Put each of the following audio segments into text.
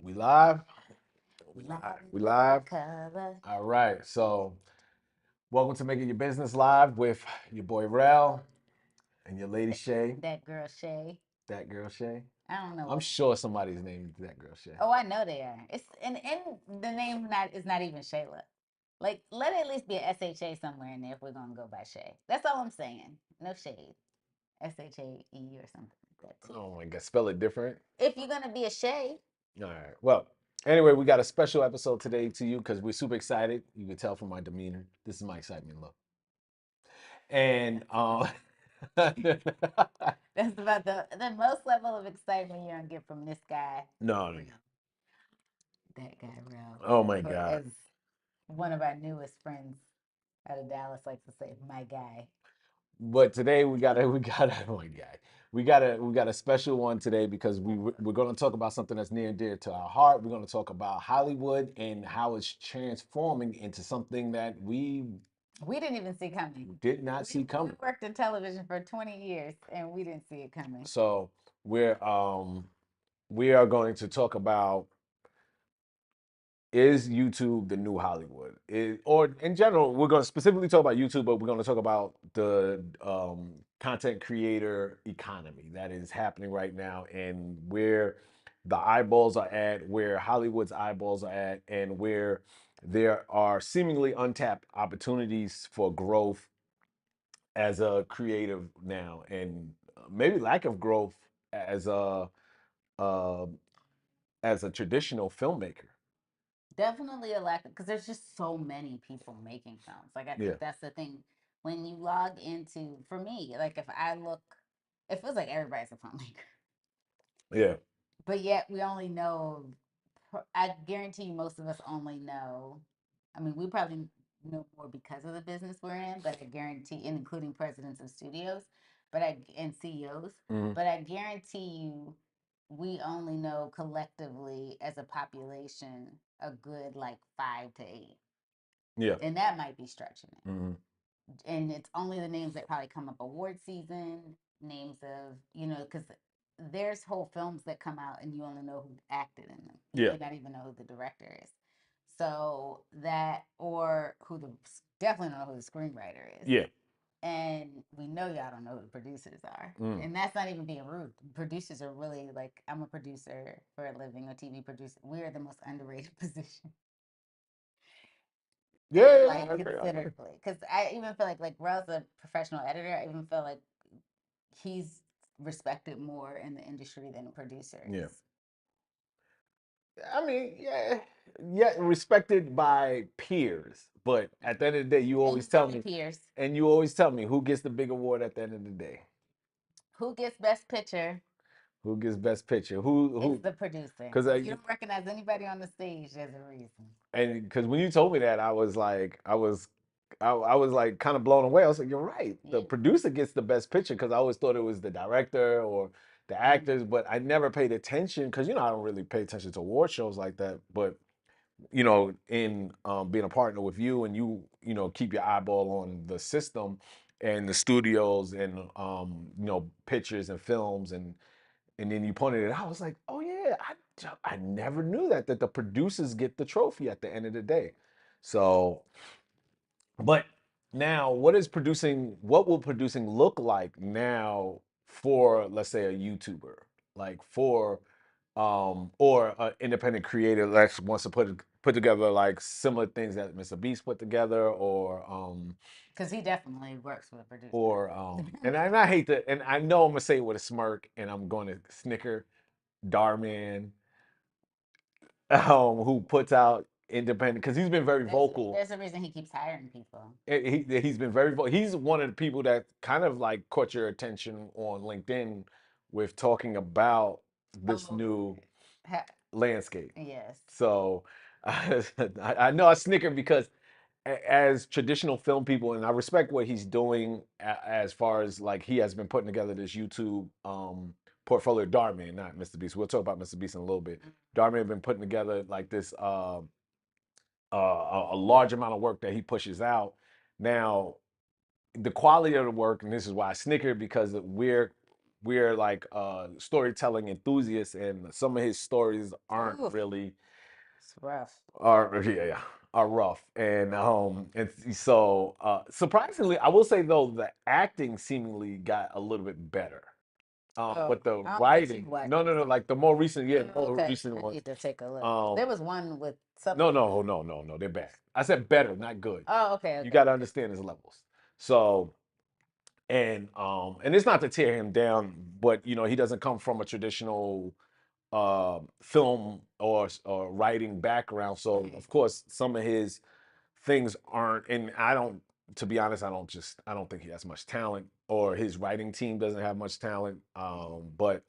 We live? We Live live. We in live. color. All right. So, welcome to Making Your Business Live with your boy Rel and your lady Shay. That girl Shay. That girl Shay. I don't know I'm what. sure somebody's named that girl Shay. Oh, I know they are. It's and the name not is not even Shayla. Like, let it at least be a SHA somewhere in there if we're gonna go by Shay. That's all I'm saying. No shade. SHAE or something like that too. Oh my God. Spell it different. If you're gonna be a Shay, All right. Well, anyway, we got a special episode today to you because we're super excited. You can tell from my demeanor. This is my excitement look. And that's about the most level of excitement you're gonna get from this guy. no. That guy, Ralph. Oh my God. As one of our newest friends out of Dallas likes to say, my guy. But today we got a oh my God. We got a special one today because we're going to talk about something that's near and dear to our heart. We're going to talk about Hollywood and how it's transforming into something that We didn't even see coming. did not see We coming. worked in television for 20 years and we didn't see it coming. So we are going to talk about, is YouTube the new Hollywood? Or in general, we're going to specifically talk about YouTube, but we're going to talk about the content creator economy that is happening right now and where the eyeballs are at, where Hollywood's eyeballs are at, and where there are seemingly untapped opportunities for growth as a creative now, and maybe lack of growth as uh, a traditional filmmaker. Definitely a lack because there's just so many people making films. Like, I Yeah, think that's the thing. When you log into, for me, like if I look, it feels like everybody's a filmmaker. yeah, But yet we only know, I guarantee you most of us only know, I mean, we probably know more because of the business we're in, but I guarantee, and including presidents of studios, and CEOs, mhm, but I guarantee you we only know collectively as a population a good like 5 to 8. yeah. And that might be stretching it. Mhm. And it's only the names that probably come up award season, names of, because there's whole films that come out and you only know who acted in them. You Yeah, may not even know who the director is. So that, or definitely don't know who the screenwriter is. yeah. And we know y'all don't know who the producers are. Mm. And that's not even being rude. Producers are really like, I'm a producer for a living, a TV producer. We are the most underrated position. Yeah, yeah, Like, I agree. I agree. considerably, because I even feel like Rel's a professional editor. I even feel like he's respected more in the industry than a producer Yeah. is. I mean, yeah, yeah, respected by peers, but at the end of the day, you And always you tell know me, peers. and you always tell me who gets the big award at the end of the day. Who gets best picture Who gets best picture? is Who? the producer. Because If you don't recognize anybody on the stage, there's a reason. and because when you told me that, I was like, I was like kind of blown away. I was like, you're right. The Yeah. producer gets the best picture because I always thought it was the director or the actors, but I never paid attention because I don't really pay attention to award shows like that. But in being a partner with you, and keep your eyeball on the system and the studios and pictures and films, and then you pointed it out. I was like, oh yeah, I never knew that the producers get the trophy at the end of the day. So, but now, what will producing look like now for, let's say, a YouTuber, like for or an independent creator that wants to put together like similar things that MrBeast put together, Because he definitely works with a producer. or and I hate to, and I know I'm gonna say it with a smirk and I'm going to snicker, Darman, who puts out independent, because he's been very there's, vocal. there's a reason he keeps hiring people. He's been very vocal. He's one of the people that kind of like caught your attention on LinkedIn with talking about this new landscape. Yes. So I know I snicker because as traditional film people, and I respect what he's doing as far as like he has been putting together this YouTube portfolio. Darman, not MrBeast. We'll talk about MrBeast in a little bit. Darman has been putting together like this a large amount of work that he pushes out. Now, the quality of the work, and this is why I snickered, because we're like storytelling enthusiasts, and some of his stories aren't Oof, really it's rough. are yeah, are rough. And so surprisingly, I will say though, the acting seemingly got a little bit better. Oh, But the I don't think you writing, watched. no, like the more recent, yeah, Oh, more okay, recent I ones. need to take a look. Um, There was one with something. no, they're bad. I said better, not good. Oh, okay, You okay. got to understand his levels. So, and it's not to tear him down, but you know, he doesn't come from a traditional film or writing background. So, of course, some of his things aren't, and I don't, to be honest, I don't think he has much talent, or his writing team doesn't have much talent. But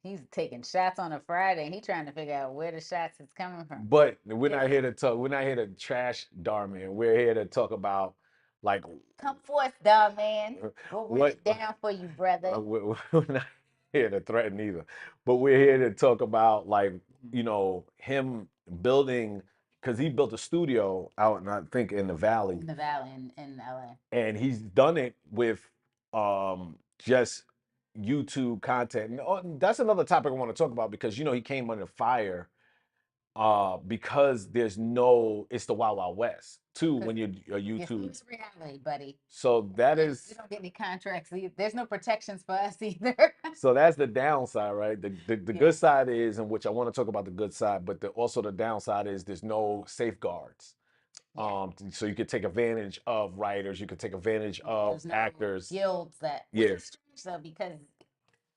He's taking shots on a Friday. He trying to figure out where the shots is coming from. But we're Yeah. not here to talk. We're not here to trash Darman. We're here to talk about like Come forth, dog man. We'll run what. it down for you, brother. We're not here to threaten either, but we're here to talk about like you know him building because he built a studio out, and I think in the valley, In the valley in LA. and he's done it with just YouTube content. And that's another topic I want to talk about because you know he came under fire because there's no, it's the Wild Wild West too when you're a It's YouTube. news reality, buddy. So that We is, don't get any contracts. There's no protections for us either. so that's the downside, right? The Yeah. good side is, in which I want to talk about the good side, but also the downside is there's no safeguards. Yeah. So you could take advantage of writers, you could take advantage of There's no actors. guilds that, which is Yes. strange though, because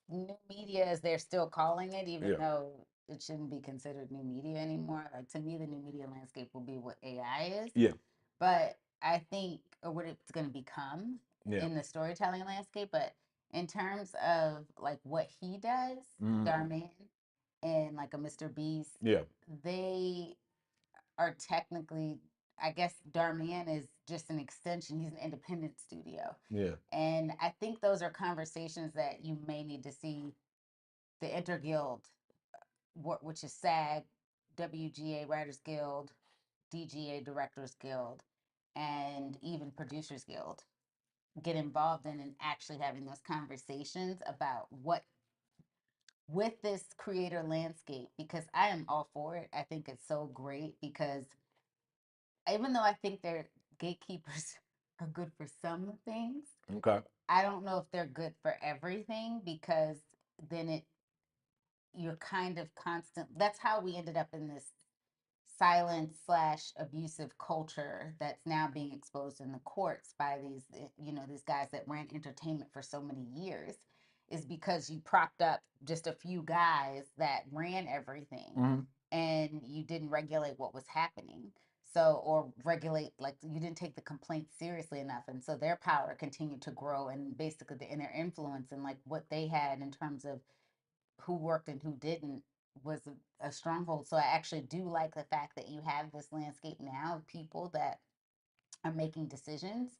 new media, as they're still calling it, even Yeah. though it shouldn't be considered new media anymore. Like to me, the new media landscape will be what AI is. Yeah. But I think, or what it's going to become Yeah. in the storytelling landscape. But in terms of like what he does, Mhm. Darman and like a MrBeast, Yeah. they are technically, I guess Darman is just an extension. He's an independent studio. Yeah. And I think those are conversations that you may need to see the Interguild, which is SAG, WGA Writers Guild, DGA Directors Guild, and even Producers Guild get involved in and actually having those conversations about what with this creator landscape, because I am all for it. I think it's so great because even though I think their gatekeepers are good for some things, Okay. I don't know if they're good for everything because then you're kind of constant. That's how we ended up in this silent slash abusive culture that's now being exposed in the courts by these these guys that ran entertainment for so many years, is because you propped up just a few guys that ran everything. Mm-hmm. And you didn't regulate what was happening, so, or regulate, like you didn't take the complaints seriously enough, and so their power continued to grow, and basically in their influence and like what they had in terms of who worked and who didn't was a stronghold. So I actually do like the fact that you have this landscape now of people that are making decisions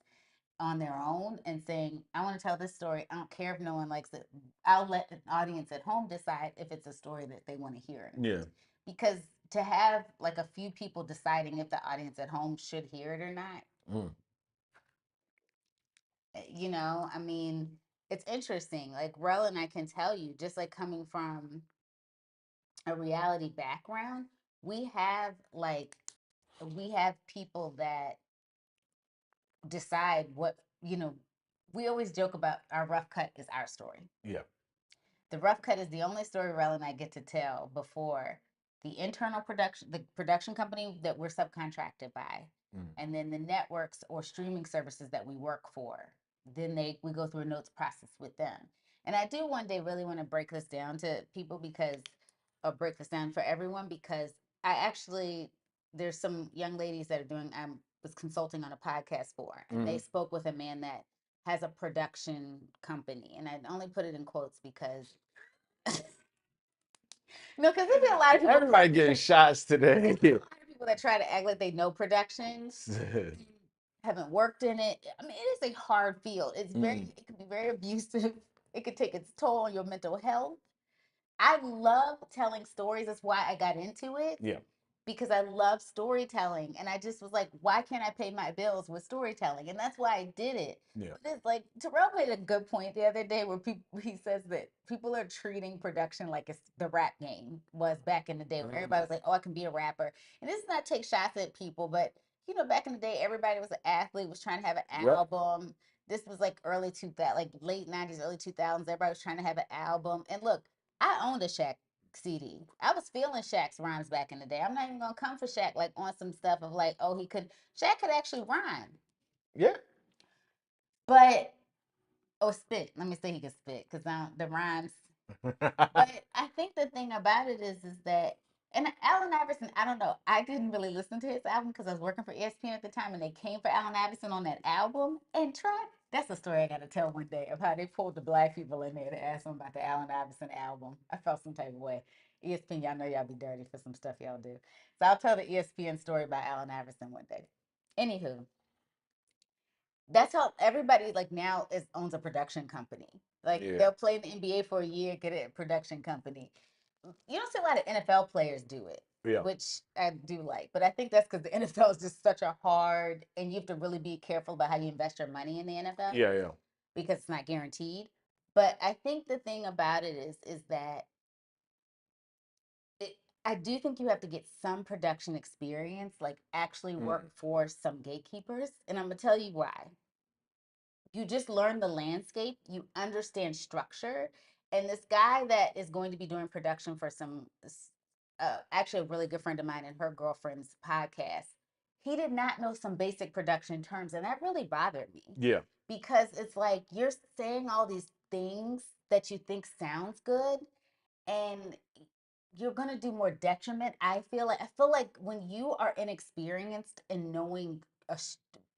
on their own and saying, I want to tell this story. I don't care if no one likes it. I'll let the audience at home decide if it's a story that they want to hear or not. Yeah. Because to have like a few people deciding if the audience at home should hear it or not, Mm. I mean, it's interesting. Like Rel and I can tell you, just like coming from a reality background, we have like we have people that decide what, we always joke about our rough cut is our story. Yeah. The rough cut is the only story Rel and I get to tell before the production company that we're subcontracted by, Mm. and then the networks or streaming services that we work for. Then we go through a notes process with them. And I do one day really want to break this down to people because, or break this down for everyone, because I actually, there's some young ladies that are doing, I was consulting on a podcast for, and they spoke with a man that has a production company. And I only put it in quotes because no, because there's a lot of people. Everybody getting shots today. A lot of people that try to act like they know production, haven't worked in it. I mean, it is a hard field. It can be very abusive. It could take its toll on your mental health. I love telling stories. That's why I got into it. Yeah. because I love storytelling. And I just was like, why can't I pay my bills with storytelling? And that's why I did it. Yeah. But it's like Terrell made a good point the other day where he says that people are treating production like it's the rap game was back in the day where everybody was like, oh, I can be a rapper. And this is not take shots at people, but you know, back in the day, everybody was an athlete, was trying to have an Yep. album. This was like early 2000, like late 90s, early 2000s. Everybody was trying to have an album. And look, I owned a Shaq CD. I was feeling Shaq's rhymes back in the day. I'm not even gonna come for Shaq like on some stuff of like, oh, Shaq could actually rhyme. Yeah. But spit. Let me say he could spit because the rhymes. But I think the thing about it is that, and Allen Iverson, I don't know. I didn't really listen to his album because I was working for ESPN at the time, and they came for Allen Iverson on that album. And try that's a story I got to tell one day of how they pulled the black people in there to ask them about the Allen Iverson album. I felt some type of way. ESPN, y'all know y'all be dirty for some stuff y'all do. So I'll tell the ESPN story about Allen Iverson one day. Anywho, that's how everybody like now is owns a production company. Like Yeah. they'll play in the NBA for a year, get a production company. You don't see a lot of NFL players do it, Yeah. which I do like. But I think that's because the NFL is just such a hard, and you have to really be careful about how you invest your money in the NFL Yeah. Yeah. because it's not guaranteed. But I think the thing about it is that it, I do think you have to get some production experience, like actually work for some gatekeepers, and I'm gonna tell you why. You just learn the landscape, you understand structure. And this guy that is going to be doing production for some, actually a really good friend of mine and her girlfriend's podcast, he did not know some basic production terms. And that really bothered me Yeah. because it's like you're saying all these things that you think sounds good and you're going to do more detriment. I feel like when you are inexperienced in knowing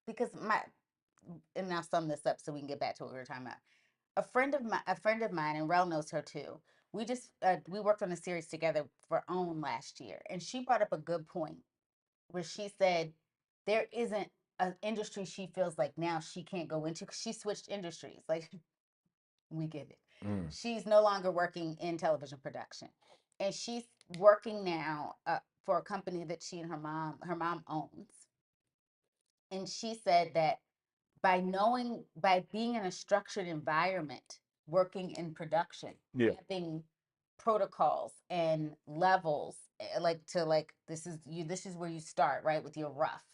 because my and now sum this up so we can get back to what we were talking about. A friend of mine, and Rel knows her too. We worked on a series together for OWN last year, and she brought up a good point where she said there isn't an industry she feels like now she can't go into because she switched industries. Like we get it. She's no longer working in television production, and she's working now for a company that she and her mom owns. And she said that by being in a structured environment, working in production, Yeah. having protocols and levels, like to like this is where you start, right, with your rough,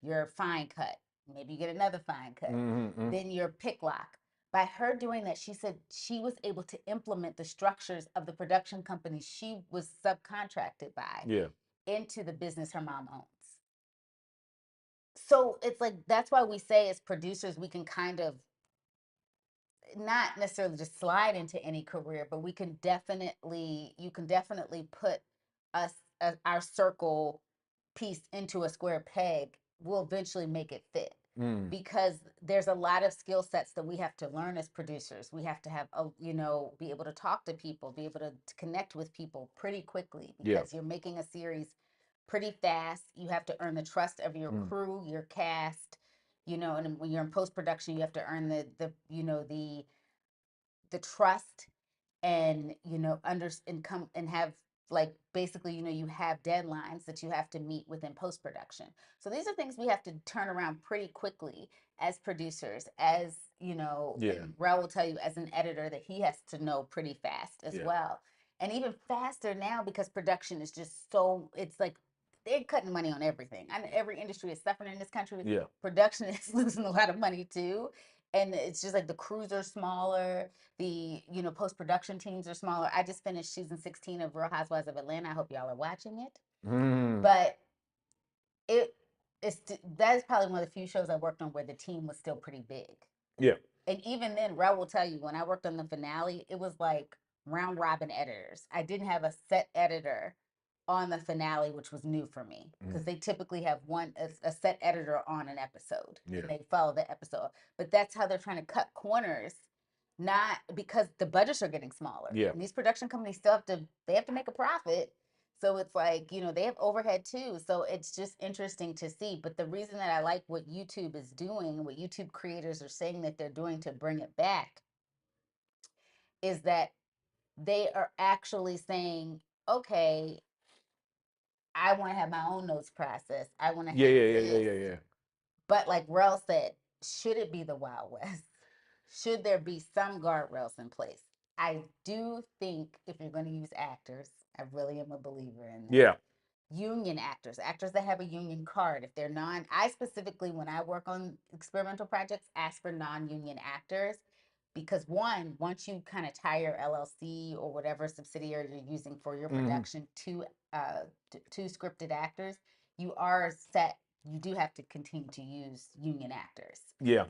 your fine cut, maybe you get another fine cut, then your pick lock. By her doing that, she said she was able to implement the structures of the production company she was subcontracted by Yeah. into the business her mom owns. So it's like that's why we say as producers we can kind of not necessarily just slide into any career, but we can definitely you can definitely put us our circle piece into a square peg. We'll eventually make it fit because there's a lot of skill sets that we have to learn as producers. We have to have a be able to talk to people, be able to connect with people pretty quickly Yeah. because you're making a series pretty fast. You have to earn the trust of your crew, your cast, and when you're in post production, you have to earn the trust and under and come and have like basically you have deadlines that you have to meet within post production. So these are things we have to turn around pretty quickly as producers, as Yeah. and Raul will tell you as an editor that he has to know pretty fast as Yeah. well, and even faster now because production is just so it's like they're cutting money on everything. I know every industry is suffering in this country. Yeah. Production is losing a lot of money too, and it's just like the crews are smaller, the post production teams are smaller. I just finished season 16 of Real Housewives of Atlanta. I hope y'all are watching it. But it it's that is probably one of the few shows I worked on where the team was still pretty big. Yeah. And even then, Rel will tell you when I worked on the finale, it was like round robin editors. I didn't have a set editor on the finale, which was new for me because they typically have a set editor on an episode Yeah. and they follow the episode. But that's how they're trying to cut corners, not because the budgets are getting smaller. Yeah. And these production companies still have to make a profit. So it's like, they have overhead too. So it's just interesting to see. But the reason that I like what YouTube is doing, what YouTube creators are saying that they're doing to bring it back, is that they are actually saying, okay, I want to have my own notes process. I want to Yeah, have yeah, yeah, yeah, this. yeah, yeah. But like Rel said, should it be the Wild West? Should there be some guardrails in place? I do think if you're going to use actors, I really am a believer in this. Yeah. Union actors, actors that have a union card. If they're non, I specifically, when I work on experimental projects, ask for non union actors because one, once you kind of tie your LLC or whatever subsidiary you're using for your Hmm. production uh, to scripted actors, you are set. You do have to continue to use union actors. Yeah.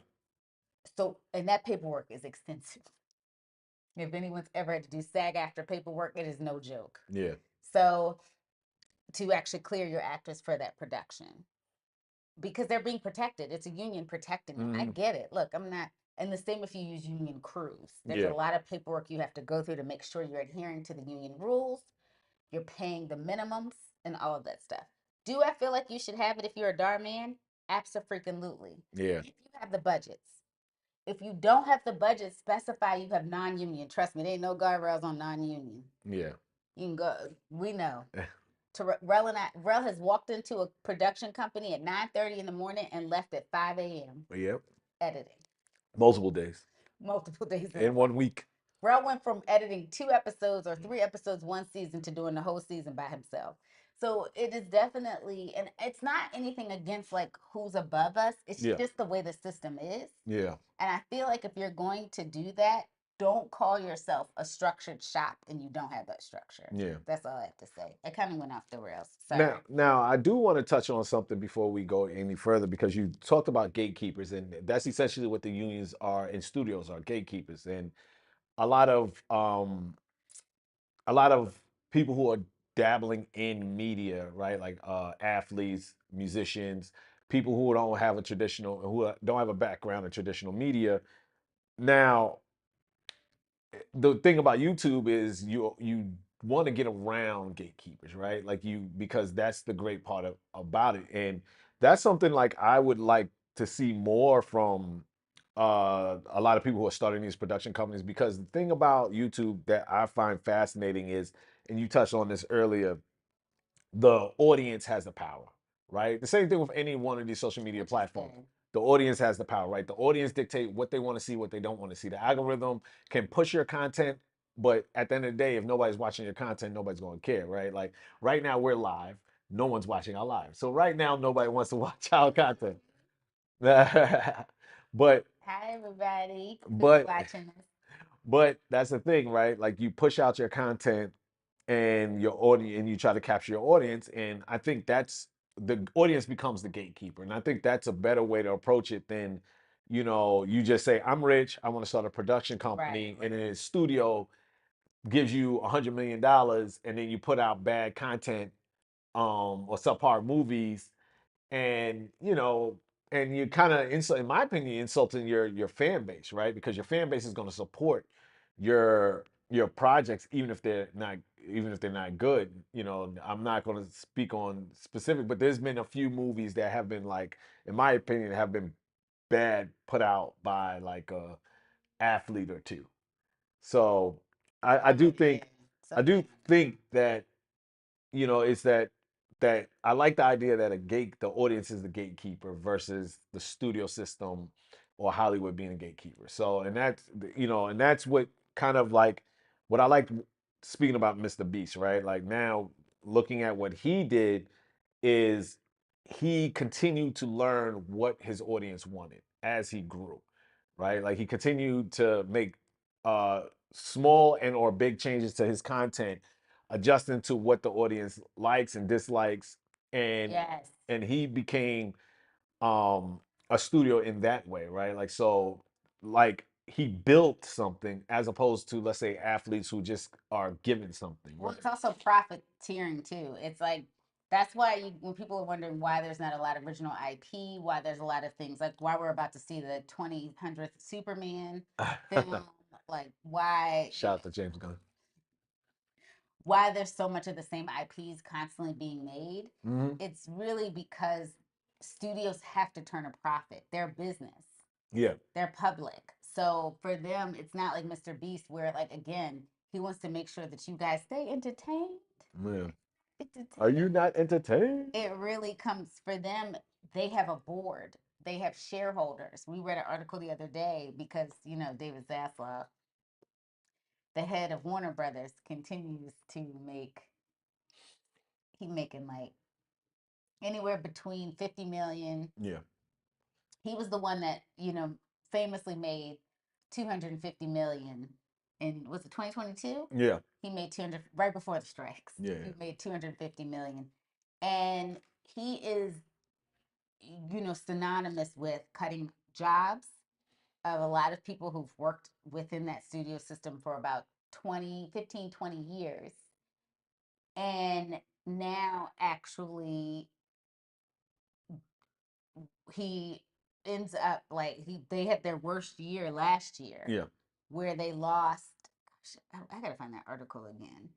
So, and that paperwork is extensive. If anyone's ever had to do SAG after paperwork, it is no joke. Yeah. So, to actually clear your actors for that production because they're being protected. It's a union protecting them. I Hmm. get it. Look, I'm not, and the same if you use union crews. There's a Yeah. lot of paperwork you have to go through to make sure you're adhering to the union rules, you're paying the minimums, and all of that stuff. Do I feel like you should have it if you're a DAR man? Absolutely. Yeah. If you have the budgets. If you don't have the budget, specify you have non-union. Trust me, there ain't no guardrails on non-union. Yeah. You can go. We know. Rel and Rel has walked into a production company at 9:30 in the morning and left at 5 a.m. Yep. editing Multiple days multiple days in a in row. 1 week. Rel went from editing 2 episodes or 3 episodes one season to doing the whole season by himself. So it is definitely, and it's not anything against like who's above us. It's Yeah. just the way the system is. Yeah. And I feel like if you're going to do that, don't call yourself a structured shop and you don't have that structure. Yeah. That's all I have to say. I kind of went off the rails. Sorry. Now, I do want to touch on something before we go any further because you talked about gatekeepers, and that's essentially what the unions are in studios are gatekeepers, and a lot of um, a lot of people who are dabbling in media, right? Like athletes, musicians, people who don't have a traditional, who don't have a background in traditional media. Now, the thing about YouTube is you want to get around gatekeepers, right? Like you because that's the great part about it, and that's something like I would like to see more from a lot of people who are starting these production companies. Because the thing about YouTube that I find fascinating is, and you touched on this earlier, the audience has the power, right? The same thing with any one of these social media Which is platforms. good. The audience has the power, right? The audience dictate what they want to see, what they don't want to see. The algorithm can push your content, but at the end of the day, if nobody's watching your content, nobody's going to care, right? Like right now, we're live. No one's watching our live. So right now, nobody wants to watch our content. but Hi, everybody who's but watching this. but that's the thing, right? Like you push out your content and your audience and you try to capture your audience. And I think that's the audience becomes the gatekeeper. And I think that's a better way to approach it than, you just say, I'm rich, I want to start a production company, Right. and then a studio gives you $100 million and then you put out bad content or subpar movies and and you kind of insult in my opinion insulting your fan base, right? Because your fan base is going to support your projects even if they're not good. I'm not going to speak on specific, but there's been a few movies that have been like, in my opinion, have been bad put out by like a athlete or two. So I Oh, do yeah. think I Something do like that. think that it's that I like the idea that the audience is the gatekeeper versus the studio system or Hollywood being a gatekeeper. So, and that's what kind of like what I like speaking about MrBeast, right? Like now looking at what he did is he continued to learn what his audience wanted as he grew, right? Like he continued to make uh small and or big changes to his content, adjusting to what the audience likes and dislikes, and Yes. he became um a studio in that way, right? Like so, like he built something as opposed to, let's say, athletes who just are given something, Well, right? it's also profiteering too. It's like that's why when people are wondering why there's not a lot of original IP, why there's a lot of things like why we're about to see the 200th Superman film, like why Shout out to James Gunn. why there's so much of the same IPs constantly being made. Hmm. It's really because studios have to turn a profit. They're business. Yeah. They're public. So for them, it's not like MrBeast where like again, he wants to make sure that you guys stay entertained. Yeah. Are you not entertained? It really comes for them. They have a board. They have shareholders. We read an article the other day because David Zaslav, the head of Warner Brothers, continues to make. He making like anywhere between 50 million. Yeah. He was the one that famously made 250 million in, was it 2022? Yeah. He made 200 right before the strikes. Yeah. He made 250 million, and he is synonymous with cutting jobs of a lot of people who've worked within that studio system for about 20 years, and now actually he ends up like they had their worst year last year. Yeah. Where they lost, I gotta find that article again,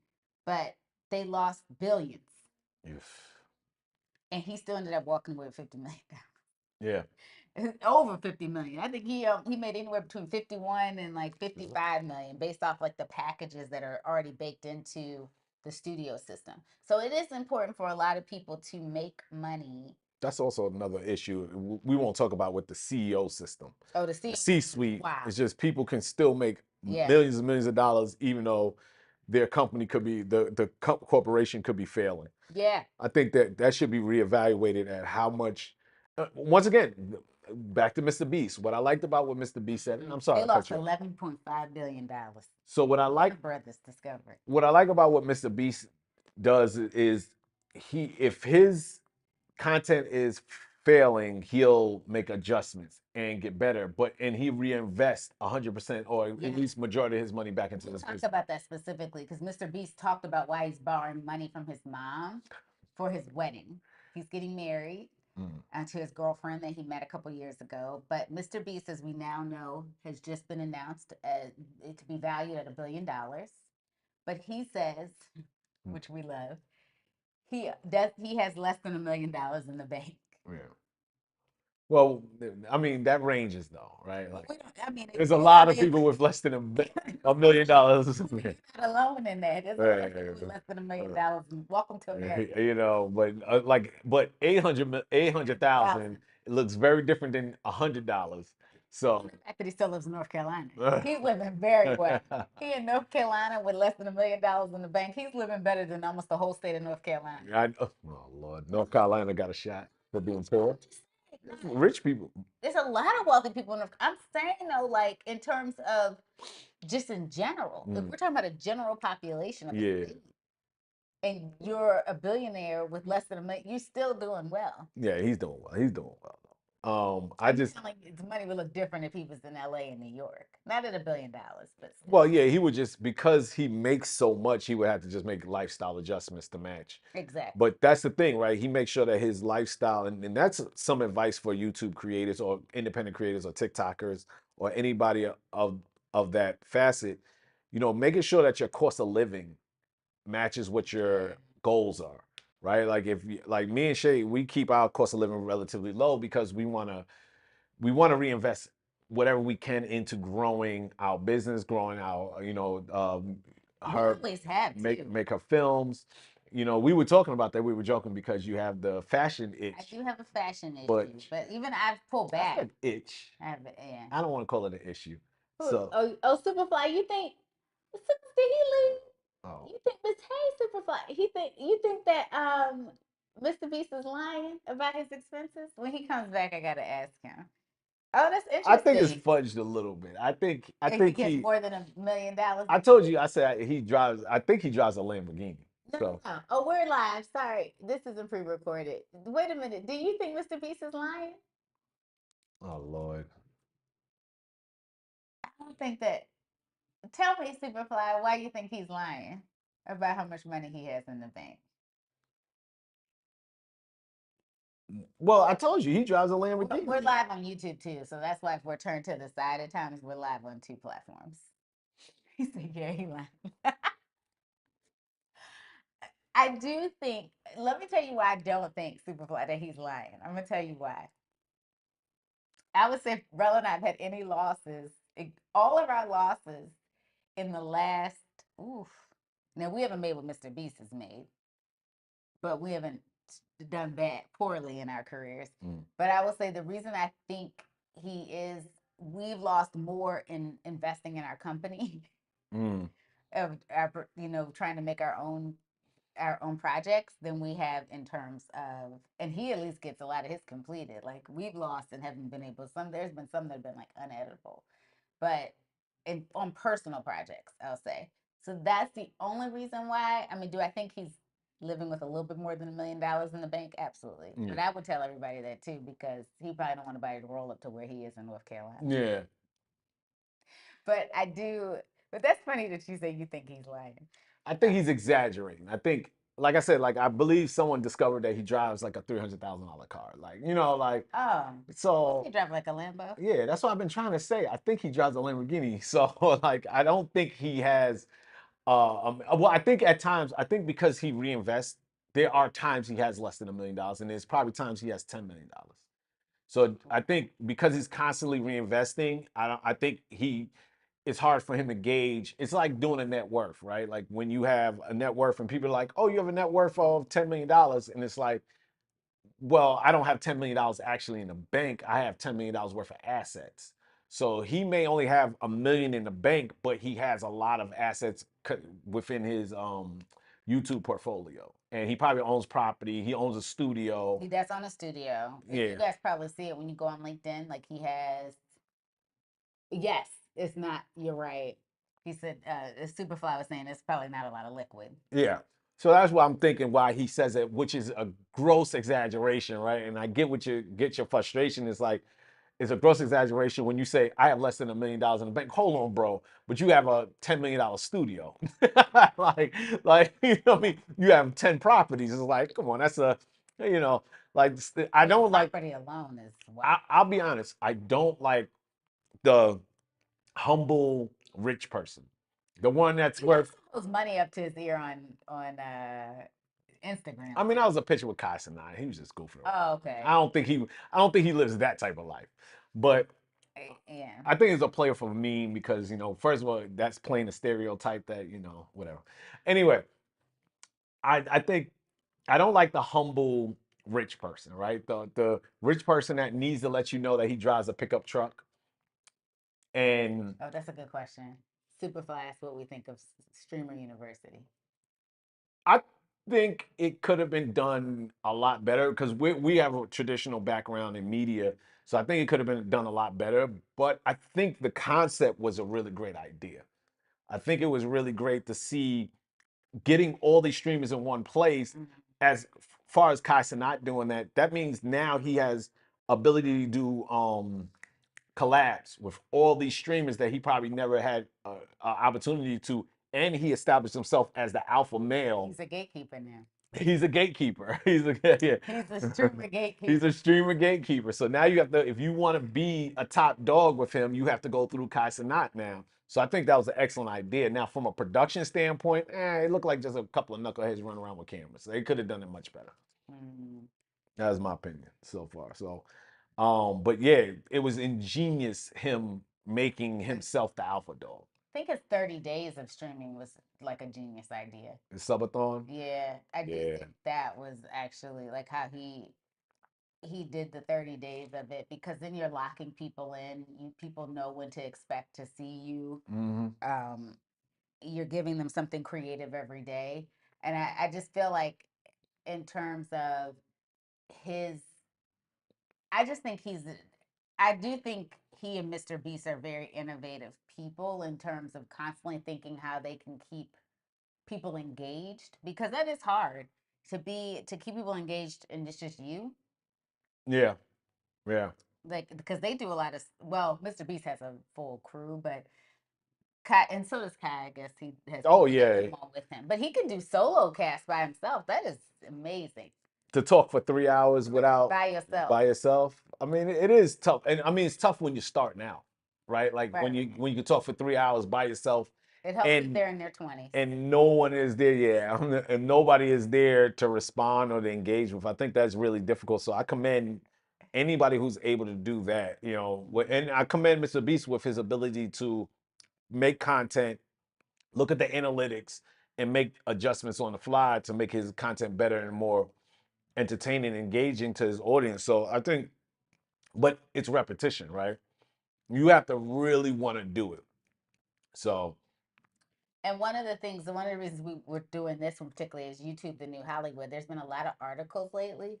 but they lost billions, Yes. and he still ended up walking away with 50 million. Yeah. Over 50 million. I think he made anywhere between 51 and like 55 million based off like the packages that are already baked into the studio system. So it is important for a lot of people to make money. That's also another issue. We won't talk about with the CEO system. Oh, the C-suite. wow. It's just people can still make Yeah. millions and millions of dollars, even though their company could be the corporation could be failing. Yeah. I think that should be reevaluated at how much. Once again, back to MrBeast. What I liked about what MrBeast said, and I'm sorry, They I cut lost you off. $11.5 billion. So what I like, Brothers discovered. what I like about what MrBeast does is if his content is failing, he'll make adjustments and get better. And he reinvests 100% or at least majority of his money back into this business. Talk about that specifically because MrBeast talked about why he's borrowing money from his mom for his wedding. He's getting married to his girlfriend that he met a couple years ago. But MrBeast, as we now know, has just been announced to be valued at $1 billion. But he says, which we love, he has less than $1 million in the bank. Yeah. Well, I mean that ranges though, right? Like, I mean, there's a lot of people with less than $1 million. You're not alone in that. There's a lot of people with less than $1 million. Welcome to America. But 800,000 it looks very different than $100. So the fact that he still lives in North Carolina, he's living very well. He in North Carolina with less than $1 million in the bank. He's living better than almost the whole state of North Carolina. oh Lord, North Carolina got a shot for being poor. Rich people. There's a lot of wealthy people in North. I'm saying though, like in terms of just in general, if we're talking about a general population of the state, and you're a billionaire with less than $1 million, you're still doing well. Yeah, he's doing well. He's doing well. I just like his money would look different if he was in LA and New York. Not at $1 billion, but still. Well, yeah, he would just because he makes so much, he would have to just make lifestyle adjustments to match. Exactly. But that's the thing, right? He makes sure that his lifestyle, and that's some advice for YouTube creators or independent creators or TikTokers or anybody of that facet. Making sure that your cost of living matches what your goals are, right? Like if like me and Shay, we keep our cost of living relatively low because we want to reinvest whatever we can into growing our business, growing our her always have make her films. We were talking about that. We were joking because you have the fashion itch. I do have a fashion issue, but even I've pulled back. An itch. Yeah. I don't want to call it an issue. Superfly, you think? Did he leave? Oh. You think Miss Hey Superfly? You think that MrBeast is lying about his expenses? When he comes back, I gotta ask him. Oh, that's interesting. I think it's fudged a little bit. I think he gets more than $1 million. I told you. I said he drives. I think he drives a Lamborghini. No. Oh, we're live. Sorry, this isn't pre-recorded. Wait a minute. Do you think MrBeast is lying? Oh Lord. I don't think that. Tell me, Superfly, why you think he's lying about how much money he has in the bank? Well, I told you he drives a Lamborghini. We're live on YouTube too, so that's why if we're turned to the side at times, we're live on 2 platforms. He said, "Yeah, he lying." I do think. Let me tell you why I don't think Superfly that he's lying. I'm gonna tell you why. I would say Rel and I've had any losses. All of our losses in the last. Oof. Now we haven't made what MrBeast has made. but we haven't done poorly in our careers. Mm. But I will say the reason I think he is, we've lost more in investing in our company Mm. of our, trying to make our own projects than we have in terms of, and he at least gets a lot of his completed. Like we've lost and haven't been able, there's been some that have been like uneditable, but on personal projects, I'll say. So that's the only reason why. I mean, do I think he's living with a little bit more than $1 million in the bank? Absolutely. Yeah. But I would tell everybody that too, because he probably don't want anybody to roll up to where he is in North Carolina. Yeah. But I do. But that's funny that you say you think he's lying. I think he's exaggerating. I think, like I said, like I believe someone discovered that he drives like a $300,000 car. Like, like Oh, so. he drive like a Lambo. Yeah, that's what I've been trying to say. I think he drives a Lamborghini. So like, I don't think he has. Well, I think at times, I think because he reinvests, there are times he has less than $1 million, and there's probably times he has $10 million. So I think because he's constantly reinvesting, I think it's hard for him to gauge. It's like doing a net worth, right? Like when you have a net worth and people are like, "Oh, you have a net worth of $10 million," and it's like, well, I don't have $10 million actually in the bank. I have $10 million worth of assets. So he may only have $1 million in the bank, but he has a lot of assets within his YouTube portfolio. And he probably owns property. He owns a studio. He does own a studio. Yeah. You guys probably see it when you go on LinkedIn. Like he has. Yes, it's not. You're right. He said, Superfly was saying it's probably not a lot of liquid. Yeah. So that's why I'm thinking why he says it, which is a gross exaggeration, right? And I get your frustration. It's like it's a gross exaggeration when you say I have less than $1 million in the bank. Hold on, bro, but you have a $10 million studio. like, you know what I mean? You have 10 properties. It's like, come on, that's a, you know, like I don't like. Property alone is wow. I'll be honest. I don't like the humble rich person, the one that's worth. Those money up to his ear on Instagram. I mean, that was a picture with Kai Cenat. He was just goofing around. Oh, okay. I don't think he lives that type of life. But yeah, I think it's a player for a meme because, first of all, that's playing a stereotype that, whatever. Anyway, I think I don't like the humble rich person, right? The rich person that needs to let you know that he drives a pickup truck. And oh, that's a good question. Superfly is what we think of Streamer University. I think it could have been done a lot better because we have a traditional background in media. So I think it could have been done a lot better. But I think the concept was a really great idea. I think it was really great to see getting all these streamers in one place. Mm-hmm. As far as Kaisa not doing that, that means now he has ability to do collabs with all these streamers that he probably never had opportunity to, and he established himself as the alpha male. He's a gatekeeper now. He's a gatekeeper. He's a streamer gatekeeper. He's a streamer gatekeeper. So now you have to, if you want to be a top dog with him, you have to go through Kai Cenat now. So I think that was an excellent idea. Now, from a production standpoint, it looked like just a couple of knuckleheads running around with cameras. They could have done it much better. Mm. That was my opinion so far. So, but yeah, it was ingenious him making himself the alpha dog. I think his 30 days of streaming was like a genius idea. The subathon? Yeah, I did think that was actually like how he did the 30 days of it, because then you're locking people in. People know when to expect to see you. Mm-hmm. You're giving them something creative every day. And I just feel like in terms of his, I just think I do think he and MrBeast are very innovative people in terms of constantly thinking how they can keep people engaged, because that is hard to keep people engaged and it's just you. Yeah. Yeah. Like, because they do a lot of, well, MrBeast has a full crew, but Kai, and so does Kai. I guess he has. Oh yeah. Come on with him, but he can do solo cast by himself. That is amazing. To talk for 3 hours without by yourself. By yourself. I mean, it is tough, and I mean, it's tough when you start now, right? Like Right. when you can talk for 3 hours by yourself. It helps if they're in their 20s. And no one is there, yeah, and nobody is there to respond or to engage with. I think that's really difficult. So I commend anybody who's able to do that, and I commend MrBeast with his ability to make content, look at the analytics, and make adjustments on the fly to make his content better and more entertaining, engaging to his audience. So I think, but it's repetition, right? You have to really want to do it. So And one of the things, one of the reasons we were doing this one particularly is YouTube, the new Hollywood. There's been a lot of articles lately.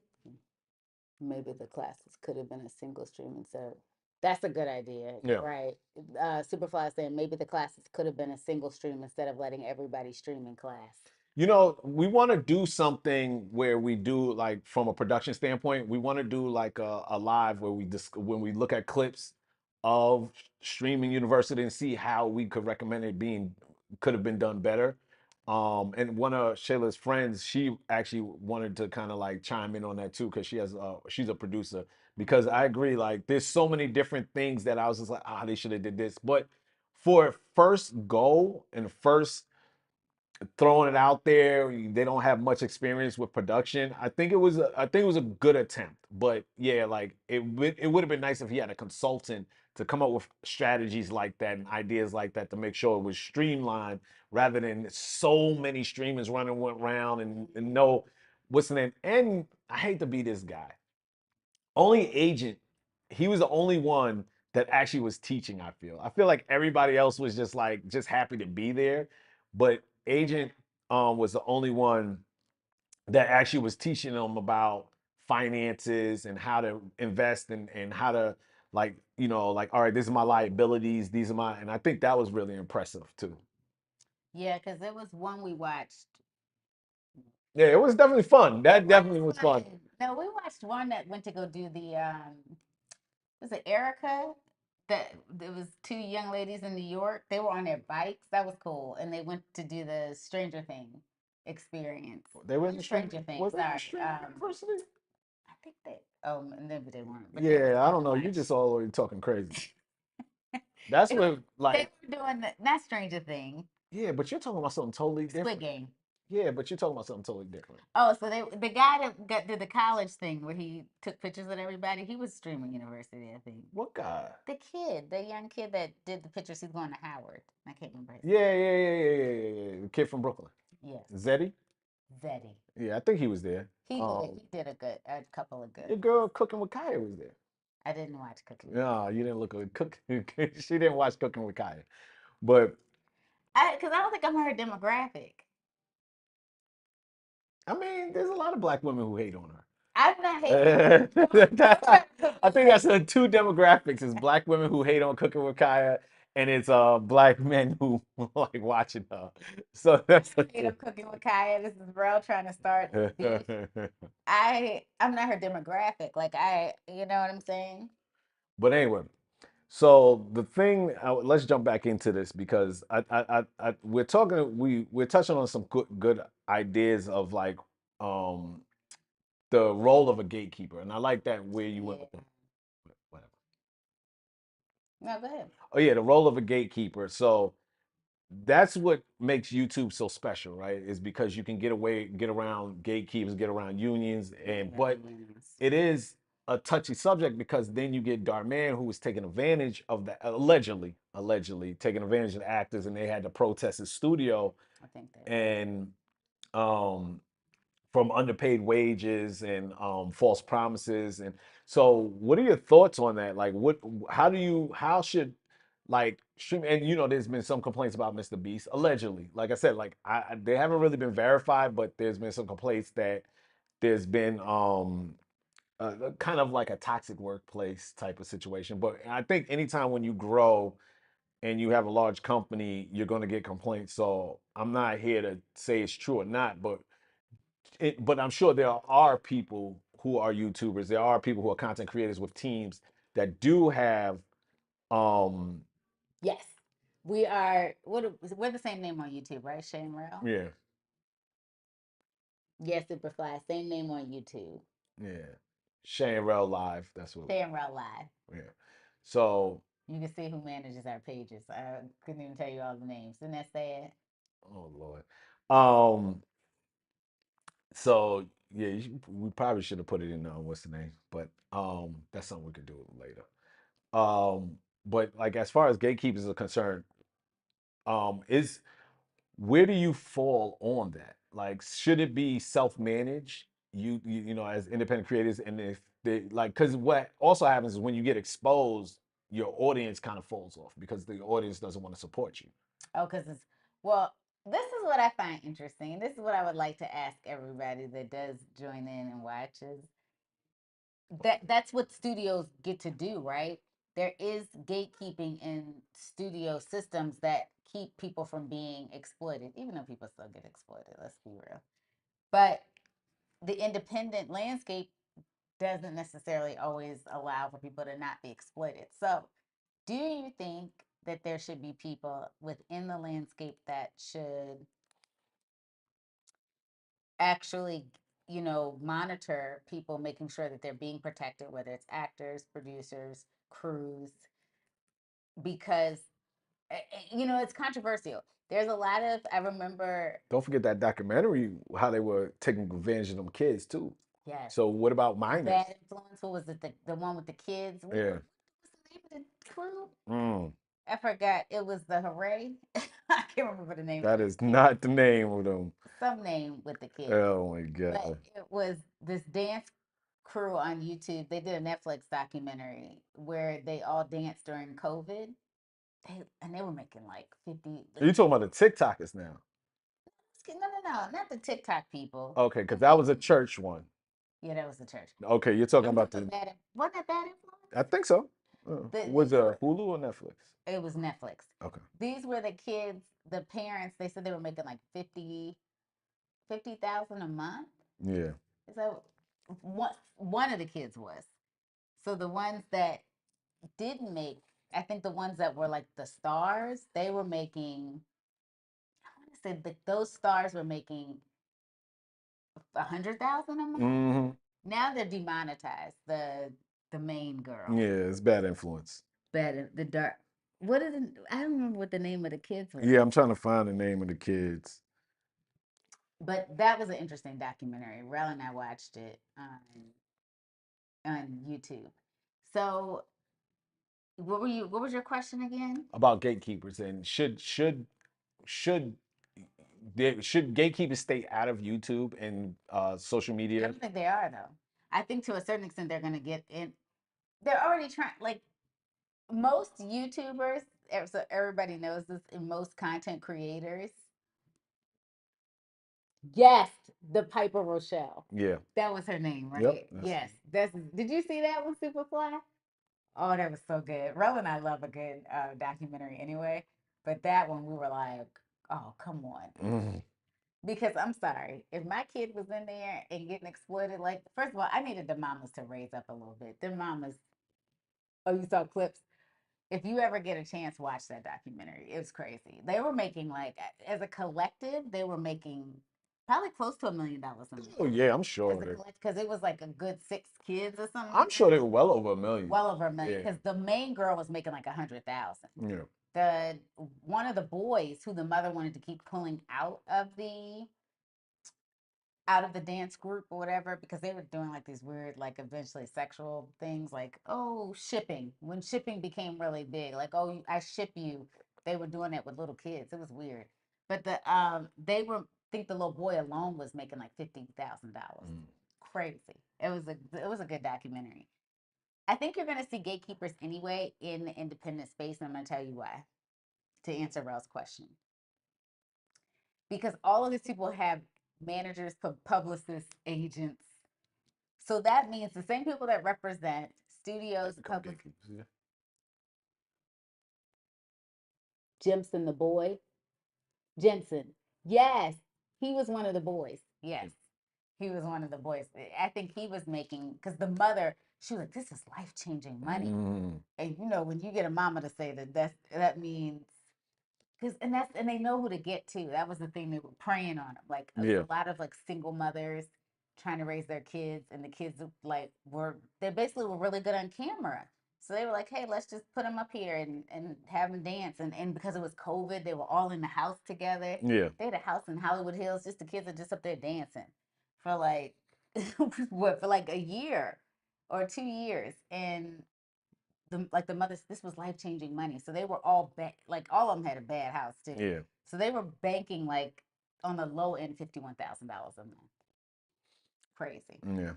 Maybe the classes could have been a single stream instead of. That's a good idea, yeah. right? Superfly is saying maybe the classes could have been a single stream instead of letting everybody stream in class. You know, we want to do something where we do like from a production standpoint, we want to do like a live where we just when we look at clips of streaming university and see how we could recommend it being could have been done better. And one of Shayla's friends, she actually wanted to kind of like chime in on that too because she's a producer. Because I agree, like there's so many different things that I was just like, they should have did this. But for first go and first throwing it out there. They don't have much experience with production. I think it was a good attempt. But yeah, like it would have been nice if he had a consultant to come up with strategies like that and ideas like that to make sure it was streamlined rather than so many streamers running around and no what's the name. And I hate to be this guy. Only agent, he was the only one that actually was teaching, I feel like everybody else was just like just happy to be there, but agent was the only one that actually was teaching them about finances and how to invest and how to like like all right, this is my liabilities, these are my, and I think that was really impressive too. Yeah, because there was one we watched. Yeah, it was definitely fun. That One definitely was was fun. fun. No, we watched one that went to go do the was it Erica? That there was two young ladies in New York. They were on their bikes. That was cool, and they went to do the Stranger Thing experience. They were in the stream. Stranger Things. Was they in the Sorry, stream university? I think they. Oh, maybe they weren't, but they were Yeah, I don't doing know. You like just always talking crazy. That's they were, what they like were doing not Stranger Thing, yeah, but you're talking about something totally Squid different. Game. Yeah, but you're talking about something totally different. Oh, so the guy that did the college thing where he took pictures of everybody, he was streaming university, I think. What guy? The kid, the young kid that did the pictures, he's going to Howard. I can't remember his name. Yeah. The kid from Brooklyn. Yes, Zeddy? Zeddy. Yeah, I think he was there. He did a couple of Your good. girl cooking with Kaya was there. I didn't watch Cooking with No, Kaya. you didn't look at cook. She didn't watch Cooking with Kaya. But Because I don't think I'm her demographic. I mean, there's a lot of black women who hate on her. I'm not hating. I Don't try to put me think like that's the two demographics: is black women who hate on Cooking with Kaya, and it's black men who like watching her. So that's the hate on Cooking with Kaya. This is bro trying to start beef. two. I'm not her demographic. Like you know what I'm saying? But anyway, so the thing, let's jump back into this because we're talking, we're touching on some good ideas of like um the role of a gatekeeper, and I like that where you went Yeah. with the, whatever. No, go ahead. Oh yeah, the role of a gatekeeper. So that's what makes YouTube so special, right? Is because you can get around gatekeepers, get around unions, and but Yes. it is a touchy subject because then you get Darman who was taking advantage of that allegedly taking advantage of the actors, and they had to protest his studio I think that. and um from underpaid wages and false promises. And so what are your thoughts on that? Like how should like stream, and there's been some complaints about MrBeast allegedly. Like I said, like they haven't really been verified, but there's been some complaints that there's been kind of like a toxic workplace type of situation. But I think anytime when you grow and you have a large company, you're going to get complaints. So I'm not here to say it's true or not, but I'm sure there are people who are YouTubers. There are people who are content creators with teams that do have um Yes. We are we're the same name on YouTube, right? Shane Rell? yeah, Yes, Superfly. Same name on YouTube. yeah. Shane Rel Live, that's what. Shane Rell Live. Yeah. So, You can see who manages our pages. I couldn't even tell you all the names. Isn't that sad? oh Lord. Um so yeah, we probably should have put it in what's the name, but that's something we could do later. But like as far as gatekeepers are concerned, is Where do you fall on that? Like, should it be self-managed? You know, as independent creators, and if they like, because what also happens is when you get exposed, your audience kind of falls off because the audience doesn't want to support you. Oh, because it's, well, this is what I find interesting. And this is what I would like to ask everybody that does join in and watches. That's what studios get to do, right? There is gatekeeping in studio systems that keep people from being exploited, even though people still get exploited, let's be real. But the independent landscape doesn't necessarily always allow for people to not be exploited. So, do you think that there should be people within the landscape that should actually, monitor people, making sure that they're being protected, whether it's actors, producers, crews, because it's controversial. There's a lot of, I remember, Don't forget that documentary, how they were taking advantage of them kids too. yes, So what about minors? Bad Influence. What was it? The one with the kids? Yeah. What's the name of the crew? Mm, I forgot. It was the Hooray. I can't remember the name of that the is kids. not the name of them. Some name with the kids. Oh my But god. it was this dance crew on YouTube. They did a Netflix documentary where they all danced during COVID. They were making like 50. Are you talking about the TikTokers now? No, no, no, not the TikTok people. Okay, because I'm that was a talking. church one. Yeah, that was the church. Okay, you're talking I'm about talking the. about bad. Wasn't that Bad Influence? I think so. Was These were. Hulu or Netflix? It was Netflix. Okay. These were the kids. The parents. They said they were making like 50,000 a month. Yeah. So one of the kids was. So the ones that didn't make, I think the ones that were like the stars, they were making. I want to say that those stars were making 100,000 a month. Hmm. Now they're demonetized. The main girl, Yeah, it's bad influence. better the dark. What is it? I don't remember what the name of the kids was, Yeah, I'm trying to find the name of the kids. but that was an interesting documentary. Rel and I watched it on YouTube. So, what was your question again? About gatekeepers, and should should gatekeepers stay out of YouTube and social I media? don't think they are though. I think to a certain extent they're gonna get in. They're already trying. Like most YouTubers, so everybody knows this, and most content creators. Yes, the Piper Rochelle. Yeah. That was her name, Yep. right? Yes. That's. Did you see that one, Superfly? Oh, that was so good. Rel and I love a good documentary anyway, but that one we were like, oh, come on. Mhm. Because I'm sorry, if my kid was in there and getting exploited, like, first of all, I needed the mamas to raise up a little bit. The mamas, oh, you saw clips? If you ever get a chance, watch that documentary. It was crazy. They were making, like, as a collective, they were making probably close to $1 million a month. Oh yeah, I'm As sure. a collective, because it was like a good 6 kids or something I'm like sure that. they were well over a million. Well over a million. Yeah. Because the main girl was making like 100,000. Yeah. The one of the boys who the mother wanted to keep pulling out of the dance group or whatever, because they were doing like these weird, like eventually sexual things, like, oh, shipping. When shipping became really big, like, oh, I ship you. They were doing that with little kids. It was weird. But they were, I think the little boy alone was making like $50,000. Mm. Crazy. It was a good documentary. I think you're gonna see gatekeepers anyway in the independent space, and I'm gonna tell you why. To answer Rel's question, because all of these people have managers, publicists, agents. So that means the same people that represent studios, Become public. gatekeepers. Yeah. Jimson the boy, Jensen. Yes, he was one of the boys. Yes, he was one of the boys. I think he was making, because the mother, she was like, "This is life changing money," Mm. and when you get a mama to say that means. Because and they know who to get to. That was the thing, they were preying on them. Like it was Yeah. a lot of like single mothers trying to raise their kids, and the kids like they basically were really good on camera. So they were like, hey, let's just put them up here and have them dance. And because it was COVID, they were all in the house together. Yeah. They had a house in Hollywood Hills. Just the kids are just up there dancing for like what, for like a year or 2 years. And the mothers, this was life changing money. So they were all bad. Like all of them had a bad house too. Yeah. So they were banking like on the low end $51,000 a month. Crazy. Yeah.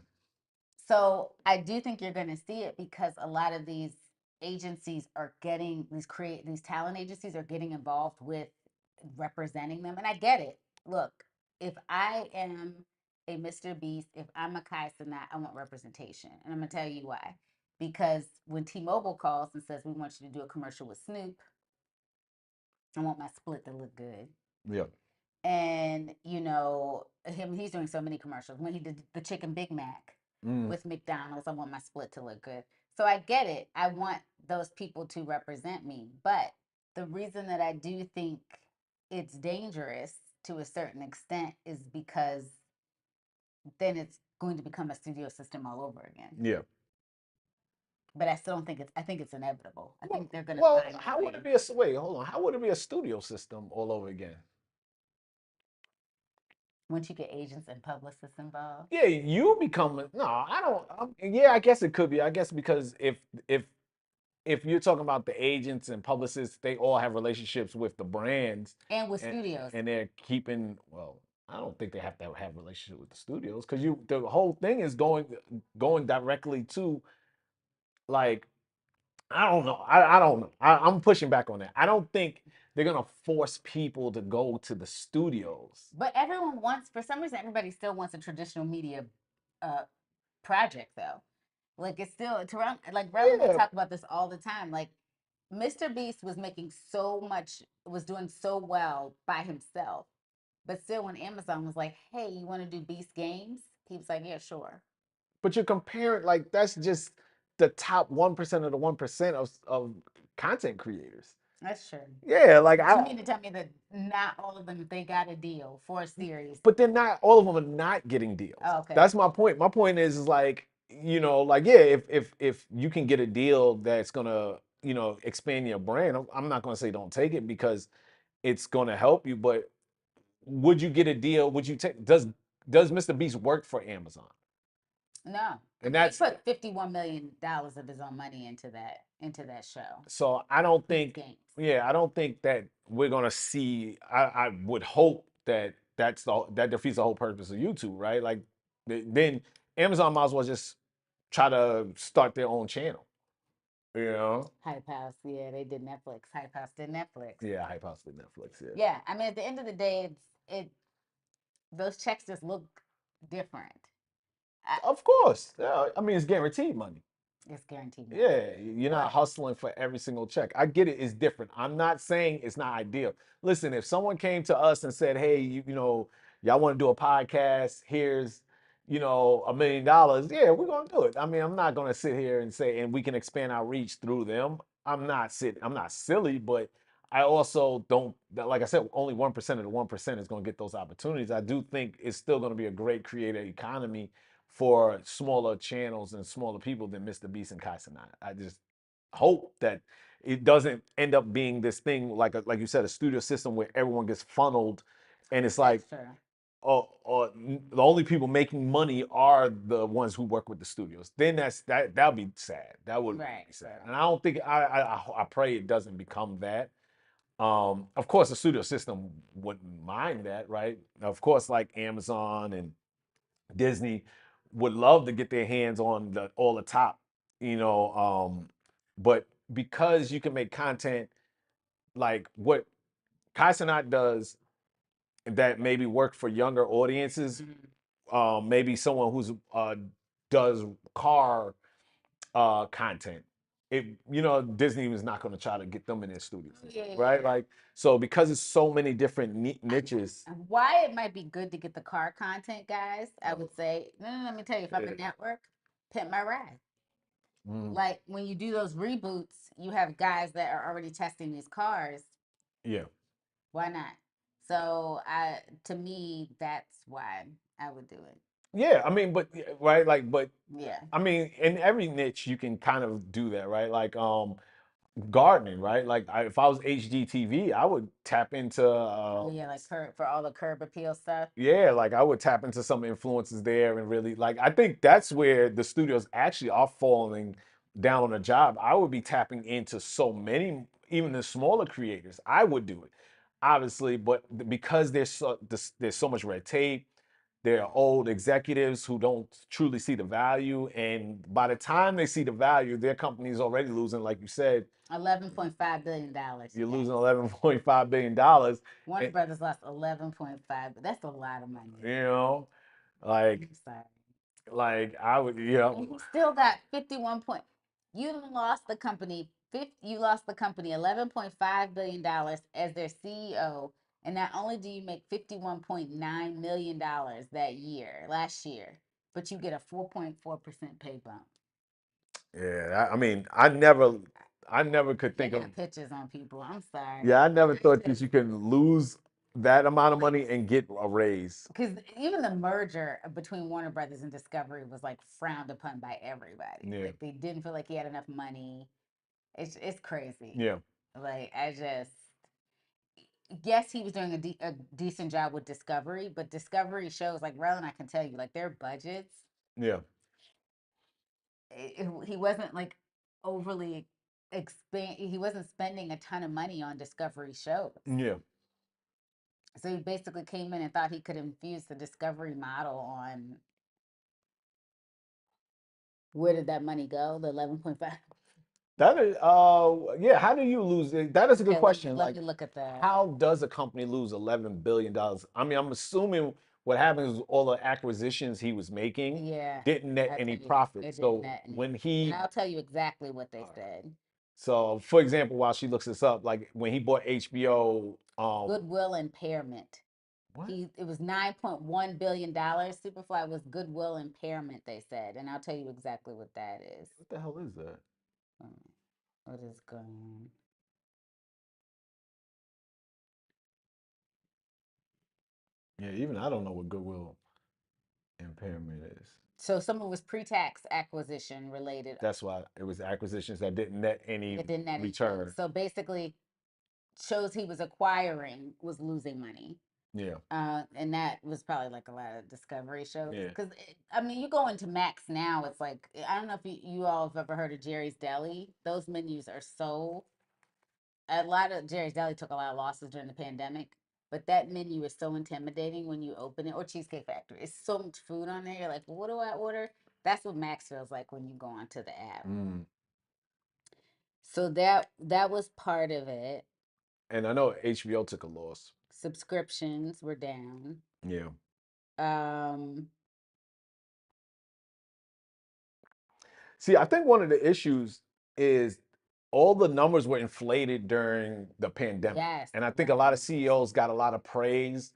So I do think you're going to see it because a lot of these agencies are getting these talent agencies are getting involved with representing them, and I get it. Look, if I am a MrBeast, if I'm a Kai Cenat, I want representation, and I'm gonna tell you why. Because when T-Mobile calls and says we want you to do a commercial with Snoop, I want my split to look good. Yeah. And he's doing so many commercials. When he did the chicken Big Mac with McDonald's, I want my split to look good. So I get it. I want those people to represent me. But the reason that I do think it's dangerous to a certain extent is because then it's going to become a studio system all over again. Yeah. But I still don't think I think it's inevitable. I think they're going to Well, find how a way. would it be a wait? Hold on. How would it be a studio system all over again? Once you get agents and publicists involved. Yeah, you become no. I don't. Yeah, I guess it could be. I guess because if if you're talking about the agents and publicists, they all have relationships with the brands And with studios. and they're keeping. Well, I don't think they have to have a relationship with the studios because you the whole thing is going directly to like I don't know. I don't know. I'm pushing back on that. I don't think they're gonna force people to go to the studios. But everyone wants, for some reason, everybody still wants a traditional media uh, project, though. Like it's still Toronto. Like Rel and I Yeah, talk about this all the time. Like MrBeast was making so much, was doing so well by himself, but still, when Amazon was like, "Hey, you want to do Beast Games?" He was like, "Yeah, sure." but you're comparing like that's just the top 1% of the 1% of content creators. That's true. Yeah, like But you I mean to tell me that not all of them, if they got a deal for a series? but then not all of them are not getting deals. Oh, okay. That's my point. My point is like, like yeah, if you can get a deal that's gonna, expand your brand, I'm not gonna say don't take it because it's gonna help you, but would you get a deal? Would you take does MrBeast work for Amazon? No, And he that's put $51 million of his own money into that show. so I don't Beast think, Games. yeah, I don't think that we're gonna see. I would hope that that defeats the whole purpose of YouTube, right? Like then Amazon might as well just try to start their own channel, you know? Hype House, yeah, they did Netflix. Hype House did Netflix. Yeah, hype house with Netflix, yeah. Yeah, I mean, at the end of the day, it those checks just look different. Of course, yeah, I mean it's guaranteed money. It's guaranteed money. Yeah, you're not But hustling for every single check. I get it, it's different. I'm not saying it's not ideal. Listen, if someone came to us and said, "Hey, y'all want to do a podcast? Here's, $1 million." Yeah, we're gonna do it. I mean, I'm not gonna sit here and say, and we can expand our reach through them. I'm not silly, but I also don't. Like I said, only 1% of the 1% is gonna get those opportunities. I do think it's still gonna be a great creative economy for smaller channels and smaller people than MrBeast and Kai Cenat. I just hope that it doesn't end up being this thing like you said, a studio system where everyone gets funneled, and it's like, that's true. the only people making money are the ones who work with the studios. Then that would be sad. That would Right. be sad. And I don't think I pray it doesn't become that. Of course, the studio system wouldn't mind that, right? Of course, like Amazon and Disney would love to get their hands on all the top, but because you can make content like what Kai Cenat does that maybe work for younger audiences, maybe someone who's does car content. Disney was not going to try to get them in their studios, right? Yeah. Like so because it's so many different niches. Why it might be good to get the car content, guys, I would say, no, let me tell you, if I'm a network, Pimp My Ride. Mm, Like when you do those reboots, you have guys that are already testing these cars. yeah. Why not? So to me, that's why I would do it. Yeah, I mean, but right, like, but Yeah. I mean, in every niche you can kind of do that, right? Like, gardening, right? Like, if I was HGTV, I would tap into, Yeah, like for all the curb appeal stuff. yeah, like I would tap into some influences there and really, like, I think that's where the studios actually are falling down on a job. I would be tapping into so many, even the smaller creators. I would do it. obviously, but because there's so much red tape, there are old executives who don't truly see the value, and by the time they see the value, their company is already losing, like you said, $11.5 billion. you're losing $11.5 billion. Warner Brothers lost 11.5. But that's a lot of money. You know, like I'm sorry. I would, And he still got 51 point. You lost the company. You lost the company $11.5 billion as their CEO, and not only do you make $51.9 million last year, but you get a 4.4% pay bump. Yeah, I mean, I never could think of. Taking pictures on people. I'm sorry. Yeah, I never thought that you can lose that amount of money and get a raise. Because even the merger between Warner Brothers and Discovery was like frowned upon by everybody. Yeah, Like they didn't feel like he had enough money. It's crazy. yeah, Like I just yes, he was doing a decent job with Discovery, but Discovery shows like Rel and I can tell you like their budgets. yeah, He wasn't like overly expand. He wasn't spending a ton of money on Discovery shows. yeah. So he basically came in and thought he could infuse the Discovery model on where did that money go? The 11.5. That is, yeah. How do you lose it? That is a good Okay, question. let Like, me look at that. how does a company lose $11 billion? I mean, I'm assuming what happens is all the acquisitions he was making Yeah, didn't net I any tell you, profit. it didn't So net when anything. And he, I'll tell you exactly what they all right. said. So for example, while she looks this up, like when he bought HBO, Goodwill impairment. what? It was $9.1 billion. Superfly was goodwill impairment, they said, and I'll tell you exactly what that is. What the hell is that? What is going on? Yeah, even I don't know what goodwill impairment is. So some of it was pre-tax acquisition related. That's why it was acquisitions that didn't net any It didn't net anything. return. So basically, shows he was acquiring was losing money. Yeah, And that was probably like a lot of Discovery shows. yeah. Because, I mean, you go into Max now, it's like, I don't know if you all have ever heard of Jerry's Deli. Those menus are so, a lot of Jerry's Deli took a lot of losses during the pandemic, but that menu is so intimidating when you open it, or Cheesecake Factory. It's so much food on there. You're like, what do I order? That's what Max feels like when you go onto the app. Mm. So that was part of it. And I know HBO took a loss. Subscriptions were down. Yeah. Um, See, I think one of the issues is all the numbers were inflated during the pandemic. yes, And I think a lot of CEOs got a lot of praise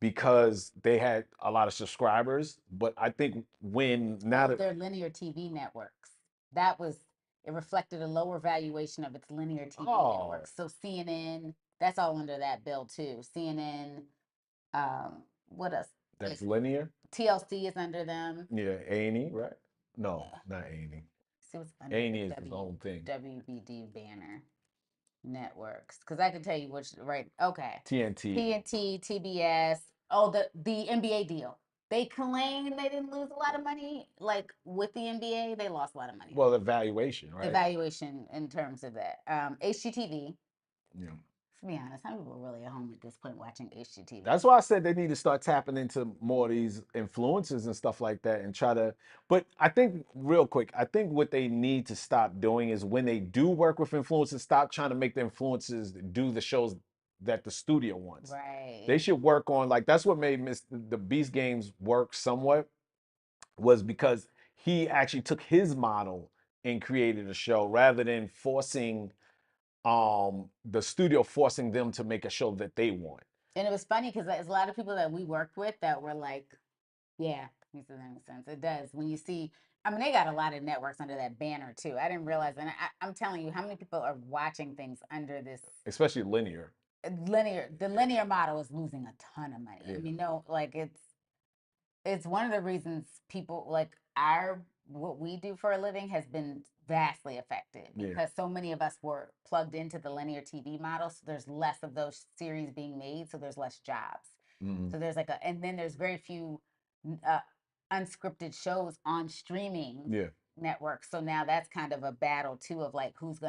because they had a lot of subscribers. But I think when now that their linear TV networks. That was it reflected a lower valuation of its linear TV oh, networks. So CNN, that's all under that bill too. CNN, what else? that's linear. TLC is under them. Yeah, A&E, right? No, not A&E. See what's under A&E the is its own thing. WBD banner networks. Because I can tell you which right. Okay, TNT. TNT, TBS. Oh, the NBA deal. They claim they didn't lose a lot of money. Like with the NBA, they lost a lot of money. Well, the valuation, right? Evaluation in terms of that. HGTV. Yeah. To be honest, some people are really at home at this point watching HGTV. That's why I said they need to start tapping into more of these influencers and stuff like that and try to. But I think, real quick, I think what they need to stop doing is when they do work with influencers, stop trying to make the influencers do the shows that the studio wants. Right. They should work on, like, that's what made the Beast Games work somewhat, was because he actually took his model and created a show rather than forcing the studio forcing them to make a show that they want. And it was funny because there's a lot of people that we worked with that were like, yeah, makes sense. It does. When you see, I mean, they got a lot of networks under that banner too. I didn't realize, and I'm telling you, how many people are watching things under this Especially linear. linear? The linear model is losing a ton of money. Yeah. I mean, no, like it's one of the reasons people like our what we do for a living has been vastly affected because Yeah. so many of us were plugged into the linear TV model. So there's less of those series being made, so there's less jobs. Mm-hmm. So there's like and then there's very few uh, unscripted shows on streaming Yeah. networks. So now that's kind of a battle too of like who's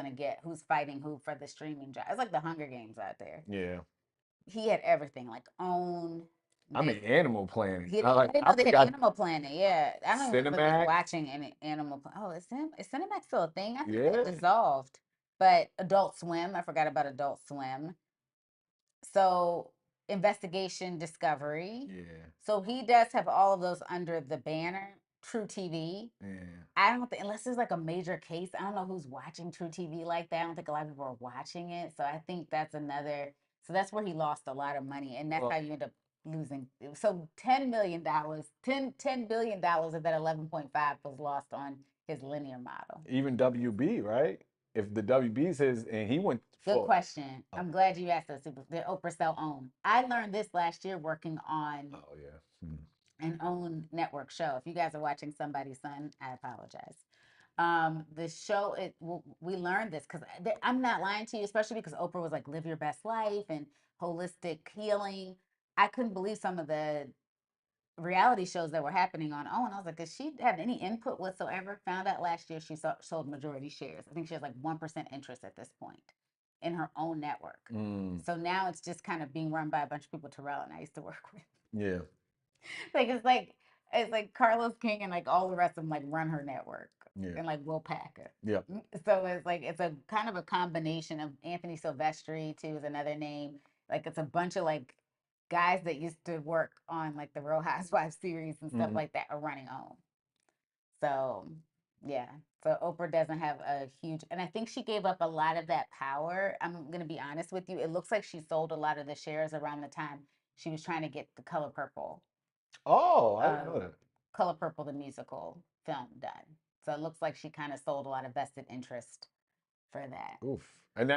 fighting who for the streaming job. It's like the Hunger Games out there. Yeah. he had everything, like own. I mean, Animal Planet. He, I I like. didn't I know they had forgot Animal Planet. Yeah, I don't even remember just Cinemax. watching any Animal. Oh, is Cinemax still a thing? I think Yeah. that dissolved. But Adult Swim, I forgot about Adult Swim. So Investigation Discovery. Yeah. So he does have all of those under the banner True TV. Yeah. I don't think unless there's like a major case, I don't know who's watching True TV like that. I don't think a lot of people are watching it. So I think that's another. So that's where he lost a lot of money, and that's Well, how you end up losing. So $10 million, $10 billion of that 11.5 was lost on his linear model. even WB, right? If the WB's his, and he went Good for. question. Oh, I'm glad you asked us. Did Oprah sell OWN? I learned this last year working on oh yeah. Hmm. an OWN network show. If you guys are watching Somebody's Son, I apologize. The show we learned this because I'm not lying to you, especially because Oprah was like live your best life and holistic healing. I couldn't believe some of the reality shows that were happening on OWN. I was like, does she have any input whatsoever? Found out last year she sold majority shares. I think she has like 1% interest at this point in her own network. Mm, So now it's just kind of being run by a bunch of people Terrell and I used to work with. yeah. Like it's like Carlos King and like all the rest of them like run her network Yeah. and like Will Packer. Yeah. So it's like it's a kind of a combination of Anthony Silvestri too is another name. Like it's a bunch of like guys that used to work on like the Real Housewives series and stuff Mm. like that are running OWN. So yeah. So Oprah doesn't have a huge, and I think she gave up a lot of that power. I'm gonna be honest with you. It looks like she sold a lot of the shares around the time she was trying to get The Color Purple, Oh, I didn't uh, know that. Color Purple, the musical film done. So it looks like she kind of sold a lot of vested interest for that. Oof. And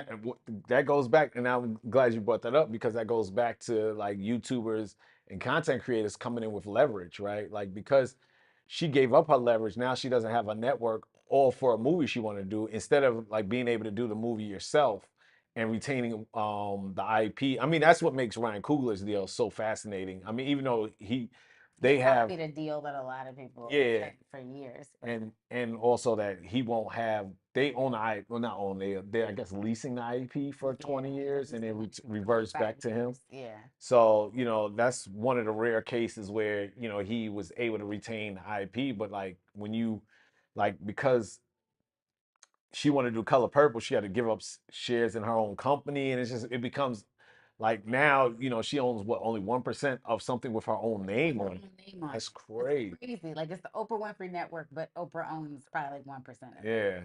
that goes back, and I'm glad you brought that up because that goes back to like YouTubers and content creators coming in with leverage, right? Like because she gave up her leverage, now she doesn't have a network all for a movie she wanted to do. Instead of like being able to do the movie yourself and retaining the IP. I mean, that's what makes Ryan Coogler's deal so fascinating. I mean, even though He they have, copied a deal that a lot of people yeah, had for years. But and also that he won't have they own the I well not own they I guess leasing the IP for yeah, 20 the years and leasing then like reverts 25 back to him. years. Yeah. So that's one of the rare cases where he was able to retain the IP, but like when you like because she wanted to do Color Purple, she had to give up shares in her own company, and it becomes like now she owns what only 1% of something with her own With name her on it. own name on That's it. It's crazy. crazy. Like it's the Oprah Winfrey Network, but Oprah owns probably like 1% of it. Yeah.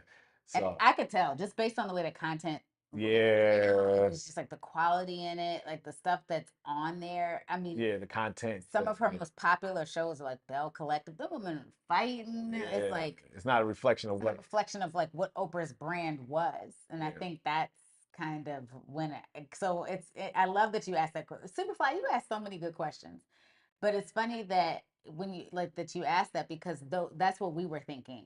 And So I could tell just based on the way the content looked. It was just yes. like the quality in it, like the stuff that's on there. I mean, Yeah, the content. some of her most popular shows are like Bell Collective. The women fighting. It's Yeah, like it's not a reflection of a what. reflection of like what Oprah's brand was, and I Yeah. think that's kind of when so I love that you asked that question. Superfly, you asked so many good questions, but it's funny that when you like that you asked that because though that's what we were thinking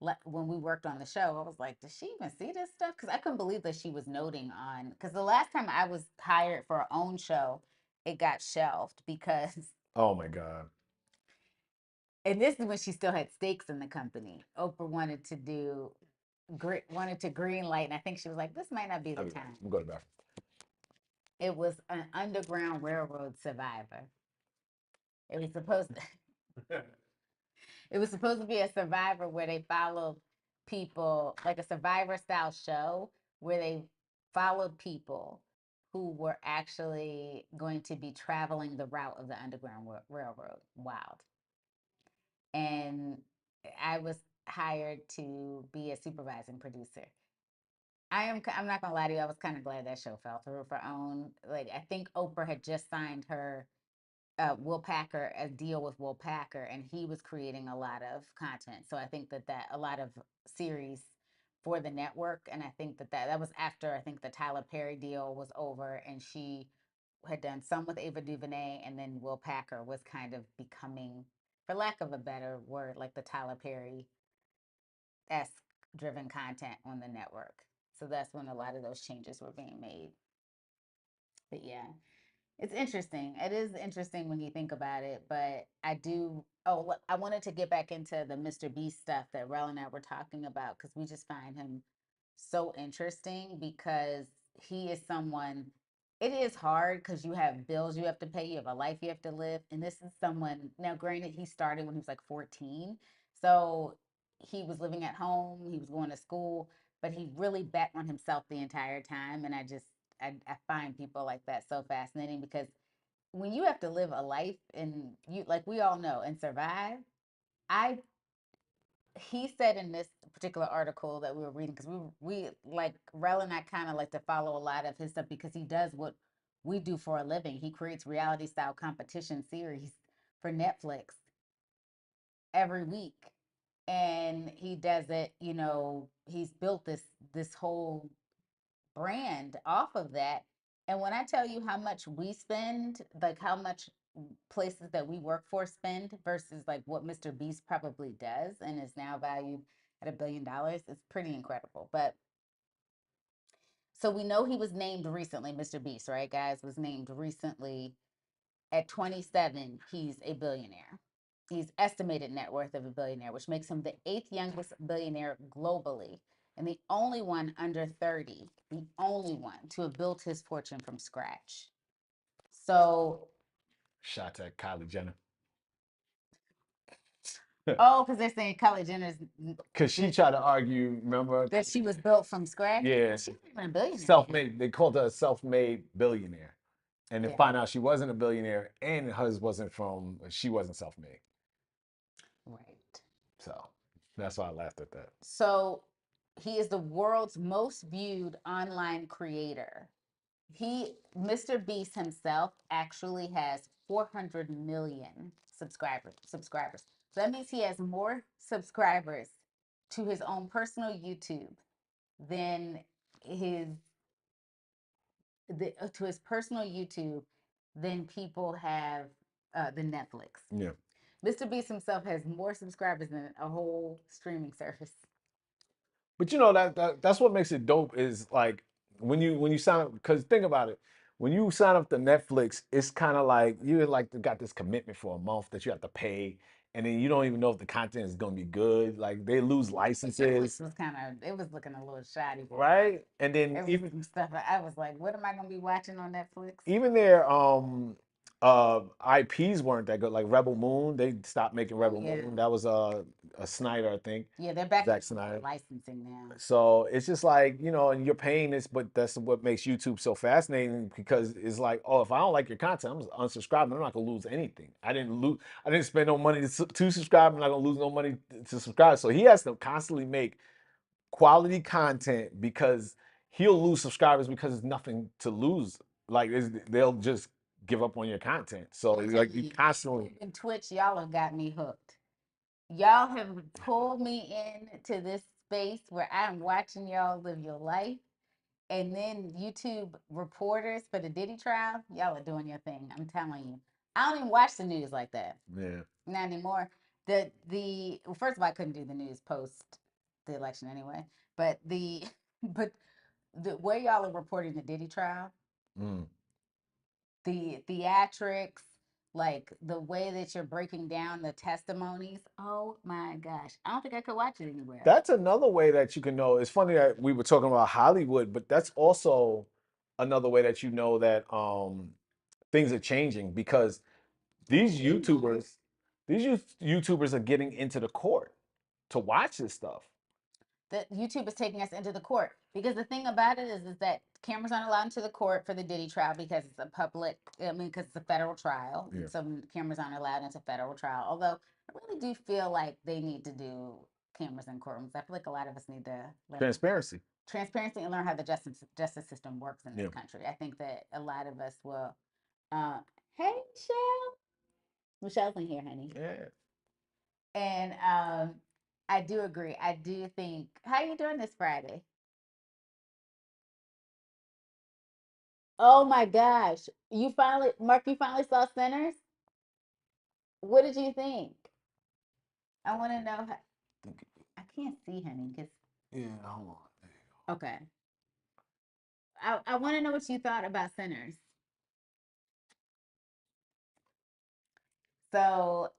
Mm. when we worked on the show. I was like, does she even see this stuff? Because I couldn't believe that she was noting on because the last time I was hired for our own show, it got shelved because Oh my God. and this is when she still had stakes in the company. Oprah wanted to green light, and I think she was like, "This might not be the I'll be back. time." I'm going to the It was an Underground Railroad survivor. It was supposed to, bathroom. it was supposed to be a survivor where they followed people like a survivor style show where they followed people who were actually going to be traveling the route of the Underground Railroad. Wild. And I was hired to be a supervising producer. I'm not gonna lie to you. I was kind of glad that show fell through for OWN. Like I think Oprah had just signed her Will Packer a deal with Will Packer, and he was creating a lot of content. So I think that a lot of series for the network, and I think that was after I think the Tyler Perry deal was over, and she had done some with Ava DuVernay, and then Will Packer was kind of becoming, for lack of a better word, like the Tyler Perry esque driven content on the network. So that's when a lot of those changes were being made. But yeah, it's interesting. It is interesting when you think about it. But I do. Oh, I wanted to get back into the MrBeast stuff that Rel and I were talking about because we just find him so interesting because he is someone. it is hard because you have bills you have to pay, you have a life you have to live. And this is someone, now, granted, he started when he was like 14. So he was living at home, he was going to school, but he really bet on himself the entire time. And I find people like that so fascinating because when you have to live a life and you, like we all know, and survive, I he said in this particular article that we were reading, because we like Rel and I kind of like to follow a lot of his stuff because he does what we do for a living. He creates reality style competition series for Netflix every week, and he does it. He's built this whole brand off of that. And when I tell you how much we spend, like how much places that we work for spend versus like what MrBeast probably does and is now valued at $1 billion, it's pretty incredible. But so we know he was named recently, MrBeast, right, guys? Was named recently at 27, he's a billionaire. He's estimated net worth of a billionaire, which makes him the eighth youngest billionaire globally and the only one under 30, the only one to have built his fortune from scratch. So, Shots at Kylie Jenner. oh, because they're saying Kylie Jenner's Because she tried to argue, remember? that she was built from scratch. Yeah, She's not even a billionaire. self-made. They called her a self-made billionaire, and then Yeah. find out she wasn't a billionaire, and hers wasn't from. She wasn't self-made. Right. So that's why I laughed at that. So he is the world's most viewed online creator. MrBeast himself actually has 400 million subscribers. So that means he has more subscribers to his own personal YouTube than his to his personal YouTube than people have than Netflix. Yeah. MrBeast himself has more subscribers than a whole streaming service. But that's what makes it dope is like when you sign up, because think about it, when you sign up to Netflix, it's kind of like you like got this commitment for a month that you have to pay, and then you don't even know if the content is gonna be good. Like they lose licenses, Was it was looking a little shoddy, right? And then there was some stuff I was like, what am I gonna be watching on Netflix? even their IPs weren't that good. Like Rebel Moon, they stopped making Rebel Moon. That was a Snyder, I think. Yeah, they're back Zack to Snyder. licensing now. So it's just like, and you're paying this, but that's what makes YouTube so fascinating because it's like, oh, if I don't like your content, I'm just unsubscribing. I'm not gonna lose anything. I didn't spend no money to subscribe. I'm not gonna lose no money to subscribe. So he has to constantly make quality content because he'll lose subscribers because there's nothing to lose. Like they'll just give up on your content. So like you constantly. And Twitch, y'all have got me hooked. Y'all have pulled me into this space where I'm watching y'all live your life. And then YouTube reporters for the Diddy trial, y'all are doing your thing. I'm telling you. I don't even watch the news like that. Yeah. Not anymore. Well, first of all, I couldn't do the news post the election anyway. But but the way y'all are reporting the Diddy trial, the theatrics, like the way that you're breaking down the testimonies. Oh my gosh. I don't think I could watch it anywhere. That's another way that you can know. It's funny that we were talking about Hollywood, but that's also another way that you know that things are changing because these YouTubers, YouTubers are getting into the court to watch this stuff. That YouTube is taking us into the court because the thing about it is that cameras aren't allowed into the court for the Diddy trial because it's a public. I mean, because it's a federal trial, Yeah. so cameras aren't allowed into federal trial. Although I really do feel like they need to do cameras in courtrooms. I feel like a lot of us need to learn Transparency and learn how the justice system works in this country. I think that a lot of us will. Hey, Michelle's in here, honey. Yeah. And I do agree. I do think. How are you doing this Friday? Oh my gosh. Mark, you finally saw Sinners? What did you think? I want to know. I can't see, honey, because. Yeah, hold on. Okay. I want to know what you thought about Sinners. So,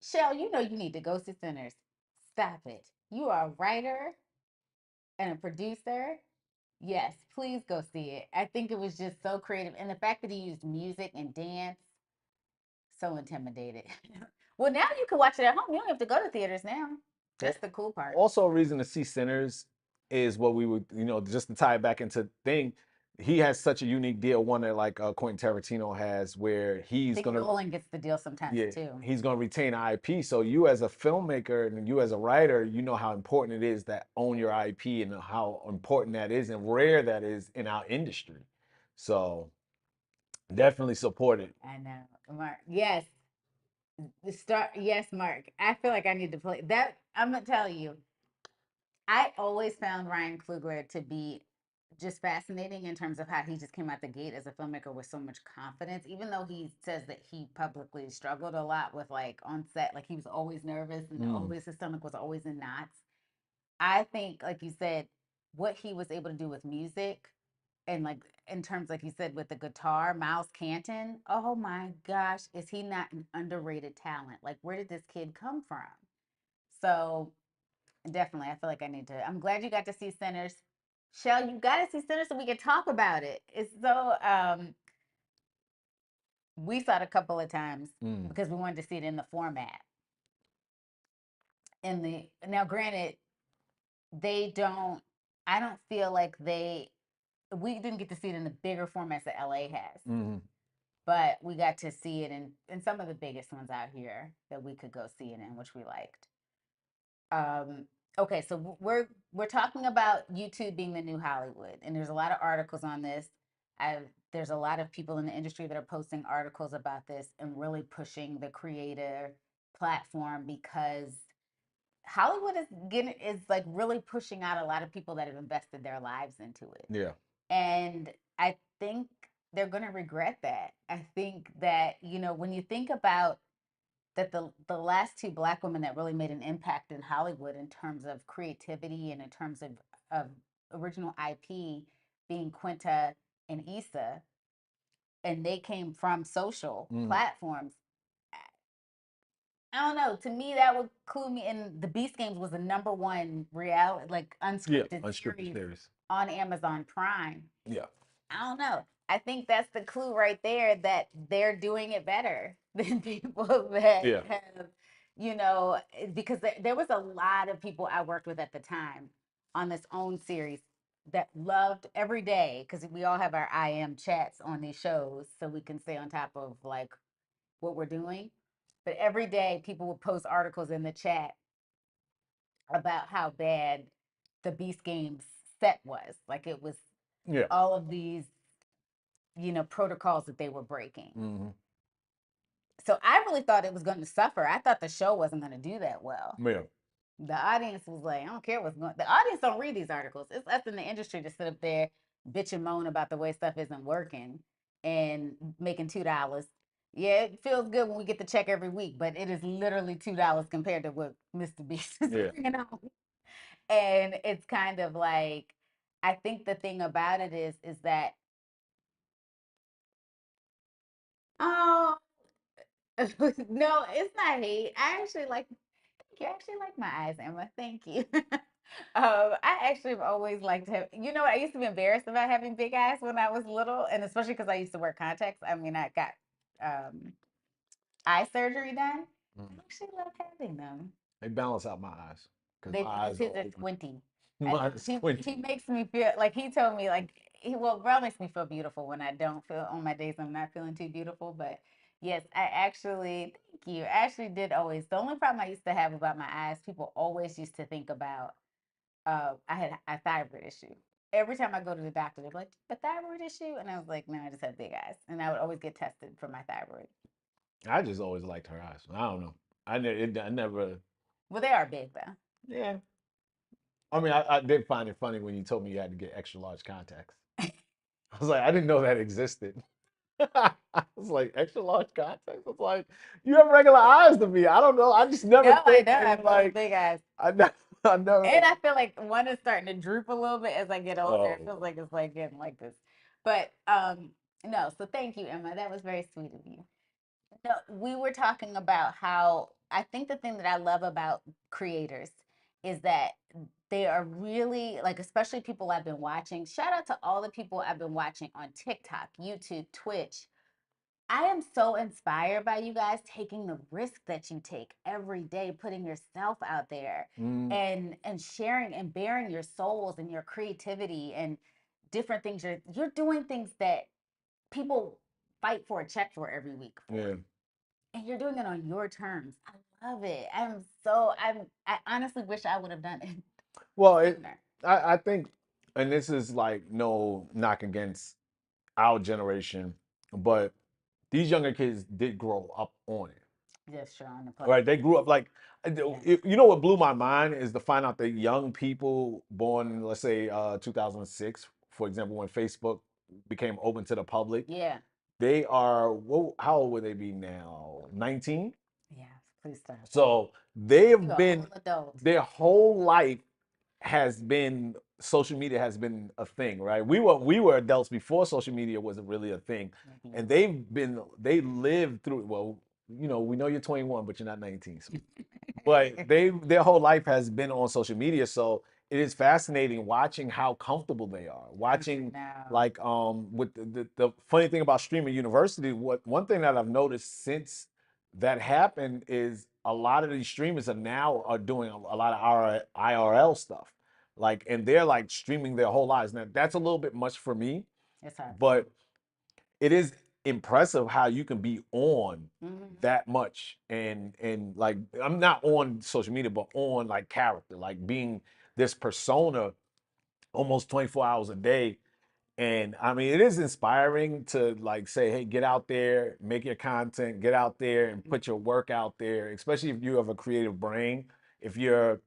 Shell, you know you need to go see Sinners. Stop it. You are a writer and a producer. Yes, please go see it. I think it was just so creative. And the fact that he used music and dance, so intimidated. Well, now you can watch it at home. You don't have to go to theaters now. That's the cool part. Also, a reason to see Sinners is what we would, just to tie it back into thing. He has such a unique deal, one that like Quentin Tarantino has, where I think Nolan gets the deal sometimes yeah, too. he's gonna retain IP. So you as a filmmaker and you as a writer, you know how important it is that own your IP and how important that is and rare that is in our industry. So definitely support it. I know. Mark. Yes. The start. Yes, Mark. I feel like I need to play that. I'm going to tell you, I always found Ryan Coogler to be just fascinating in terms of how he just came out the gate as a filmmaker with so much confidence, even though he says that he publicly struggled a lot with like on set, like he was always nervous and always his stomach was always in knots. I think, like you said, what he was able to do with music and like in terms, like you said, with the guitar, Miles Canton, oh my gosh, is he not an underrated talent? Like, where did this kid come from? So definitely, I feel like I need to. I'm glad you got to see Sinners. Shell, you got to see Sinners so we can talk about it. It's so we saw it a couple of times because we wanted to see it in the format. In the now, granted, they don't. I don't feel like they. We didn't get to see it in the bigger formats that LA has, but we got to see it in some of the biggest ones out here that we could go see it in, which we liked. Um, okay, so we're talking about YouTube being the new Hollywood, and there's a lot of articles on this. There's a lot of people in the industry that are posting articles about this and really pushing the creator platform because Hollywood is like really pushing out a lot of people that have invested their lives into it. Yeah. And I think they're going to regret that. I think that, when you think about that the last two black women that really made an impact in Hollywood in terms of creativity and in terms of original IP being Quinta and Issa, and they came from social platforms. I don't know. To me, that would clue me in. The Beast Games was the number one reality, like Yeah. unscripted Unscripted series series. on Amazon Prime. Yeah. I don't know. I think that's the clue right there that they're doing it better than people that Yeah. have, because there was a lot of people I worked with at the time on this own series that loved every day because we all have our IM chats on these shows so we can stay on top of like what we're doing. But every day people would post articles in the chat about how bad the Beast Games set was. Like it was Yeah. all of these protocols that they were breaking. So I really thought it was going to suffer. I thought the show wasn't going to do that well. Yeah. The audience was like, I don't care what's going. The audience don't read these articles. It's us in the industry to sit up there, bitch and moan about the way stuff isn't working and making $2. Yeah, it feels good when we get the check every week, but it is literally $2 compared to what MrBeast is Yeah. bringing home. And it's kind of like, I think the thing about it is that oh no, it's not hate. I actually like you actually like my eyes, Emma. Thank you. I actually have always liked to have, I used to be embarrassed about having big eyes when I was little, and especially because I used to wear contacts. I mean, I got eye surgery done. I actually love having them. They balance out my eyes because my Because eyes are his are open. squinty. Mine is He squinty. makes me feel like he told me like Bro makes me feel beautiful when I don't feel on my days I'm not feeling too beautiful. But yes, I actually thank you. I actually did always. The only problem I used to have about my eyes, people always used to think about. I had a thyroid issue. Every time I go to the doctor, they're like, "A thyroid issue," and I was like, "No, I just have big eyes." And I would always get tested for my thyroid. I just always liked her eyes. I don't know. I never. Well, they are big though. Yeah. I mean, I did find it funny when you told me you had to get extra large contacts. I was like, I didn't know that existed. I was like, extra large contacts. I was like, you have regular eyes to me. I don't know. I just never No, I think know. I in have those like big eyes. I never I never And I feel like one is starting to droop a little bit as I get older. It oh feels like it's like getting like this. But no, so thank you, Emma. That was very sweet of you. No, we were talking about how I think the thing that I love about creators is that they are really like, especially people I've been watching. Shout out to all the people I've been watching on TikTok, YouTube, Twitch. I am so inspired by you guys taking the risk that you take every day, putting yourself out there Mm, and sharing and bearing your souls and your creativity and different things. You're doing things that people fight for a check for every week for. yeah. And you're doing it on your terms. I love it. I honestly wish I would have done it Well, sooner. I think, and this is like no knock against our generation, but these younger kids did grow up on it. Just showing the play. Right, they grew up like Yeah. you know what blew my mind is to find out that young people born in, let's say 2006, for example, when Facebook became open to the public, Yeah. they are how old would they be now? 19. Yeah. Please stop. So they You have a been whole adult. their whole life has been social media has been a thing, right? We were adults before social media was really a thing, and they lived through. Well, you know, we know you're 21, but you're not 19. So but their whole life has been on social media, so it is fascinating watching how comfortable they are. Watching No. like with the funny thing about streaming university, what one thing that I've noticed since that happened is a lot of these streamers are doing a lot of IRL stuff. Like and they're like streaming their whole lives. Now that's a little bit much for me, It's hard for me. but it is impressive how you can be on Mhm. that much and like I'm not on social media but on like character like being this persona almost 24 hours a day. And I mean it is inspiring to like say hey get out there, make your content, get out there and put your work out there, especially if you have a creative brain. If you're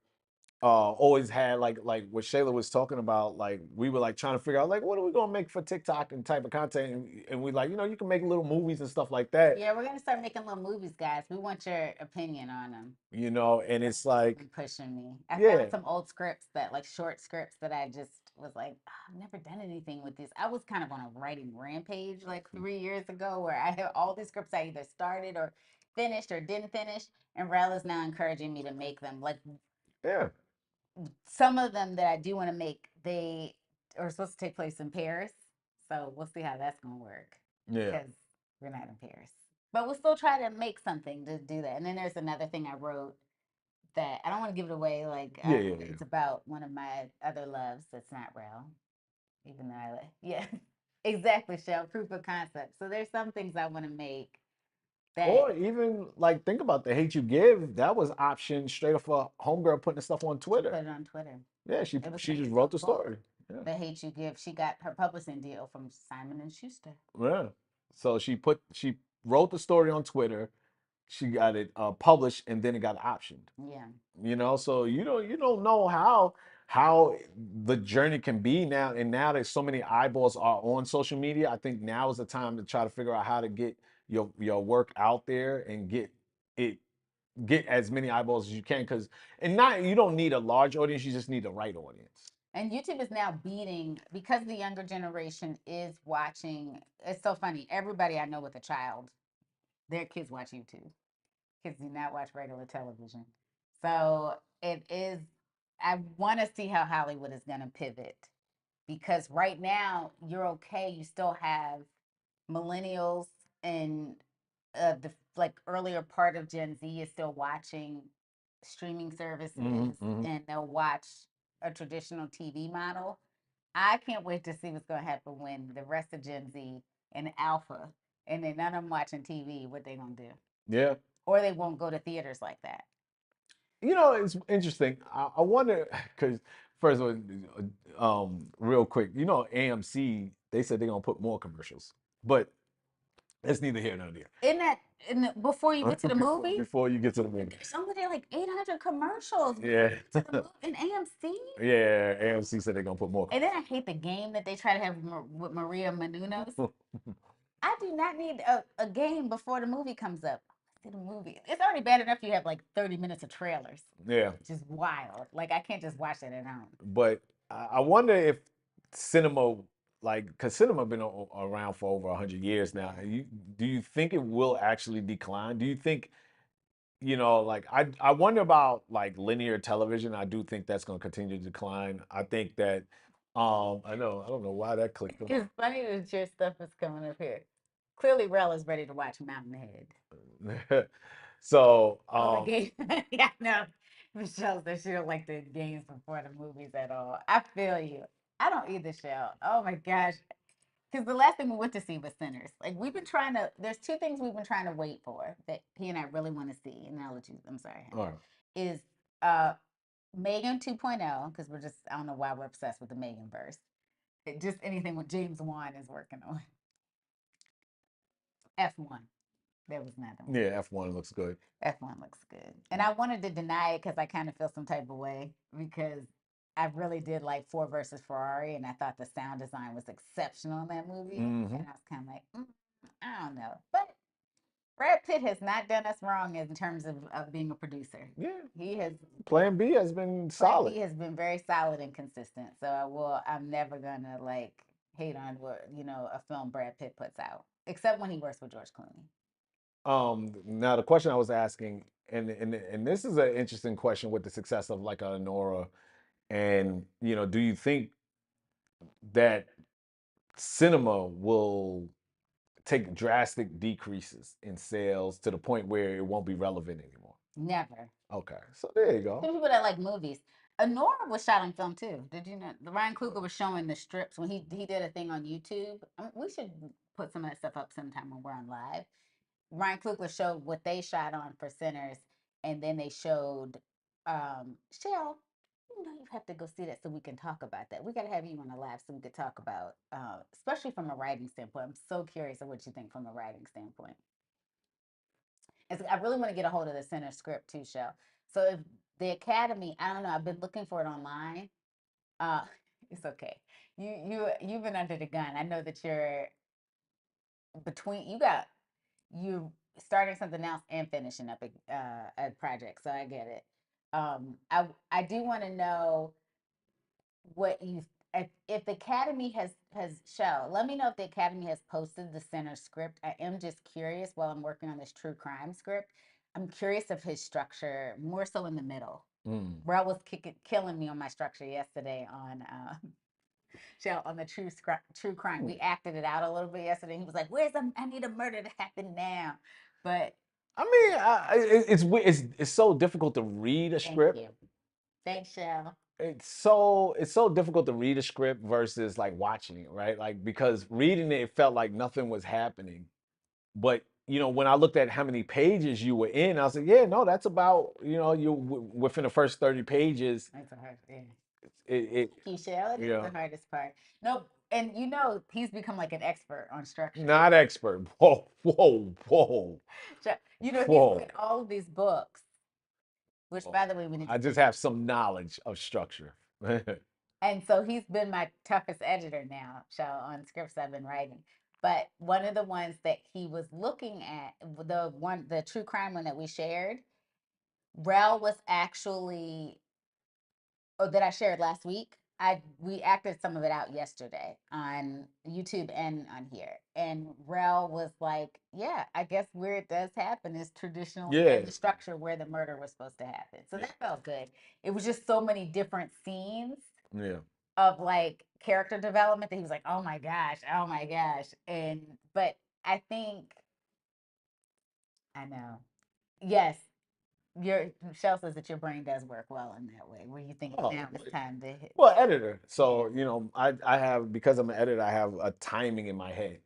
always had like what Shayla was talking about. Like we were like trying to figure out like what are we gonna make for TikTok and type of content, and we like you can make little movies and stuff like that. Yeah, we're gonna start making little movies, guys. We want your opinion on them. And That's it's what's like been pushing me. I yeah, found some old scripts that, like short scripts, that I just was like, "Ah, I've never done anything with these. I was kind of on a writing rampage like 3 years ago, where I had all these scripts I either started or finished or didn't finish, and Rel is now encouraging me to make them. Like yeah, some of them that I do want to make, they are supposed to take place in Paris. So we'll see how that's gonna work yeah, because we're not in Paris. But we'll still try to make something to do that. And then there's another thing I wrote that I don't want to give it away. Like yeah, yeah, yeah. it's about one of my other loves that's not real, even though yeah, exactly, Shell. Proof of concept. So there's some things I want to make that Or even like think about the hate you give. That was option straight off a homegirl putting the stuff on she Twitter. put it on Twitter. Yeah, she It was she just based on wrote the a book, story. Yeah, The Hate You Give. She got her publishing deal from Simon and Schuster. yeah. So she wrote the story on Twitter. She got it published and then it got optioned. Yeah. So you don't know how the journey can be now. And now that so many eyeballs are on social media, I think now is the time to try to figure out how to get your work out there and it get as many eyeballs as you can. Because and not you don't need a large audience, you just need the right audience. And YouTube is now beating because the younger generation is watching. It's so funny. Everybody I know with a child, their kids watch YouTube. Kids do not watch regular television. So it is, I want to see how Hollywood is going to pivot because right now you're okay. You still have millennials and the like earlier part of Gen Z is still watching streaming Hmm. services Hmm. and they'll watch a traditional TV model. I can't wait to see what's going to happen when the rest of Gen Z and Alpha and then none of them watching TV, what they going to do. Yeah. Or they won't go to theaters like that. It's interesting. I wonder because first of all, real quick, AMC they said they're gonna put more commercials, but it's neither here nor there. In that, before you get to the before, movie, before you get to the movie, there's only like 800 commercials yeah, in AMC. yeah, AMC said they're gonna put more And then I hate the game that they try to have with Maria Menounos. commercials. I do not need a game before the movie comes up. See the movie. It's already bad enough you have like 30 minutes of trailers. Yeah, Just wild. Like I can't just watch that at home. but I wonder if cinema, like, because cinema been around for over 100 years now. Yeah. Do you think it will actually decline? Do you think like I wonder about like linear television. I do think that's going to continue to decline. I think that I don't know why that clicked. It's funny that your stuff is coming up here. Clearly, Rel is ready to watch Mountainhead. So, Oh, the game. Yeah, no. Michelle said she don't like the games before the movies at all. I feel you. I don't either, Shell. Oh my gosh. Because the last thing we went to see was Sinners. Like we've been trying to. There's two things we've been trying to wait for that he and I really want to see. And I'll let you. I'm sorry, all right. is uh Megan 2.0 because we're just I don't know why we're obsessed with the Megan verse. Just anything with James Wan is working on. F1. There was another one. Yeah, F1 looks good. F1 looks good. And I wanted to deny it because I kind of feel some type of way because I really did like Ford versus Ferrari and I thought the sound design was exceptional in that movie. Hmm. And I was kind of like, I don't know. But Brad Pitt has not done us wrong in terms of being a producer. Yeah, He has, Plan B has been Plan solid. B has been very solid and consistent. So I'm never going to like hate on what, a film Brad Pitt puts out, except when he works with George Clooney. Now the question I was asking, and this is an interesting question with the success of like a Nora, and do you think that cinema will take drastic decreases in sales to the point where it won't be relevant anymore? Never. Okay, so there you Some go. people that like movies. Nora was shot on film too. Did you know? The Ryan Coogler was showing the strips when he did a thing on YouTube. We should put some of that stuff up sometime when we're on live. Ryan Coogler showed what they shot on for Sinners, and then they showed Shell. You have to go see that so we can talk about that. We got to have you on a live so we could talk about, especially from a writing standpoint. I'm so curious of what you think from a writing standpoint. I really want to get a hold of the center script too, Shell. So if the Academy, I don't know, I've been looking for it online. Uh, it's okay. You've been under the gun. I know that you're between. You starting something else and finishing up a project, so I get it. I do want to know what you if the academy has show let me know if the academy has posted the center script. I am just curious while I'm working on this true crime script. I'm curious of his structure more so in the middle. Mm. Where I was killing me on my structure yesterday on Shell on the true crime. We acted it out a little bit yesterday. He was like, "Where's the? I need a murder to happen now." But I mean, it's so difficult to read a thank script. you, thanks, Shell. It's so difficult to read a script versus like watching it, right? Like because reading it, it felt like nothing was happening. But when I looked at how many pages you were in, I was like, yeah, no, that's about within the first 30 pages. That's a hard. Yeah. It You Shell. It you is the know hardest part. Nope. And he's become like an expert on structure. not expert. Whoa, whoa, whoa, He's whoa. written all of these books, which by the way, we need I to just get. have some knowledge of structure. And so he's been my toughest editor now, Shell, on scripts I've been writing. But one of the ones that he was looking at, the true crime one that we shared, Rel was actually that I shared last week. We acted some of it out yesterday on YouTube and on here. And Rel was like, "Yeah, I guess where it does happen is traditionally Yeah, in the structure where the murder was supposed to happen." So that felt good. It was just so many different scenes yeah. of like character development that he was like, oh my gosh." And but I think I know. Yes, your Michelle says that your brain does work well in that way, where you think Oh, now it's time to hit. well, editor. Yeah. So, I have, because I'm an editor, I have a timing in my head.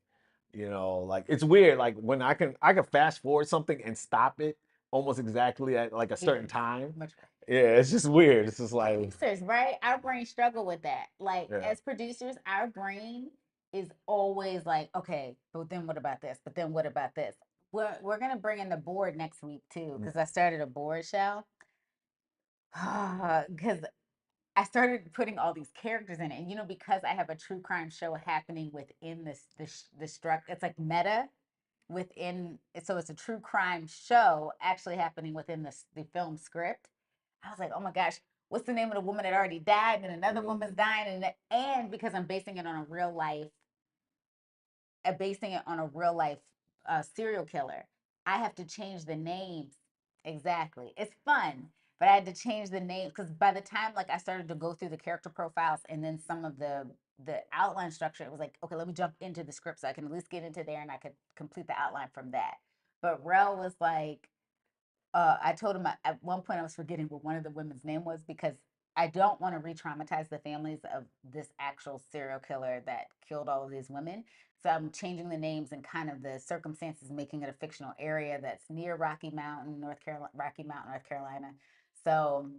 Like it's weird. Like when I can fast forward something and stop it almost exactly at like a certain Yes, time. much better. Yeah, it's just weird. It's just like, Producers, right? Our brain struggle with that. Like yeah. as producers, our brain is always like, okay, but then what about this? But then what about this? We're gonna bring in the board next week too, Mm. because I started a board show. Because I started putting all these characters in it, and because I have a true crime show happening within this structure, it's like meta within. So it's a true crime show actually happening within the film script. I was like, oh my gosh, what's the name of the woman that already died, and another woman's dying, and because I'm basing it on a real life, basing it on a real life serial killer, I have to change the names Exactly. It's fun, but I had to change the name because by the time like I started to go through the character profiles and then some of the outline structure, it was like, okay, let me jump into the script so I can at least get into there and I could complete the outline from that. But Rel was like, I told him at one point I was forgetting what one of the women's name was because I don't want to re-traumatize the families of this actual serial killer that killed all of these women. So I'm changing the names and kind of the circumstances, making it a fictional area that's near Rocky Mountain, North Carolina. So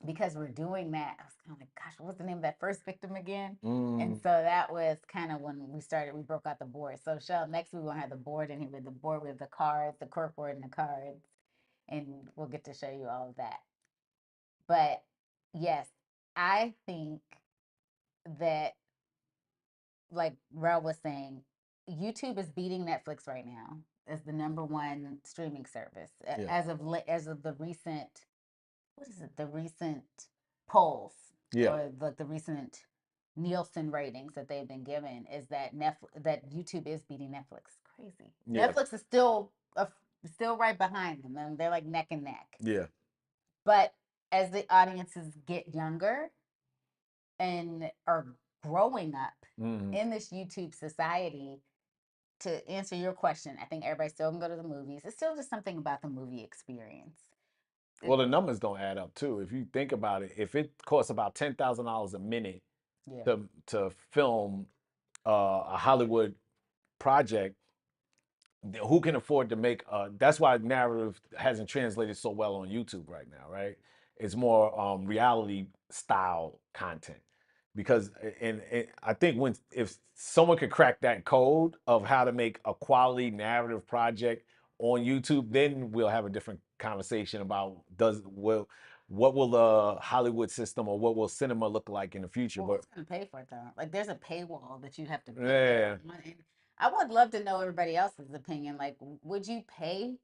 because we're doing that, I was kind of like, gosh, what's the name of that first victim again? And so that was kind of when we broke out the board. So Shell, next we won't have the board in here with the board with the cards, the cork board and the cards, and we'll get to show you all of that. But yes, I think that, like Rel was saying, YouTube is beating Netflix right now as the number one streaming service Yeah. as of the recent, what is it? The recent polls Yeah. or like the recent Nielsen ratings that they've been given is that that YouTube is beating Netflix. Crazy. Yeah. Netflix is still right behind them, and they're like neck and neck. Yeah. But as the audiences get younger and are growing up in this YouTube society, to answer your question, I think everybody still can go to the movies. It's still just something about the movie experience. Well, the numbers don't add up too. If you think about it, if it costs about $10,000 a minute Yeah. to film a Hollywood project, who can afford to make? That's why narrative hasn't translated so well on YouTube right now, right? It's more reality style content because, and I think when if someone could crack that code of how to make a quality narrative project on YouTube, then we'll have a different conversation about what will the Hollywood system or what will cinema look like in the future. Well, But who's going to pay for it though? Like, there's a paywall that you have to pay. yeah, I would love to know everybody else's opinion. Like, would you pay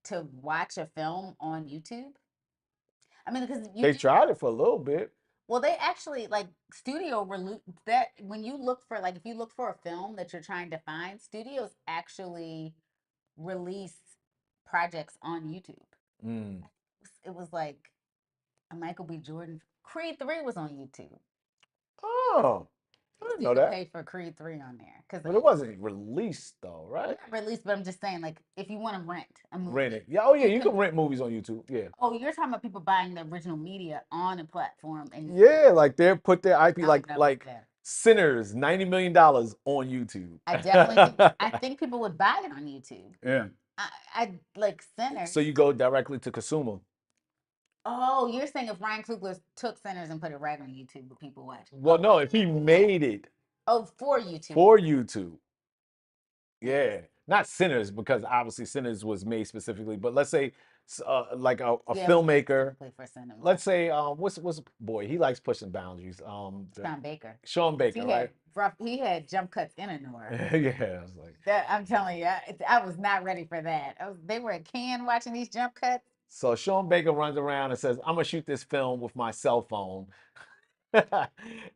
to watch a film on YouTube? I mean, because you they do. tried it for a little bit. Well, they actually like studio release that when you look for like if you look for a film that you're trying to find, studios actually release projects on YouTube. Mm. It was like a Michael B. Jordan. Creed 3 was on YouTube. Oh, I didn't So you know could that. pay for Creed 3 on there. Because But it wasn't released though, well, right? not released, but I'm just saying, like, if you want to rent a Rent movie, it. Yeah. Oh yeah, you you can. can rent movies on YouTube. Yeah. Oh, you're talking about people buying the original media on a platform, and Yeah, like they put their IP I don't know about like that. Sinners, $90 million on YouTube. I definitely think I think people would buy it on YouTube. Yeah. I like Sinners. So you go directly to consumer. Oh, you're saying if Ryan Coogler took Sinners and put it right on YouTube, would people watch it? Well, no, if he made it Oh, for YouTube. for YouTube, yeah, not Sinners because obviously Sinners was made specifically, but let's say like a Yeah, it was made filmmaker. specifically for cinema. Let's say what's boy, he likes pushing boundaries. Sean Baker. Sean Baker, right? He had jump cuts in a Nora. Yeah, I was like, That I'm telling you, I was not ready for that. They were at Cannes watching these jump cuts. so Sean Baker runs around and says, I'm gonna shoot this film with my cell phone.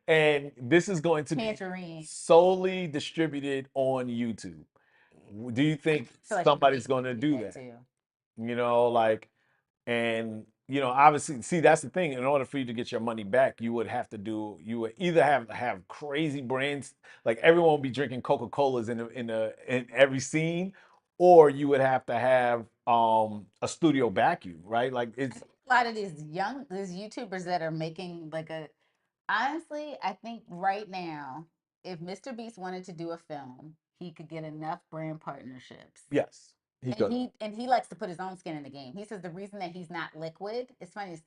And this is going to be Tangerine. solely distributed on YouTube. Do you think I feel like somebody's going to do that? too. You know, like, and obviously, see, that's the thing. In order for you to get your money back, you would either have crazy brands, like everyone would be drinking Coca-Colas in every scene, or you would have to have a studio back you, right? Like it's A lot of these YouTubers that are making like a honestly, I think right now, if MrBeast wanted to do a film, he could get enough brand partnerships. yes, he And could. he likes to put his own skin in the game. He says the reason that he's not liquid, it's funny,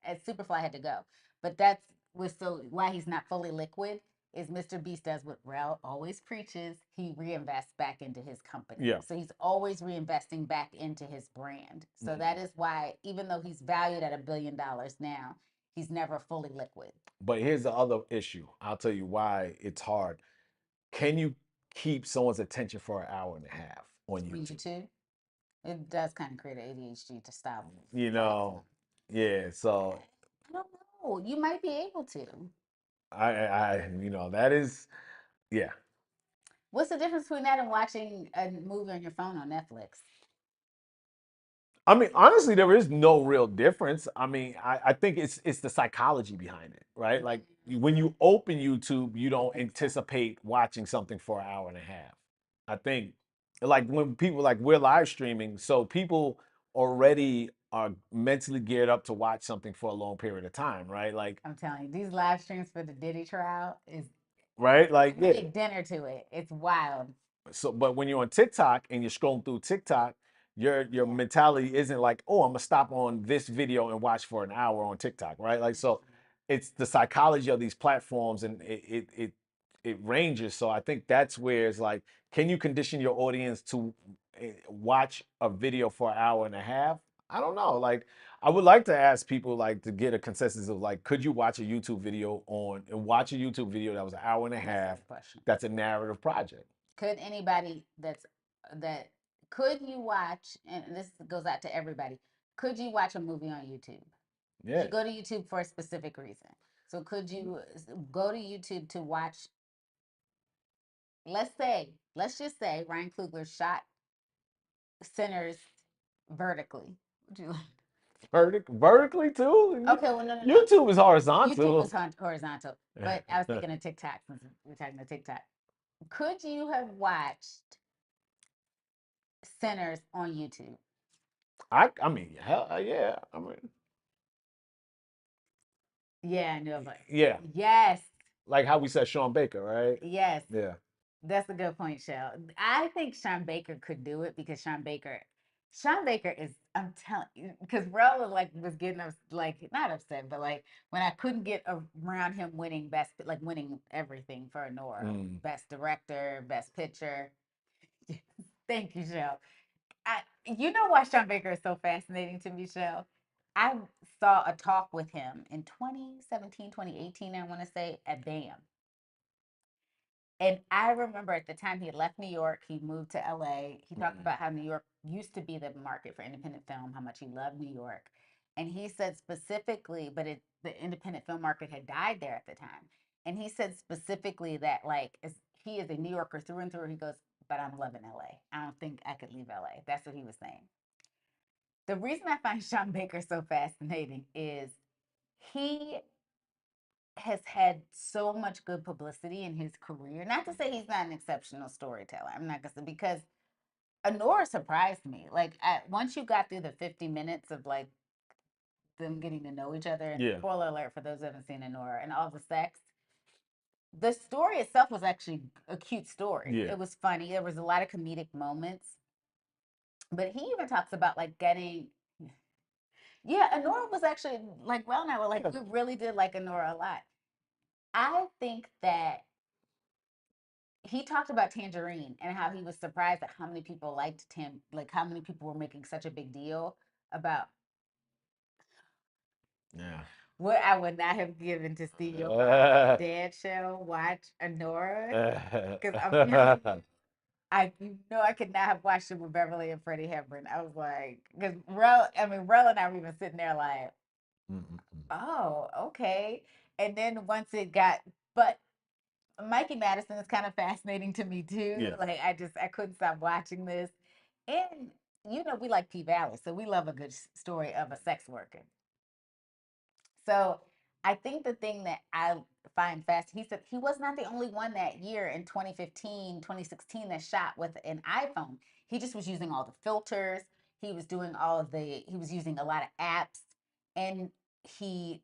as Superfly had to go. But that's was still why he's not fully liquid is MrBeast does what Rel always preaches. He reinvests back into his company. Yeah. So he's always reinvesting back into his brand. So that is why, even though he's valued at $1 billion now, he's never fully liquid. But here's the other issue. I'll tell you why it's hard. Can you keep someone's attention for an hour and a half on YouTube? YouTube, it does kind of create ADHD to stop. You know, yeah. So I don't know. You might be able to. that is, yeah. What's the difference between that and watching a movie on your phone on Netflix? I mean, honestly, there is no real difference. I mean, I think it's the psychology behind it, right? Like when you open YouTube, you don't anticipate watching something for an hour and a half. I think like when people like we're live streaming, so people already are mentally geared up to watch something for a long period of time, right? Like I'm telling you, these live streams for the Diddy trial is right? Like I yeah. make dinner to it. It's wild. So but when you're on TikTok and you're scrolling through TikTok, your Yeah. mentality isn't like, oh, I'm gonna stop on this video and watch for an hour on TikTok, right? Like so it's the psychology of these platforms and it ranges. So I think that's where it's like, can you condition your audience to watch a video for an hour and a half? I don't know. Like I would like to ask people like to get a consensus of like, could you watch a YouTube video on and watch a YouTube video that was an hour and a That's a half good question. that's a narrative project? Could anybody that could you watch, and this goes out to everybody, could you watch a movie on YouTube? Yeah. You go to YouTube for a specific reason. So could you go to YouTube to watch, let's just say Ryan Coogler shot Sinners vertically. Would you Vertically too? Okay, well, no, no, no. YouTube is YouTube horizontal. is horizontal, but I was thinking of TikTok since we're talking to TikTok. Could you have watched Sinners on YouTube? I mean, hell yeah. I mean, Yeah, I knew about it. yeah. Yes, Like how we said Sean Baker, right? yes. Yeah. That's a good point, Shell. I think Sean Baker could do it because Sean Baker is, I'm telling you, because Rella like was getting us like not upset, but like when I couldn't get around him winning best, like winning everything for Nora, Mm. best director, best picture. Thank you, Shell. You know why Sean Baker is so fascinating to me, Shell? I saw a talk with him in 2017, 2018, I want to say, at BAM. And I remember at the time he had left New York, he moved to LA. He talked Mm. about how New York used to be the market for independent film, how much he loved New York. And he said specifically, the independent film market had died there at the time. And he said specifically that like as he is a New Yorker through and through, he goes, but I'm loving LA. I don't think I could leave LA. That's what he was saying. The reason I find Sean Baker so fascinating is he has had so much good publicity in his career. Not to say he's not an exceptional storyteller. I'm not gonna say because Honora surprised me. Like once you got through the 50 minutes of like them getting to know each other, and Yeah. spoiler alert for those who haven't seen Honora and all the sex, the story itself was actually a cute story. Yeah. It was funny. There was a lot of comedic moments. But he even talks about like getting yeah, Honora was actually like Well and I were like, Yeah. we really did like Honora a lot. I think that he talked about Tangerine and how he was surprised at how many people liked like how many people were making such a big deal about Yeah. what I would not have given to see your mom and Uh, dad show watch Honora. Because I'm telling uh, you, I could not have watched it with Beverly and Freddie Hepburn. I was like, because Rel and I were even sitting there like, oh, okay. And then once it got, but Mikey Madison is kind of fascinating to me too. yeah. Like I couldn't stop watching this, and we like P Valley, so we love a good story of a sex worker. So I think the thing that I find fast, he said he was not the only one that year in 2015, 2016 that shot with an iPhone. He just was using all the filters. He was using a lot of apps, and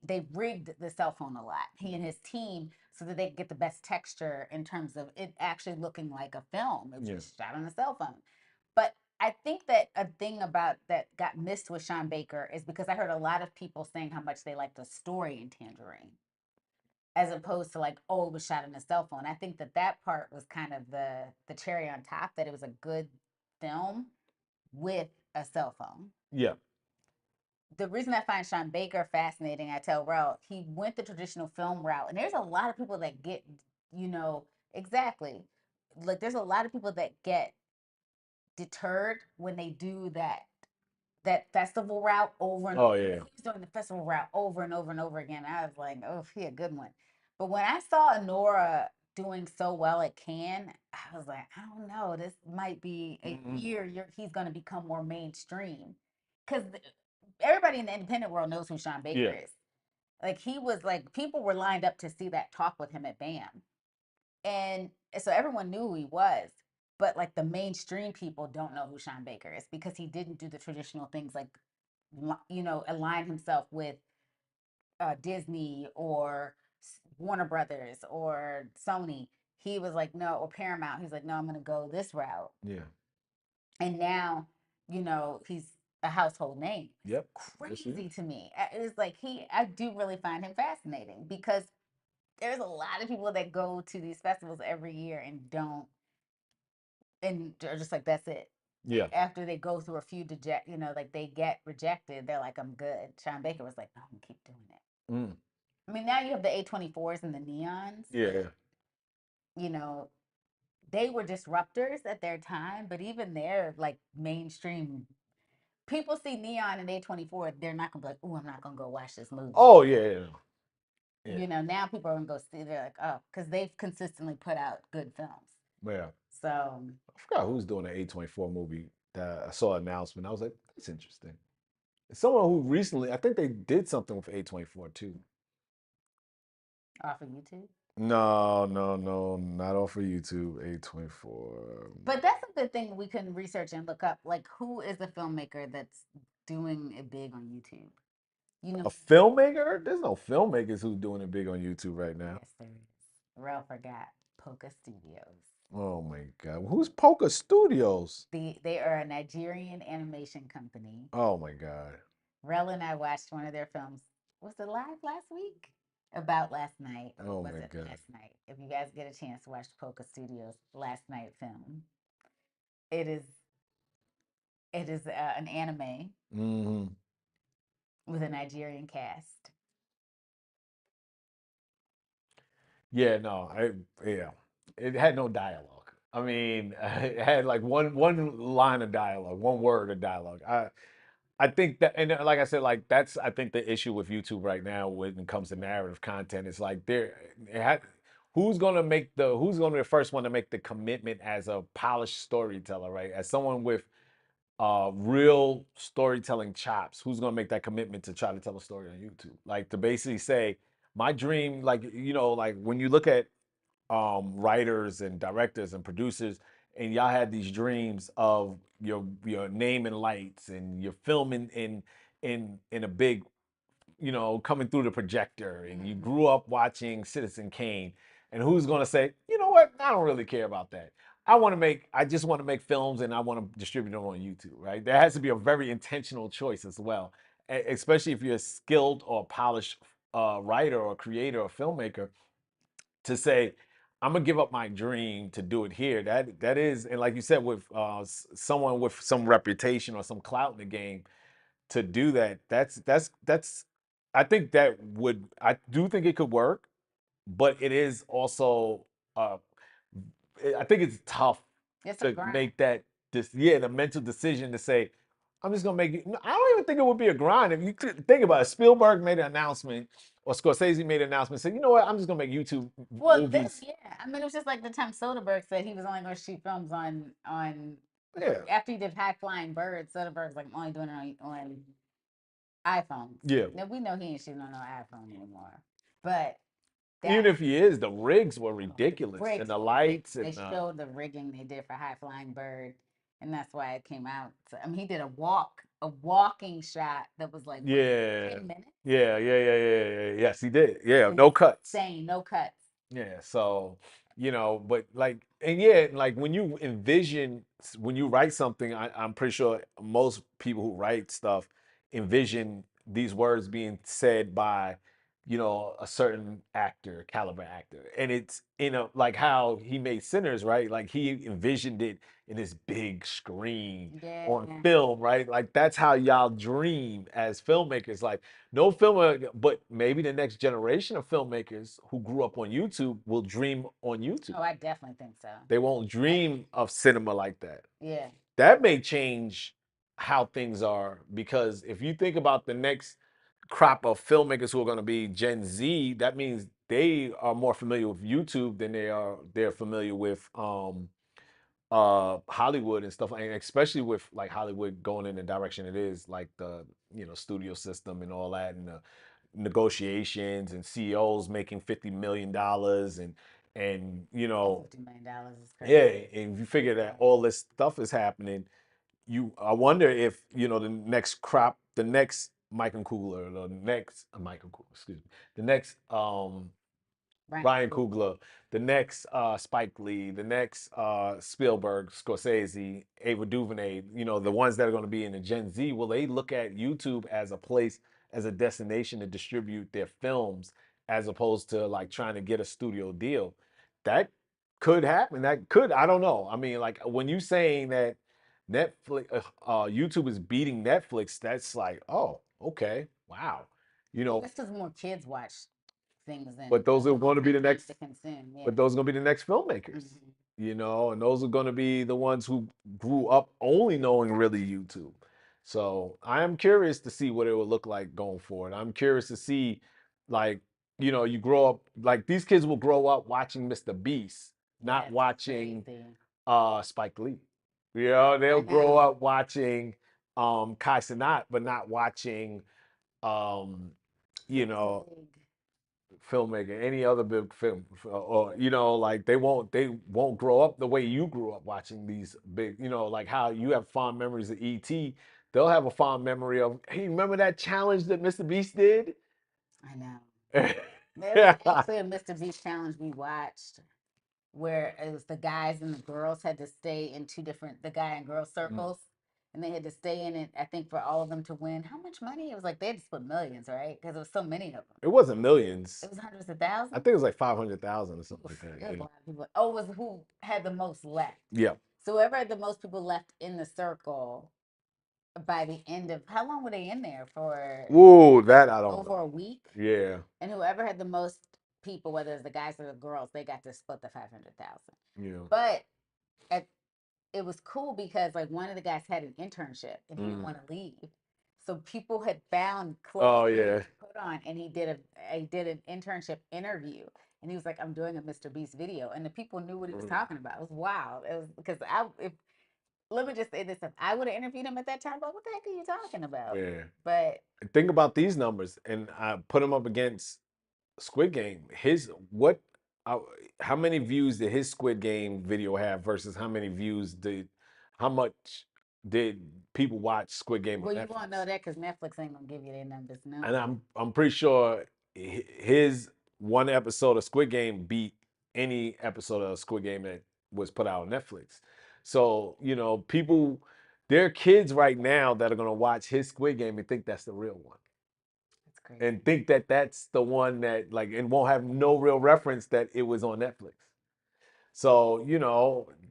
they rigged the cell phone a lot, he and his team, so that they could get the best texture in terms of it actually looking like a film. It was Yeah. just shot on a cell phone. But I think that a thing about that got missed with Sean Baker is because I heard a lot of people saying how much they like the story in Tangerine, as opposed to like, oh, it was shot on a cell phone. I think that that part was kind of the cherry on top, that it was a good film with a cell phone. Yeah. The reason I find Sean Baker fascinating, I tell Rel, he went the traditional film route, and there's a lot of people that get, you know, exactly, like there's a lot of people that get deterred when they do that festival route over and Oh over. yeah. He's doing the festival route over and over and over again. I was like, oh, he a good one. But when I saw Honora doing so well at Cannes, I was like, I don't know, this might be a Mhm. year he's going to become more mainstream. because everybody in the independent world knows who Sean Baker Yeah. is. Like he was like people were lined up to see that talk with him at BAM, and so everyone knew who he was. But like the mainstream people don't know who Sean Baker is because he didn't do the traditional things like, align himself with Disney or Warner Brothers or Sony. He was like, no, or Paramount. He's like, no, I'm going to go this route. Yeah. And now, he's a household name. Yep. Crazy to me. It's like I do really find him fascinating because there's a lot of people that go to these festivals every year and don't, and they're just like, that's it. Yeah. After they go through a few like they get rejected, they're like, I'm good. Sean Baker was like, no, I'm gonna keep doing it. Mm. I mean, now you have the A24s and the neons. Yeah. You know, they were disruptors at their time, but even they're like mainstream. People see neon and A24, they're not gonna be like, oh, I'm not gonna go watch this movie. Oh yeah. Yeah. Now people are gonna go see. They're like, oh, because they've consistently put out good films. Yeah. So I forgot who's doing an A24 movie that I saw an announcement. I was like, that's interesting. Someone who recently, I think they did something with A24 too. off of YouTube. No, not off of YouTube. A24. But that's a good thing we can research and look up. Like, who is a filmmaker that's doing it big on YouTube? A filmmaker? There's no filmmakers who's doing it big on YouTube right now. Yes, there is. Rel forgot Poca Studios. Oh my God. Who's Poker Studios? They are a Nigerian animation company. Oh my God. Rel and I watched one of their films. Was it live last week? About last night. Oh was my it God. last night? If you guys get a chance to watch Poca Studios last night film, it is an anime Mm-hmm. with a Nigerian cast. Yeah, no, yeah, it had no dialogue. I mean, it had like one line of dialogue, one word of dialogue. I think that, and like I said, like that's I think the issue with YouTube right now when it comes to narrative content. It's like who's who's gonna be the first one to make the commitment as a polished storyteller, right? As someone with real storytelling chops, who's gonna make that commitment to try to tell a story on YouTube? Like to basically say, my dream, like like when you look at writers and directors and producers, and y'all had these dreams of your name in lights and you're filming in a big, coming through the projector, and you grew up watching Citizen Kane, and who's gonna say, you know what, I don't really care about that. I just want to make films and I want to distribute them on YouTube, right? There has to be a very intentional choice as well, especially if you're a skilled or polished writer or creator or filmmaker, to say, I'm gonna give up my dream to do it here. That is, and like you said, with someone with some reputation or some clout in the game, to do that, that's. I think I do think it could work, but it is also. Uh, I think it's tough to make that the mental decision to say, I'm just gonna make it. I don't even think it would be a grind. If you think about it, Spielberg made an announcement, or Scorsese made an announcement, said, you know what, I'm just gonna make YouTube movies. I mean, it was just like the time Soderbergh said he was only going to shoot films on. Yeah. After he did High Flying Birds, Soderbergh's like, I'm only doing it on iPhones. Yeah. Now we know he ain't shooting on no iPhone anymore, but Even if he is, the rigs were ridiculous, and the lights, they and showed the rigging they did for High Flying Bird, and that's why it came out. So, I mean, he did a walking shot that was like yeah, 10 minutes. yeah. Yes, he did. Yeah, no cuts. Saying no cuts. Yeah, so but like, and yeah, like when you when you write something, I'm pretty sure most people who write stuff envision these words being said by, a certain actor, caliber actor. And it's, like how he made Sinners, right? Like he envisioned it in this big screen on film, right? Like that's how y'all dream as filmmakers. Like no filmmaker, but maybe the next generation of filmmakers who grew up on YouTube will dream on YouTube. Oh, I definitely think so. They won't dream of cinema like that. Yeah. That may change how things are, because if you think about the next crop of filmmakers who are going to be Gen Z, that means they are more familiar with YouTube than they're familiar with Hollywood and stuff, and especially with like Hollywood going in the direction it is, like the studio system and all that, and the negotiations and CEOs making $50 million, and $50 million is yeah, crazy. and you figure that all this stuff is happening, I wonder if the next crop, the next Michael Kugler, the next Michael Kugler, excuse me, the next Ryan Ryan Coogler. Coogler, the next Spike Lee, the next Spielberg, Scorsese, Ava DuVernay, the ones that are going to be in the Gen Z, will they look at YouTube as a place, as a destination to distribute their films, as opposed to like trying to get a studio deal? That could happen. That could, I don't know. I mean, like when you saying that Netflix, YouTube is beating Netflix, that's like, oh, okay, wow. You know, This is more kids watch things than but those are going to be the things next to consume. Yeah. but those are going to be the next filmmakers, and those are going to be the ones who grew up only knowing really YouTube. So I am curious to see what it will look like going forward. I'm curious to see, like, you grow up, like these kids will grow up watching MrBeast, not That's watching crazy. Spike Lee. I They'll grow know. up watching Kai Cenat, but not watching um, you Who's a know, big filmmaker, any other big film, or like they won't grow up the way you grew up watching these big, like how you have fond memories of ET. They'll have a fond memory of, hey, remember that challenge that MrBeast did? I know. There was actually a MrBeast challenge we watched where it was the guys and the girls had to stay in two different, the guy and girl circles, and they had to stay in it. I think for all of them to win, how much money? It was like they had to split millions, right? Because there was so many of them. It wasn't millions. It was hundreds of I thousands. think it was like 500,000 or something like Oof, that. it was a Yeah. lot of people. Oh, it was who had the most left. Yeah. So whoever had the most people left in the circle by the end of, how long were they in there for? Whoa, that I don't Over know. a week. Yeah. And whoever had the most people, whether it's the guys or the girls, they got to split the 500,000. Yeah. But at, it was cool because like one of the guys had an internship and he didn't Mm. want to leave. So people had found clothes Oh for him yeah. to put on, and he did an internship interview, and he was like, "I'm doing a MrBeast video," and the people knew what he was talking about. It was wild. It was because if let me just say this: if I would have interviewed him at that time, what the heck are you talking about? Yeah. But Think about these numbers, and I put them up against Squid Game. Uh, how many views did his Squid Game video have versus how much did people watch Squid Game on well, you won't know Netflix? that because Netflix ain't gonna give you their numbers. No. And I'm pretty sure his one episode of Squid Game beat any episode of Squid Game that was put out on Netflix. So, there are kids right now that are gonna watch his Squid Game and think that's the real one, That's crazy. and think that that's the one that, like, and won't have no real reference that it was on Netflix. So,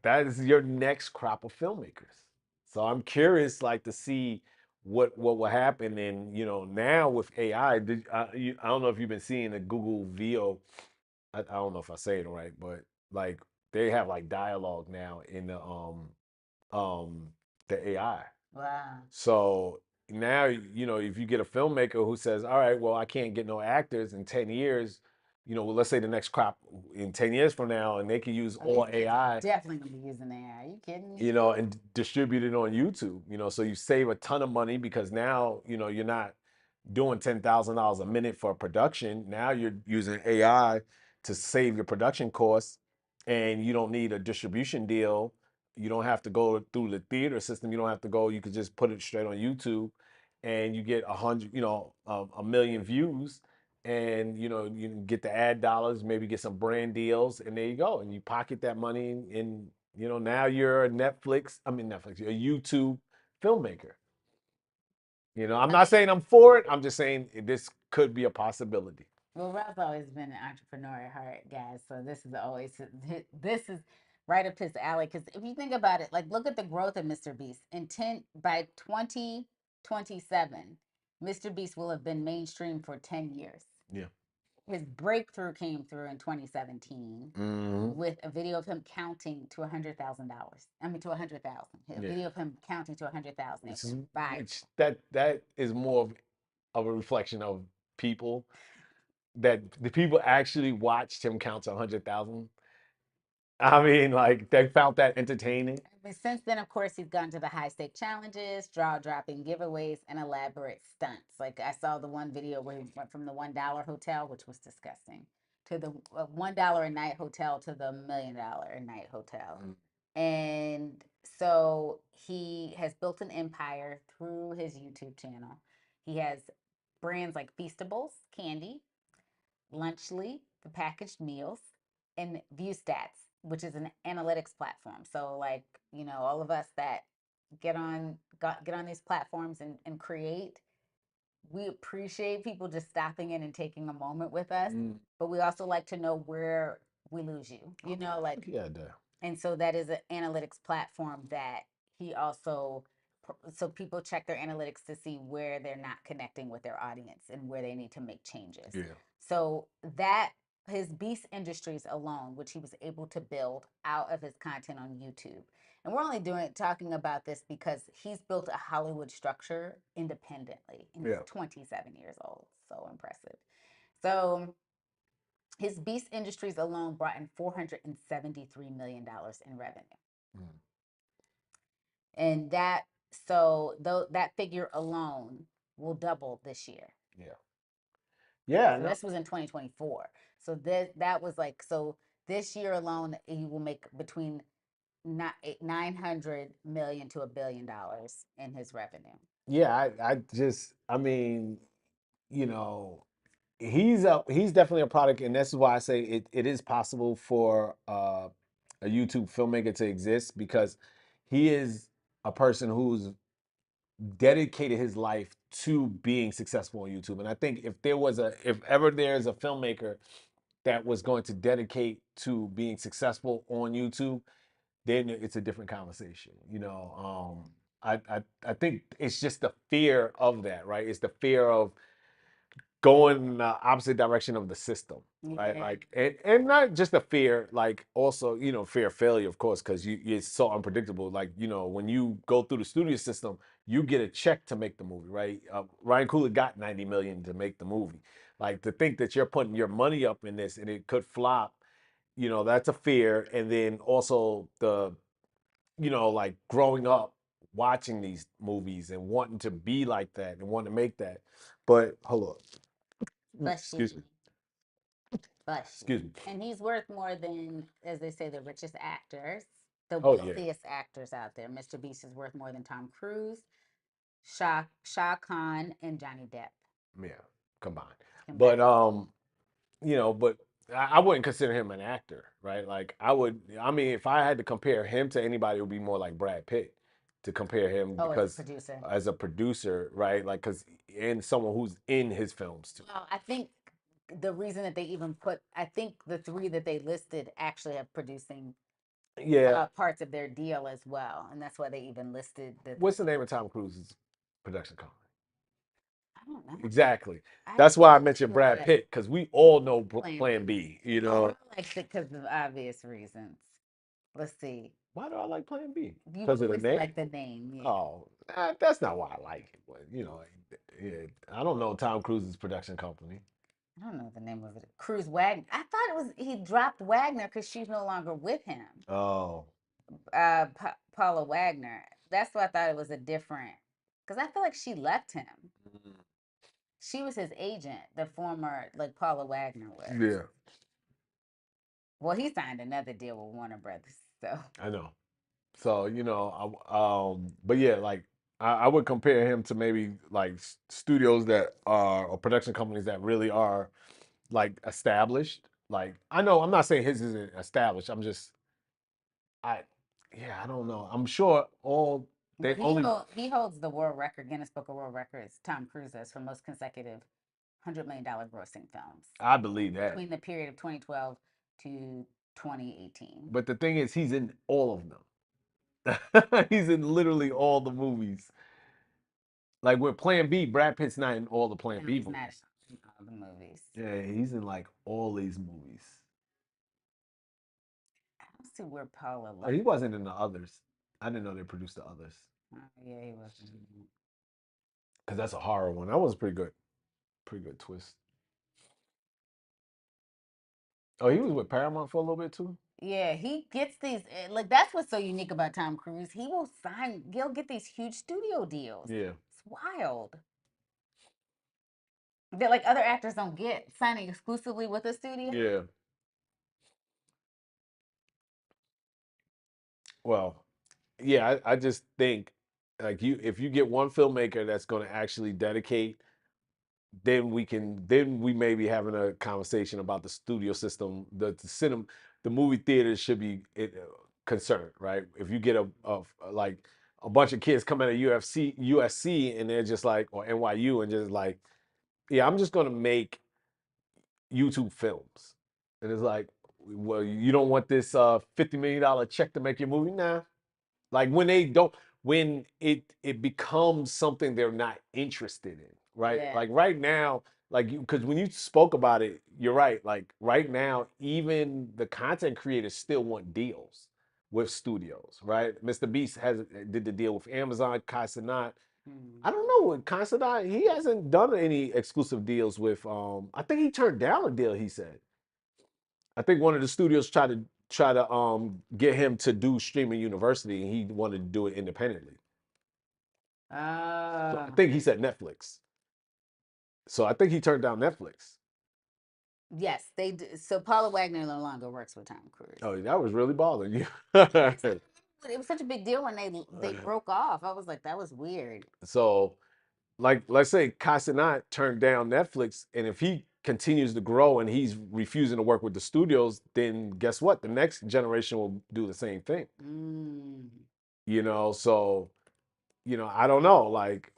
that is your next crop of filmmakers. So I'm curious, like, to see what will happen. And now with AI, I don't know if you've been seeing the Google VO. I don't know if I say it right, but like they have like dialogue now in um the AI. Wow. So now, if you get a filmmaker who says, all right, well, I can't get no actors in 10 years, well, let's say the next crop in 10 years from now, and they can use Oh, these all kids are AI, definitely gonna be using AI. Are you kidding me? and distribute it on YouTube, so you save a ton of money because now, you're not doing $10,000 a minute for production. Now you're using AI to save your production costs, and you don't need a distribution deal. You don't have to go through the theater system. You don't have to go. You could just put it straight on YouTube, and you get 100, a million views, and you can get the ad dollars, maybe get some brand deals, and there you go. And you pocket that money, and now you're a Netflix, you're a YouTube filmmaker. I'm I not mean, saying I'm for it. I'm just saying this could be a possibility. well, Ralph's always been an entrepreneur at heart, guys. So this is right up his alley. Because if you think about it, like look at the growth of MrBeast. By 2027, MrBeast will have been mainstream for 10 years. Yeah. His breakthrough came through in 2017 Mm-hmm. with a video of him counting to $100,000. I mean, to 100,000. A Yeah. video of him counting to 100,000. It Which is went viral. which that is more of a reflection of people, that the people actually watched him count to 100,000. I mean, like they found that entertaining. And since then, of course, he's gone to the high stake challenges, draw dropping giveaways, and elaborate stunts. Like I saw the one video where he went from the $1 hotel, which was disgusting, to the $1 a night hotel to the $1 million a night hotel. And so he has built an empire through his YouTube channel. He has brands like Feastables, candy, Lunchly, the packaged meals, and ViewStats, which is an analytics platform. So, like, all of us that get on these platforms and create, we appreciate people just stopping in and taking a moment with us. But we also like to know where we lose you. Like, Yeah, and so that is an analytics platform that he also, so people check their analytics to see where they're not connecting with their audience and where they need to make changes. yeah. So that his Beast Industries alone, which he was able to build out of his content on YouTube. And we're only talking about this because he's built a Hollywood structure independently and he's 27 years old. So impressive. So his Beast Industries alone brought in $473 million in revenue. And that figure alone will double this year. Yeah. Yeah. So this was in 2024. So that was like, so this year alone, he will make between 900 million to $1 billion in his revenue. Yeah, I mean, you know, he's definitely a product, and this is why I say it is possible for a YouTube filmmaker to exist because he is a person who's dedicated his life to being successful on YouTube. And I think if ever there's a filmmaker that was going to dedicate to being successful on YouTube, then it's a different conversation. I think it's just the fear of that, right? It's the fear of going in the opposite direction of the system, right? Yeah. Like, and not just the fear, like also, fear of failure, of course, because it's so unpredictable. Like, when you go through the studio system, you get a check to make the movie, right? Ryan Coogler got 90 million to make the movie. Like, to think that you're putting your money up in this and it could flop, that's a fear. And then also like growing up watching these movies and wanting to be like that and wanting to make that. But hold on. Excuse me. Excuse me. And he's worth more than, as they say, the richest actors, the Oh yeah. wealthiest actors out there. Mr. Beast is worth more than Tom Cruise, Shah Khan, and Johnny Depp Yeah, combined. But combined. but I wouldn't consider him an actor, right? Like I mean, if I had to compare him to anybody, it would be more like Brad Pitt to compare him Oh, as a because producer. as a producer, right? Like because and someone who's in his films too. Well, I think the reason that they even I think the three that they listed actually have producing Yeah. parts of their deal as well, and that's why they even listed the. What's the name of Tom Cruise's production company? I don't know. Exactly. I That's why I didn't mentioned look Brad at Pitt because we all know Plan Plan B. B. Oh, I liked it because of obvious reasons. Let's see. Why do I like Plan B? You Because of the always name? like the name, yeah. Oh, that's not why I like it. But yeah, I don't know Tom Cruise's production company. I don't know the name of it. Cruise Wagner. I thought it was he dropped Wagner because she's no longer with him. Oh, Paula Wagner. That's why I thought it was a different. Because I feel like she left him. She was his agent, the former like Paula Wagner was. yeah, Well, he signed another deal with Warner Brothers, so. I know. So but yeah, like I would compare him to maybe like studios that are or production companies that really are like established. Like I know I'm not saying his isn't established. I yeah, I don't know. I'm sure all they only He holds the world record, Guinness Book of World Records, Tom Cruise does, for most consecutive $100 million grossing films I believe that. between the period of 2012 to 2018. But the thing is, he's in all of them. He's in literally all the movies. Like with Plan B, Brad Pitt's not in all the Plan No, B he's not movies. in all the movies. Yeah, he's in like all these movies. I don't see where Paula Oh, left. he wasn't in the others. I didn't know they produced the others. Oh, yeah, he wasn't. Because that's a horror one. That was pretty good. Pretty good twist. Oh, he was with Paramount for a little bit too. Yeah, he gets these like that's what's so unique about Tom Cruise. He'll get these huge studio deals. Yeah. It's wild. That like other actors don't get signing exclusively with a studio. Yeah. Well, yeah, I just think like if you get one filmmaker that's going to actually dedicate, then we may be having a conversation about the studio system. The cinema, the movie theaters should be concerned, right? If you get like a bunch of kids come out of USC and they're just like, or NYU, and just like, yeah, I'm just going to make YouTube films. And it's like, well, you don't want this $50 million check to make your movie now. Like when they don't, when it becomes something they're not interested in, right? Yeah. Like right now, like you, because when you spoke about it, you're right. Like right now, even the content creators still want deals with studios, right? MrBeast did the deal with Amazon, Kai Cenat. I don't know what Kai Cenat, he hasn't done any exclusive deals with. I think he turned down a deal. He said. I think one of the studios tried to get him to do streaming university, and he wanted to do it independently. So I think he said Netflix. So I think he turned down Netflix. Yes, they do. So Paula Wagner no longer works with Tom Cruise. Oh, that was really bothering you. It was such a big deal when they broke off. I was like, that was weird. So, like, let's say Casanat turned down Netflix, and if he continues to grow and he's refusing to work with the studios, then guess what? The next generation will do the same thing. So I don't know. Like,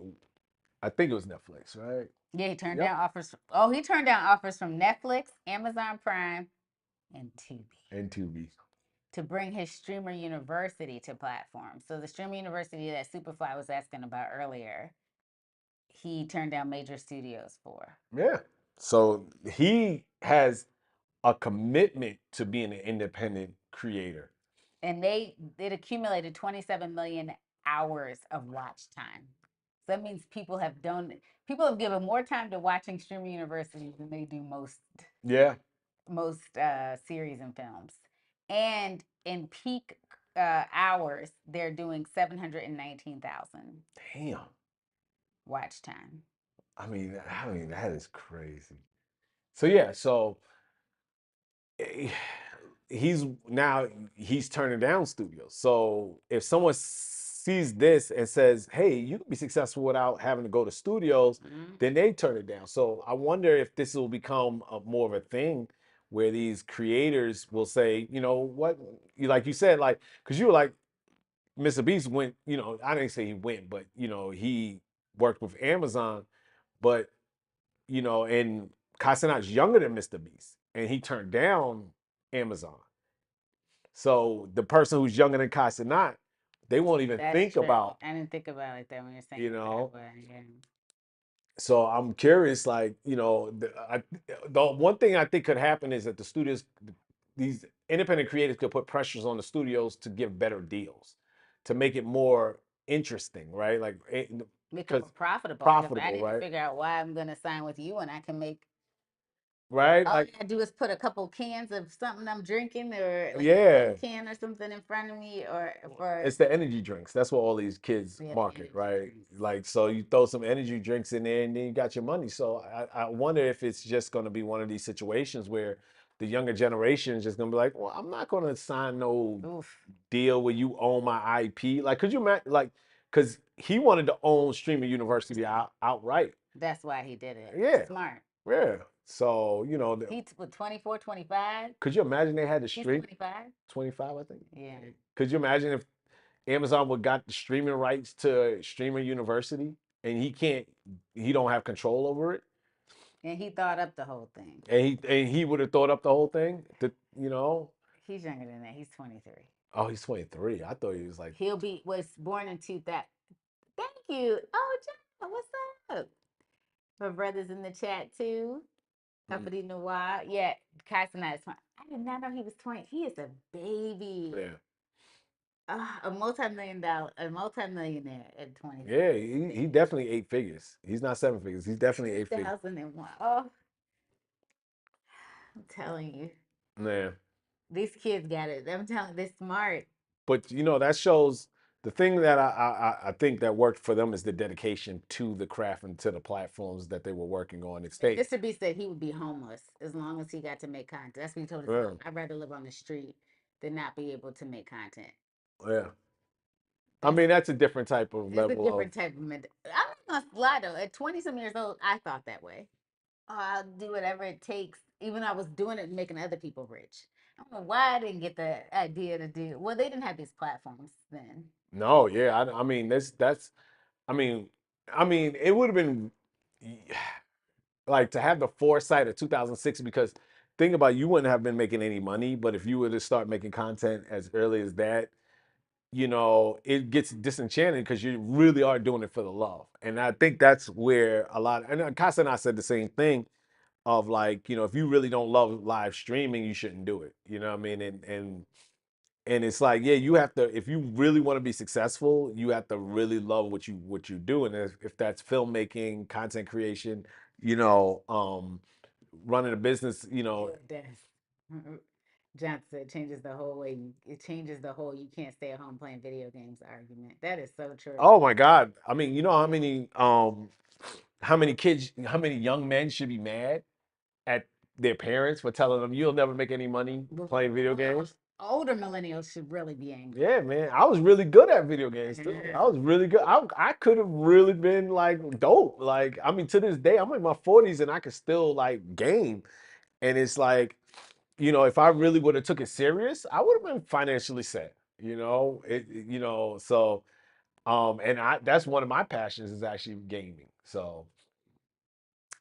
I think it was Netflix, right? Yeah, he turned Yep. down offers. Oh, he turned down offers from Netflix, Amazon Prime, and Tubi And Tubi. to bring his streamer university to platforms. So the streamer university that Superfly was asking about earlier, he turned down major studios for. Yeah. So he has a commitment to being an independent creator. And it accumulated 27 million hours of watch time. So that means people have given more time to watching streaming universities than they do Yeah. most series and films. And in peak hours, they're doing 719,000 Damn. watch time. I mean that is crazy. So yeah, so eh, he's turning down studios. So if someone sees this and says, "Hey, you can be successful without having to go to studios," then they turn it down. So I wonder if this will become more of a thing where these creators will say, you know what, like you said, like because you were like, MrBeast went, I didn't say he went, but he worked with Amazon, but and Casanat's younger than MrBeast, and he turned down Amazon. So the person who's younger than Casanat, they won't even That's think true. about, I didn't think about it that when you're saying you it know. that way. Yeah. So I'm curious, like, the one thing I think could happen is that the studios, these independent creators could put pressures on the studios to give better deals, to make it more interesting, right? Like, Make because it more profitable. Because I profitable, need to right? figure out why I'm going to sign with you and I can make Right? all I Like, gotta do is put a couple cans of something I'm drinking or like a yeah. Coke can or something in front of me or for It's the energy drinks. That's what all these kids yeah, the market, energy right? drinks. Like, so you throw some energy drinks in there and then you got your money. So I wonder if it's just going to be one of these situations where the younger generation is just going to be like, well, I'm not going to sign no Oof. deal where you own my IP. Like, could you imagine, like, because he wanted to own Streaming University outright. That's why he did it. Yeah. Smart. Yeah. So, He's with 24, 25. could you imagine they had the He's stream 25. 25, I think? Yeah. Could you imagine if Amazon would got the streaming rights to Streamer University, and he don't have control over it, And he thought up the whole thing. and he would have thought up the whole thing. He's younger than that. He's 23. Oh, he's 23. I thought he was like, Was born in 2000. Thank you. Oh, John, what's up? My brother's in the chat too. Company Noir. Yeah, Carson is 20. I did not know he was 20. He is a baby. yeah, A multi-millionaire at 23. yeah. He definitely 8 figures. He's not 7 figures. He's definitely 8 figures. 2001. Oh, I'm telling you. Yeah. These kids got it. I'm telling you, they're smart. But you know, that shows the thing that I think that worked for them is the dedication to the craft and to the platforms that they were working on. It's And they, Mr. B said he would be homeless as long as he got to make content. That's what he told his yeah, mom. I'd rather live on the street than not be able to make content. yeah. I That's mean, that's a different type of it's a level of. different type of mental. I'm not gonna lie though. At 20 some years old, I thought that way. Oh, I'll do whatever it takes. Even though I was doing it, making other people rich. I don't know why I didn't get the idea to do. Well, they didn't have these platforms then. No, yeah. I mean, that's. I mean, it would have been like to have the foresight of 2006 because think about you wouldn't have been making any money, but if you were to start making content as early as that, you know, it gets disenchanted because you really are doing it for the love. And I think that's where a lot, and Casa and I said the same thing of like, you know, if you really don't love live streaming, you shouldn't do it. You know what I mean? And it's like, yeah, you have to, if you really want to be successful, you have to really love what you do. And if that's filmmaking, content creation, you know, running a business, you know. It does. John said it changes the whole way. It changes the whole you can't stay at home playing video games argument. That is so true. Oh my God. I mean, you know how many kids, how many young men should be mad at their parents for telling them you'll never make any money playing video games? Older millennials should really be angry. Yeah, man. I was really good at video games too. I was really good. I could have really been like dope. Like, I mean, to this day, I'm in my 40s and I can still like game. And it's like, you know, if I really would have took it serious, I would have been financially set. You know, so and that's one of my passions is actually gaming. So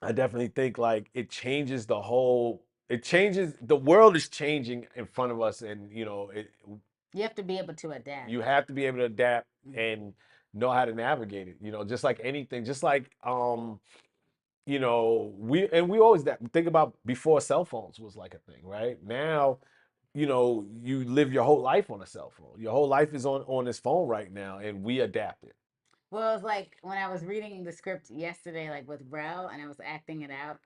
I definitely think like it changes the world is changing in front of us and you know You have to be able to adapt. you have to be able to adapt and know how to navigate it, you know, just like anything, just like you know, we always think about before cell phones was like a thing, right? Now, you know, you live your whole life on a cell phone. Your whole life is on this phone right now and we adapted. Well, it's like when I was reading the script yesterday, like with Rel, and I was acting it out.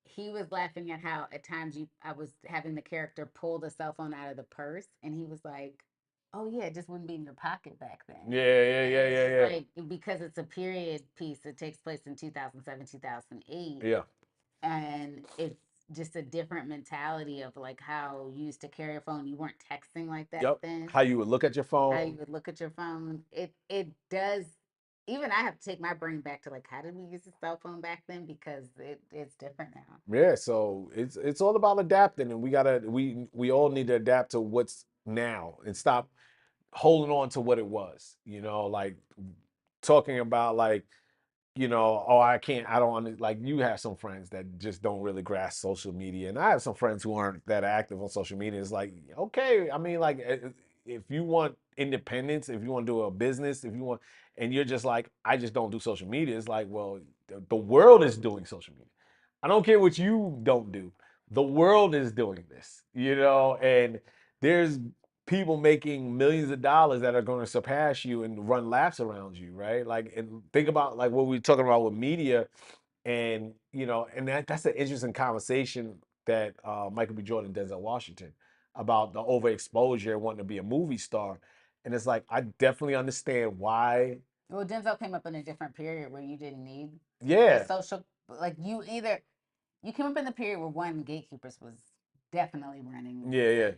He was laughing at how at times I was having the character pull the cell phone out of the purse, and he was like, "Oh yeah, it just wouldn't be in your pocket back then." Yeah, yeah, And yeah, it's yeah, just yeah. like because it's a period piece that takes place in 2007, 2008, Yeah. and it's just a different mentality of like how you used to carry a phone. You weren't texting like that Yep. then. How you would look at your How you phone. would look at your phone. It does. Even I have to take my brain back to like how did we use the cell phone back then because it's different now. Yeah, so it's all about adapting, and we all need to adapt to what's now and stop holding on to what it was. You know, like talking about like you know, oh, I don't like you have some friends that just don't really grasp social media. And I have some friends who aren't that active on social media. It's like, okay, I mean, like if you want independence, if you want to do a business, if you want, and you're just like, I just don't do social media, it's like, well, the world is doing social media. I don't care what you don't do. The world is doing this, you know, and there's people making millions of dollars that are going to surpass you and run laps around you, right? Like, and think about like what we are talking about with media, and you know, and that's an interesting conversation that Michael B. Jordan, Denzel Washington, about the overexposure and wanting to be a movie star, and it's like I definitely understand why. Well, Denzel came up in a different period where you didn't need the Yeah, social like you came up in the period where one gatekeepers was definitely running yeah, the yeah,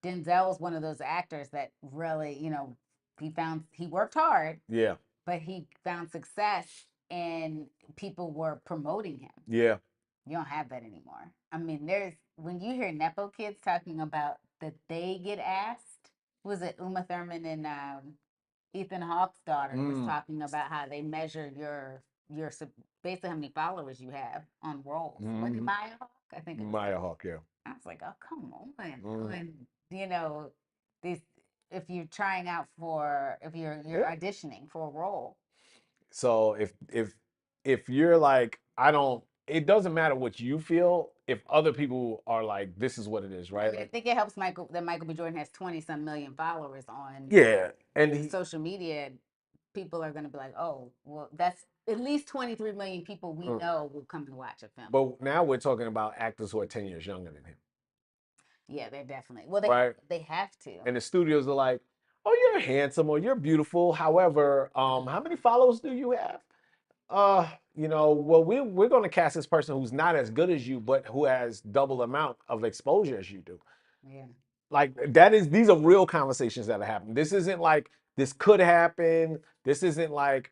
thing. Denzel was one of those actors that really, he worked hard, yeah, but he found success and people were promoting him. yeah, You don't have that anymore. I mean, there's when you hear Nepo kids talking about that they get asked, was it Uma Thurman and Ethan Hawke's daughter was mm, talking about how they measure your basically how many followers you have on roles. Wasn't it mm-hmm. Maya Hawke? I think it was Maya her. Hawk, yeah, I was like, oh come on. mm, When you know these if you're trying out for if you're yeah. auditioning for a role. So if you're like, I don't, it doesn't matter what you feel if other people are like, this is what it is, I right? mean, I Like, think it helps Michael B. Jordan has 20 some million followers on yeah, and social media. People are going to be like, oh, well, that's at least 23 million people we mm, know will come and watch a film. but now we're talking about actors who are 10 years younger than him. Yeah, they're definitely. Well, right? they have to. And the studios are like, "Oh, you're handsome or you're beautiful. However, how many followers do you have? Well, we're going to cast this person who's not as good as you, but who has double amount of exposure as you do." Yeah. Like that is these are real conversations that are happening. This isn't like this could happen. This isn't like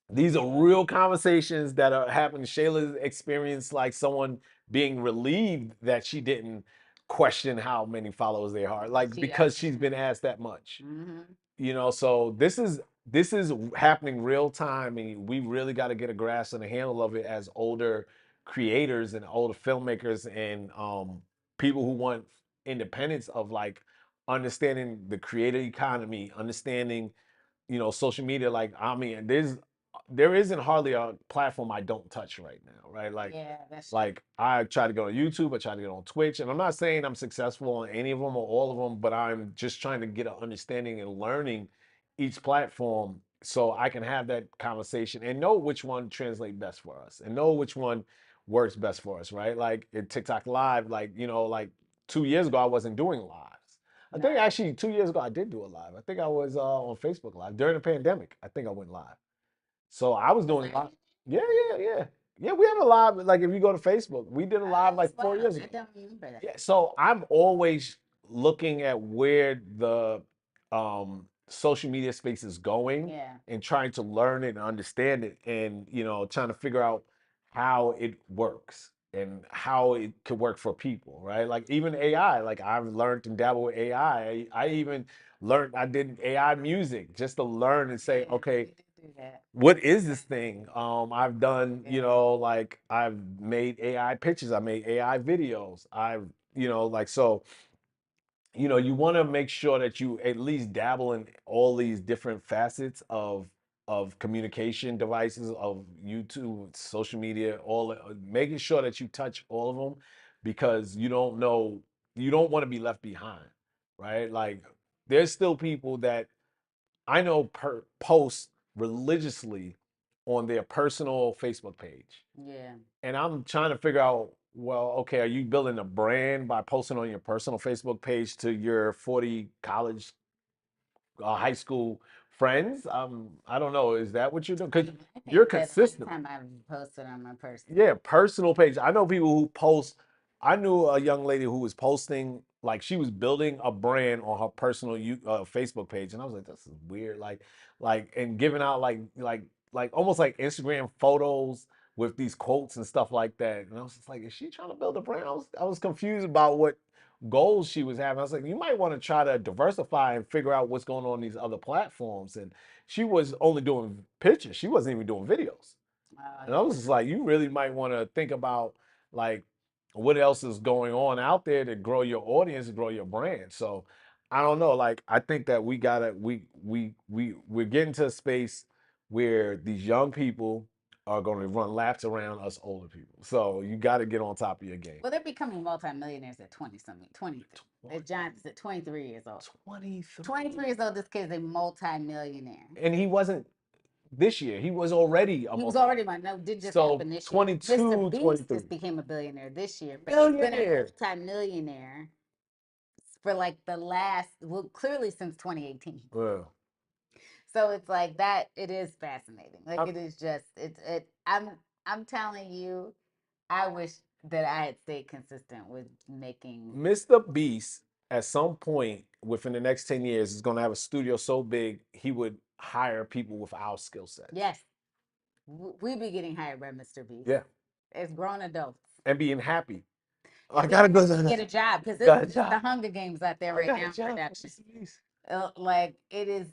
these are real conversations that are happening. Shayla's experienced like someone being relieved that she didn't question how many followers they are, like She because asked she's been asked that much. Mm-hmm. So this is happening real time, and we really got to get a grasp and a handle of it as older creators and older filmmakers and people who want independence of like understanding the creator economy, understanding social media. Like, I mean, there isn't hardly a platform I don't touch right now, right? Yeah, that's true. Like I try to go on YouTube, I try to get on Twitch, and I'm not saying I'm successful on any of them or all of them, but I'm just trying to get an understanding and learning each platform so I can have that conversation and know which one translate best for us and know which one works best for us, right? Like in TikTok Live, like 2 years ago I wasn't doing lives. I think No. actually 2 years ago I did do a live. I think I was on Facebook Live during the pandemic. I think I went live. So I was doing live. Yeah, yeah, yeah. Yeah, we have a live. Like if you go to Facebook, we did a live Oh, like wow. 4 years I ago. don't remember that. Yeah, so I'm always looking at where the social media space is going Yeah. and trying to learn it and understand it and trying to figure out how it works and how it could work for people, right? Like even AI, like I've learned and dabbled with AI. I even learned I did AI music just to learn and say, Yeah, okay, we did do that. what is this thing? I've done, Yeah. like I've made AI pictures, I made AI videos. I've, like so, you want to make sure that you at least dabble in all these different facets of communication devices, of YouTube, social media, making sure that you touch all of them because you don't want to be left behind, right? Like there's still people that I know post religiously on their personal Facebook page. Yeah. And I'm trying to figure out, well, okay, are you building a brand by posting on your personal Facebook page to your 40 college, high school friends? I don't know. Is that what you're doing? Because I you're think that the only consistent. time I've posted on my personal. Yeah, personal page. I know people who post. I knew a young lady who was posting like she was building a brand on her personal Facebook page, and I was like, "This is weird." And giving out like almost like Instagram photos with these quotes and stuff like that. And I was just like, "Is she trying to build a brand?" I was confused about what goals she was having. I was like, "You might want to try to diversify and figure out what's going on these other platforms." And she was only doing pictures. She wasn't even doing videos. And I Yeah. was just like, you really might want to think about like what else is going on out there to grow your audience and grow your brand. So I don't know. Like I think that we're getting to a space where these young people are going to run laps around us older people. So you got to get on top of your game. Well, they're becoming multimillionaires at 20 something. 20. John's at 23 years old. 23. 23 years old, this kid's a multimillionaire. And he wasn't this year. He was already a He was multi. already one. No, did just So happen this year. 22, MrBeast 23. just became a billionaire this year, but he's been a Billionaire. multimillionaire for like the last, well, clearly since 2018. Well, So it's like that. It is fascinating. Like I'm, it is just. I'm telling you, I wish that I had stayed consistent with making. Mr. Beast at some point within the next 10 years is going to have a studio so big he would hire people with our skill sets. Yes, we be getting hired by MrBeast Yeah. as grown adults. And being happy. Oh, I And gotta being go happy to to get a job because got a it's the job. Hunger Games out there I right got now a in job from production. Mr. Beast. Like it is.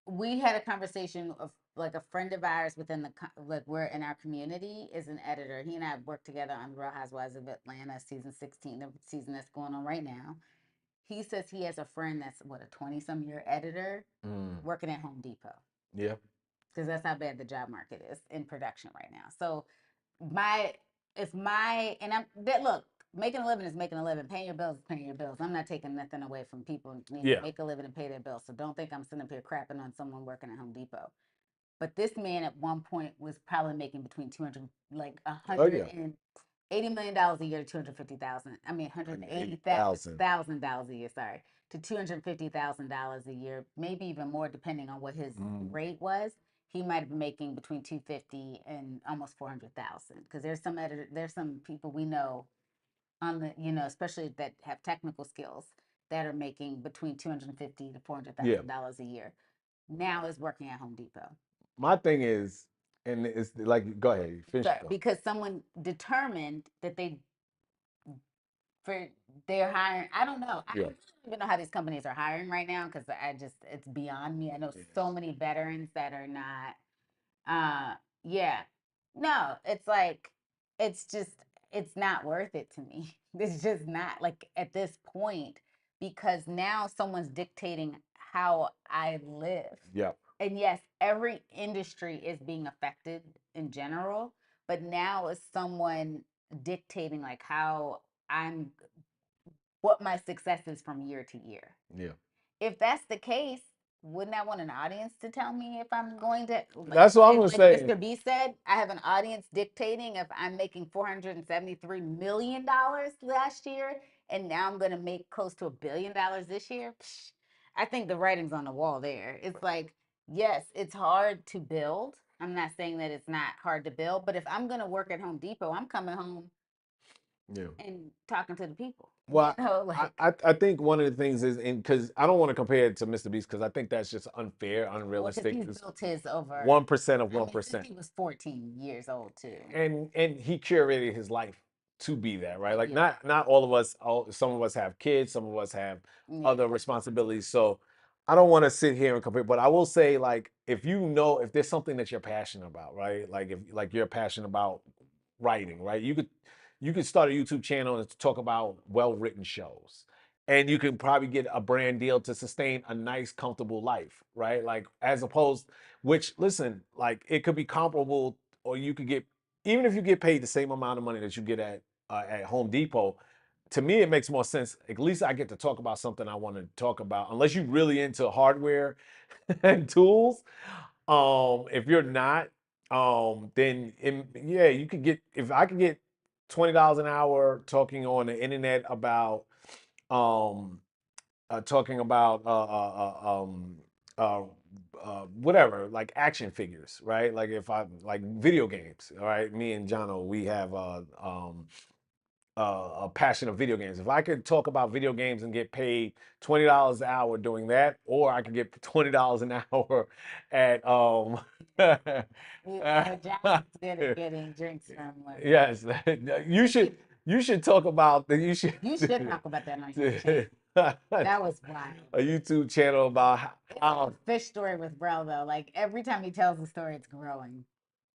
We had a conversation of like a friend of ours within like we're in our community is an editor. He and I worked together on Real Housewives of Atlanta season 16, the season that's going on right now. He says he has a friend that's what a 20-some-year editor working at Home Depot Yeah. because that's how bad the job market is in production right now. So my if my and I'm that look making a living is making a living. Paying your bills is paying your bills. I'm not taking nothing away from people need to Yeah. make a living and pay their bills. So don't think I'm sitting up here crapping on someone working at Home Depot. But this man at one point was probably making between 200, like Oh 100 yeah. and $80 million a year to 250,000. I mean, $180,000. $180,000 a year. Sorry, to $250,000 a year, maybe even more, depending on what his rate was. He might have been making between 250 and almost 400,000. Because there's some people we know on the, especially that have technical skills that are making between 250 to four hundred Yeah. thousand dollars a year. Now is working at Home Depot. My thing is, and it's like, go ahead, finish So, it though. because someone determined that for they're hiring. I don't know. I Yeah. don't even know how these companies are hiring right now because it's beyond me. I know so many veterans that are not. Yeah, no, it's like it's just it's not worth it to me. It's just not like at this point because now someone's dictating how I live. Yeah. And yes, every industry is being affected in general, but now is someone dictating like how I'm what my success is from year to year. Yeah. If that's the case, wouldn't I want an audience to tell me if I'm going to That's what I'm gonna like say. Mr. B said, I have an audience dictating if I'm making $473 million last year and now I'm gonna make close to $1 billion this year. Psh, I think the writing's on the wall there. It's like, yes, it's hard to build. I'm not saying that it's not hard to build, but if I'm gonna work at Home Depot, I'm coming home Yeah. and talking to the people. Well, Like I think one of the things is, and because I don't want to compare it to MrBeast because I think that's just unfair, well, because unrealistic. he's It's built his over. 1% of I mean, since 1%. he was 14 years old too. And he curated his life to be that, right? Like Yeah, not all of us, some of us have kids, some of us have yeah, other responsibilities. So I don't want to sit here and compare, but I will say, like, if there's something that you're passionate about, right? Like if like you're passionate about writing, right? You could start a YouTube channel and talk about well-written shows. And you can probably get a brand deal to sustain a nice, comfortable life, right? Like as opposed, which listen, like it could be comparable, or you could get, even if you get paid the same amount of money that you get at Home Depot, to me it makes more sense. At least I get to talk about something I want to talk about. Unless you're really into hardware and tools, if you're not, then yeah, you could get, if I could get $20 an hour talking on the internet about um talking about uh, whatever, like action figures, right? Like if I like video games, all right. Me and Jono, we have a passion of video games. If I could talk about video games and get paid $20 an hour doing that, or I could get $20 an hour at John's good at getting drinks from women. yes, you should talk about that. You should talk about that on your channel. That was wild. A YouTube channel about It's how. a fish story with Bro though. Like every time he tells the story, it's growing.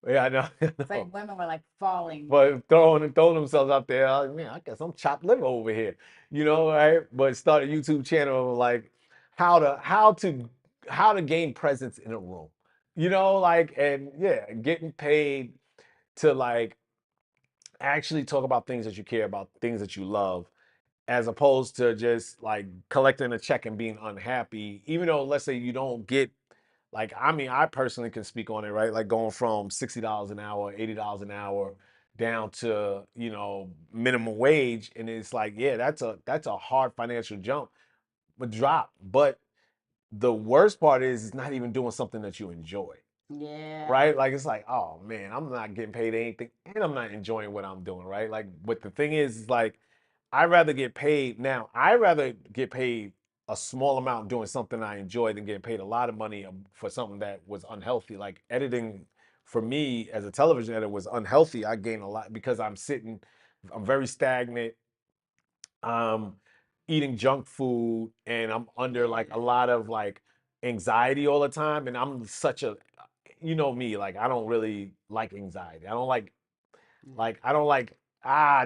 Yeah, I know. I It's know. like women were like falling. But throwing themselves out there, like, man, I guess I'm chopped liver over here, right? But start a YouTube channel like how to how to how to gain presence in a room, like, and yeah, getting paid to like actually talk about things that you care about, things that you love, as opposed to just like collecting a check and being unhappy, even though let's say you don't get, like, I mean, I personally can speak on it, right? Like going from $60 an hour, $80 an hour down to, minimum wage. And it's like, yeah, that's a hard financial jump, but drop. But the worst part is it's not even doing something that you enjoy. Yeah. Right? Like it's like, oh man, I'm not getting paid anything and I'm not enjoying what I'm doing, right? Like, but the thing is like, I'd rather get paid now. I'd rather get paid a small amount doing something I enjoy than getting paid a lot of money for something that was unhealthy. Like editing for me as a television editor was unhealthy. I gain a lot because I'm very stagnant. I'm eating junk food and I'm under like Yeah. a lot of like anxiety all the time. And I'm such a, me, like I don't really like anxiety. I don't like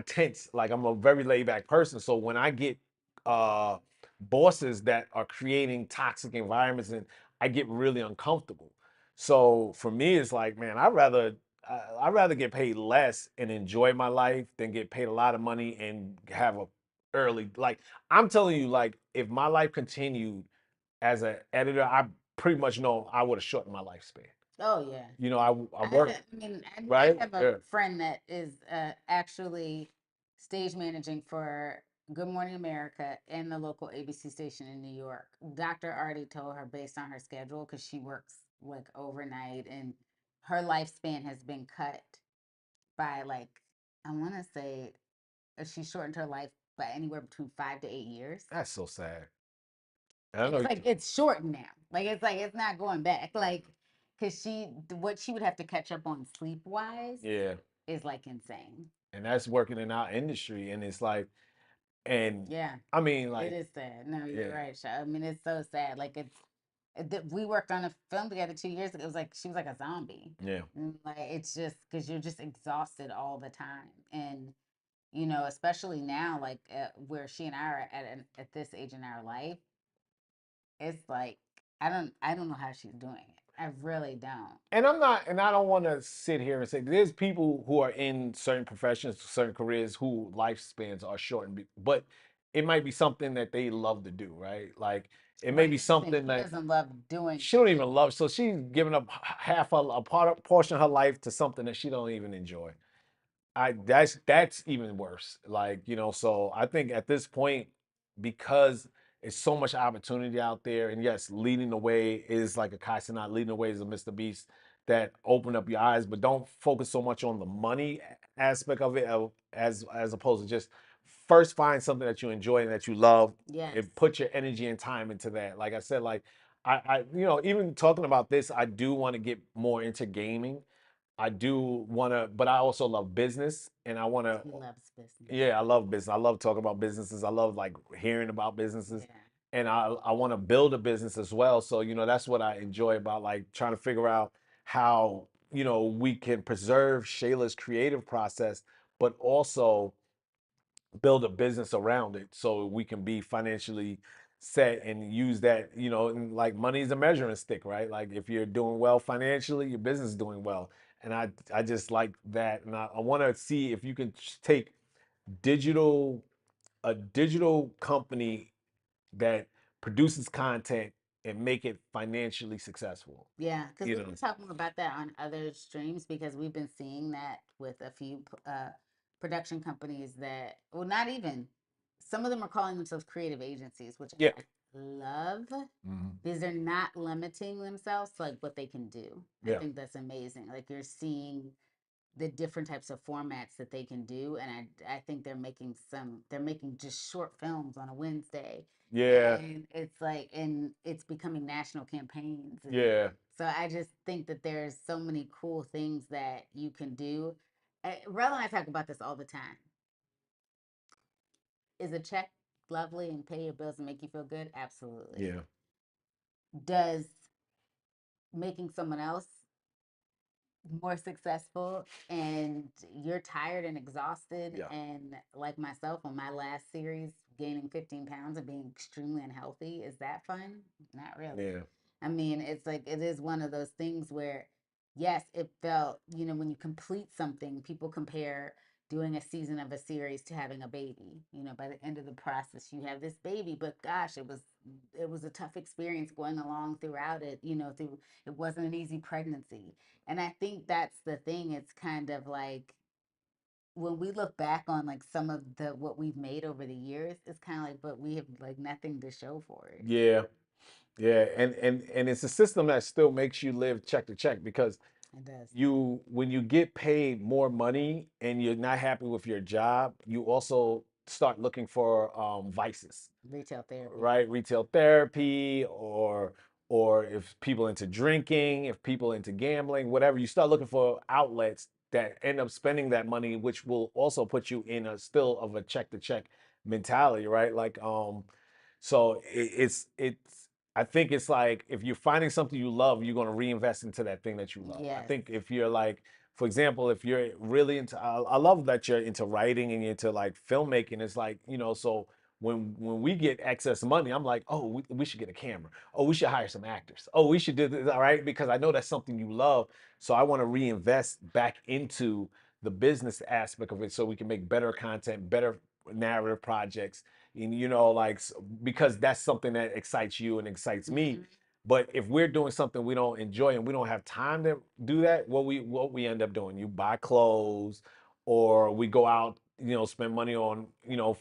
tense. Like I'm a very laid back person. So when I get uh bosses that are creating toxic environments, and I get really uncomfortable. So for me, it's like, man, I'd rather get paid less and enjoy my life than get paid a lot of money and have a early, like, I'm telling you, like, if my life continued as an editor, I pretty much know I would have shortened my lifespan. Oh yeah. You know, I work, I mean, I right? have a Yeah. friend that is actually stage managing for Good Morning America and the local ABC station in New York. Doctor already told her based on her schedule because she works like overnight and her lifespan has been cut by like I want to say she shortened her life by anywhere between 5 to 8 years. That's so sad. I don't It's know. like it's shortened now. Like it's not going back. Like because what she would have to catch up on sleep wise Yeah. is like insane. And that's working in our industry. And it's like, and Yeah, I mean, it like, is sad. No, you're yeah, right. I mean, it's so sad. Like we worked on a film together 2 years ago. It was like she was like a zombie. yeah. And, like it's just because you're just exhausted all the time, and especially now, like where she and I are at this age in our life, it's like I don't know how she's doing it. I really don't. And I'm not, and I don't want to sit here and say there's people who are in certain professions, certain careers who lifespans are shortened, but it might be something that they love to do, right? Like it may Right. be That's the thing. something She that doesn't love doing she it. don't even love. So she's giving up half a portion of her life to something that she don't even enjoy. That's even worse. Like, so I think at this point, because it's so much opportunity out there, and yes, leading the way is like a Kai not leading the way is a MrBeast that open up your eyes, but don't focus so much on the money aspect of it as opposed to just first find something that you enjoy and that you love Yes. and put your energy and time into that. Like I said, like even talking about this, I do want to get more into gaming. I do want to, but I also love business, and I want to. He loves business. Yeah, I love business. I love talking about businesses. I love like hearing about businesses, Yeah. and I want to build a business as well. So that's what I enjoy about like trying to figure out how we can preserve Shayla's creative process, but also build a business around it so we can be financially set and use that, and like money is a measuring stick, right? Like if you're doing well financially, your business is doing well. And I just like that. And I want to see if you can take digital, a digital company that produces content and make it financially successful. Yeah, because You we've know, been talking about that on other streams because we've been seeing that with a few production companies that, well, not even, some of them are calling themselves creative agencies, which yeah. I love Mhm. because they're not limiting themselves to like what they can do. I Yeah. think that's amazing. Like you're seeing the different types of formats that they can do, and I think they're making just short films on a Wednesday, Yeah. and it's like and it's becoming national campaigns, and Yeah. so I just think that there's so many cool things that you can do. Rel and I talk about this all the time. Is a check lovely and pay your bills and make you feel good? Absolutely. Yeah. Does making someone else more successful and you're tired and exhausted Yeah. and like myself on my last series gaining 15 pounds and being extremely unhealthy, is that fun? Not really. Yeah. I mean, it's like it is one of those things where yes, it felt, when you complete something, people compare doing a season of a series to having a baby. By the end of the process you have this baby, but gosh, it was a tough experience going along throughout it, through it wasn't an easy pregnancy. And I think that's the thing. It's kind of like when we look back on like some of the what we've made over the years, it's kind of like, but we have like nothing to show for it. Yeah. Yeah, and it's a system that still makes you live check to check because It does. when you get paid more money and you're not happy with your job, you also start looking for vices, Retail therapy. right? Retail therapy, or if people into drinking, if people into gambling, whatever, you start looking for outlets that end up spending that money, which will also put you in a still of a check to check mentality, right? Like so it's I think it's like if you're finding something you love, you're going to reinvest into that thing that you love. I Yes. think if you're like, for example, if you're really into, I love that you're into writing and you're into like filmmaking. It's like, so when we get excess money, I'm like, oh, we should get a camera. Oh, we should hire some actors. Oh, we should do this, all right? Because I know that's something you love. So I want to reinvest back into the business aspect of it so we can make better content, better narrative projects. And, like, because that's something that excites you and excites me. Mhm. But if we're doing something we don't enjoy and we don't have time to do that, what we end up doing, you buy clothes, or we go out, spend money on,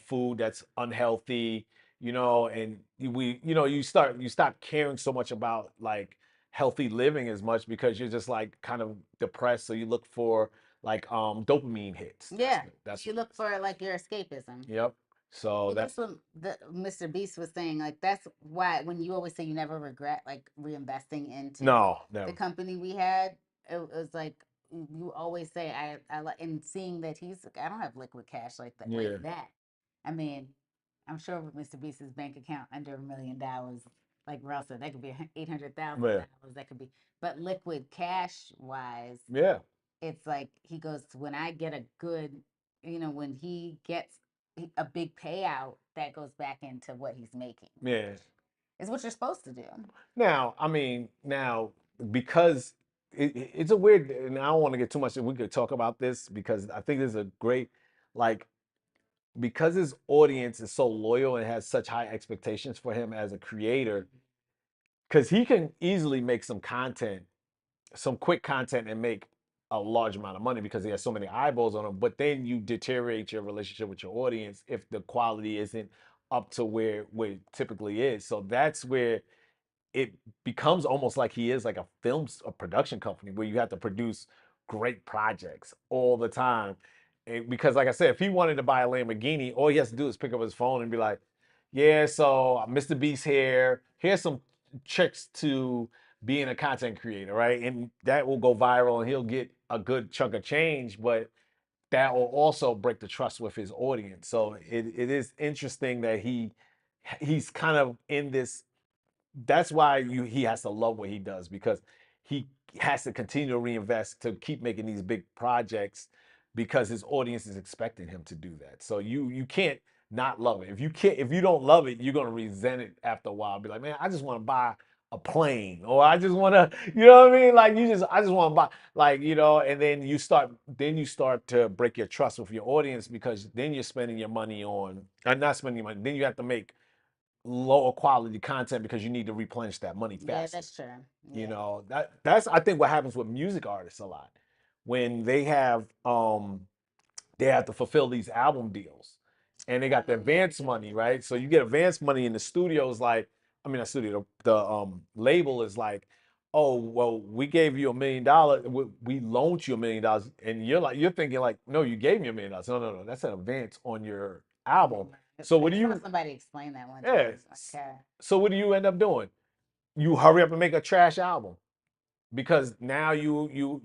food that's unhealthy, and you stop caring so much about like healthy living as much because you're just like kind of depressed. So you look for like dopamine hits. Yeah, That's you what it look is. for like your escapism. Yep. So Well, that's what the Mr. Beast was saying. Like that's why when you always say you never regret like reinvesting into no, the never. company we had, it was like you always say I like and seeing that he's I don't have liquid cash like Yeah. that. I mean, I'm sure with Mr. Beast's bank account under $1 million, like Ralph said, that could be Yeah. $800,000. That could be, but liquid cash wise, Yeah. it's like he goes when I get a good, when he gets a big payout, that goes back into what he's making. Yeah. Is what you're supposed to do. Now, I mean, now because it's a weird, and I don't want to get too much. We could talk about this because I think this is a great, like, because his audience is so loyal and has such high expectations for him as a creator, because he can easily make some content, some quick content, and make a large amount of money because he has so many eyeballs on him. But then you deteriorate your relationship with your audience if the quality isn't up to where it typically is. So that's where it becomes almost like he is like a production company where you have to produce great projects all the time. Because like I said, if he wanted to buy a Lamborghini, all he has to do is pick up his phone and be like, yeah, so Mr. Beast here. Here's some tricks to being a content creator, right? And that will go viral and he'll get a good chunk of change, but that will also break the trust with his audience. So it is interesting that he's kind of in this. That's why he has to love what he does, because he has to continue to reinvest to keep making these big projects because his audience is expecting him to do that. So you can't not love it. If you don't love it, you're gonna resent it after a while. Be like, man, I just want to buy a plane, or I just want to, you know what I mean? Like I just want to buy, like, and then you start to break your trust with your audience because then you're spending your money on, and not spending your money. Then you have to make lower quality content because you need to replenish that money Yeah, faster. that's true. Yeah. That's I think what happens with music artists a lot when they have to fulfill these album deals and they got the advance money, right? So you get advance money in the studios, like, I mean, not studio, the label is like, oh, well, we gave you $1 million, we loaned you $1 million, and you're thinking like, no, you gave me $1 million. No, no, no, that's an advance on your album. So what I do saw you? somebody explain that one Yeah. time. Okay. So what do you end up doing? You hurry up and make a trash album because now you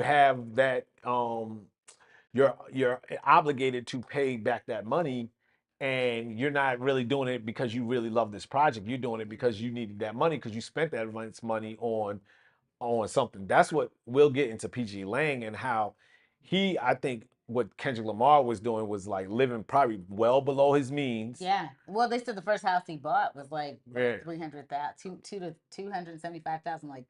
have that you're obligated to pay back that money, and you're not really doing it because you really love this project. You're doing it because you needed that money because you spent that money on something. That's what we'll get into PG Lang and how I think what Kendrick Lamar was doing was like living probably well below his means. Yeah. Well, they said the first house he bought was like what, Yeah. 300,000, two to 275,000, like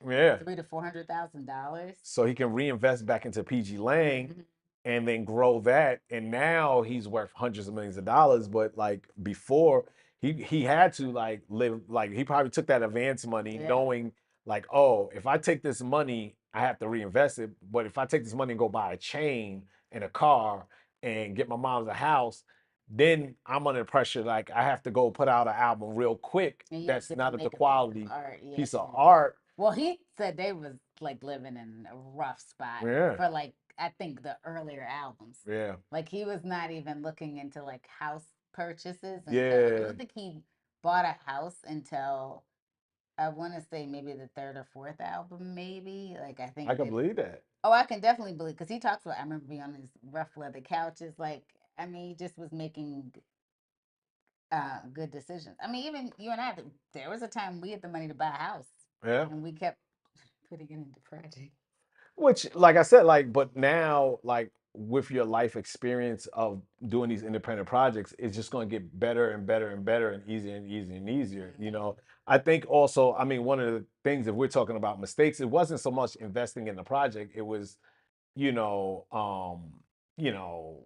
Yeah. three to $400,000. So he can reinvest back into PG Lang Mm-hmm. and then grow that. And now he's worth hundreds of millions of dollars. But like before, he had to like live, like he probably took that advance money Yeah. knowing like, oh, if I take this money, I have to reinvest it. But if I take this money and go buy a chain and a car and get my mom's a house, then I'm under pressure. Like I have to go put out an album real quick. And you have That's to not of the make a piece of quality art. Yeah. piece of art. Well, he said they was like living in a rough spot Yeah. for like I think the earlier albums. Yeah. Like he was not even looking into like house purchases until I Yeah. don't think he bought a house until I want to say maybe the third or fourth album, maybe. Like I I think can it. believe that. Oh, I can definitely believe because he talks about. I remember being on his rough leather couches. Like I mean, he just was making good decisions. I mean, even you and I, there was a time we had the money to buy a house, Yeah. and we kept putting it into projects. Which, like I said, like, but now, like, with your life experience of doing these independent projects, it's just going to get better and better and better and easier and easier and easier. I think also, I mean, one of the things, if we're talking about mistakes, it wasn't so much investing in the project, it was, you know, you know,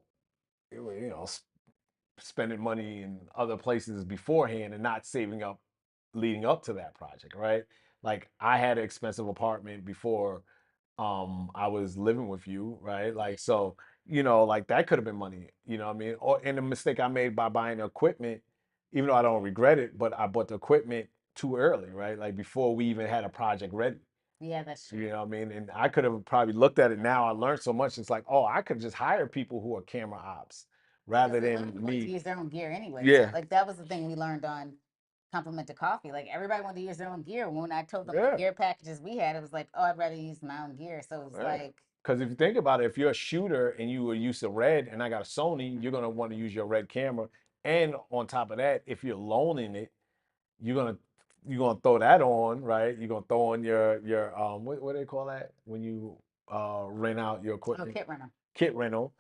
spending money in other places beforehand and not saving up leading up to that project, right? Like I had an expensive apartment before I was living with you, right? Like so, like that could have been money, you know what I mean? Or and the mistake I made by buying the equipment, even though I don't regret it, but I bought the equipment too early, right? Like before we even had a project ready. Yeah, that's true. You know what I mean? And I could have probably looked at it now. I learned so much. It's like, oh, I could just hire people who are camera ops rather Because a lot of than people like to me. use their own gear anyway. Yeah. Like that was the thing we learned on Compliment to Coffee. Like everybody wanted to use their own gear. When I told them the Yeah. gear packages we had, it was like, oh, I'd rather use my own gear. So it was Yeah. like, Because if you think about it, if you're a shooter and you were used to red and I got a Sony, you're gonna want to use your red camera. And on top of that, if you're loaning it, you're gonna you're gonna throw that on, right? You're gonna throw on your what do they call that when you rent out your oh, equipment? kit rental. Kit rental.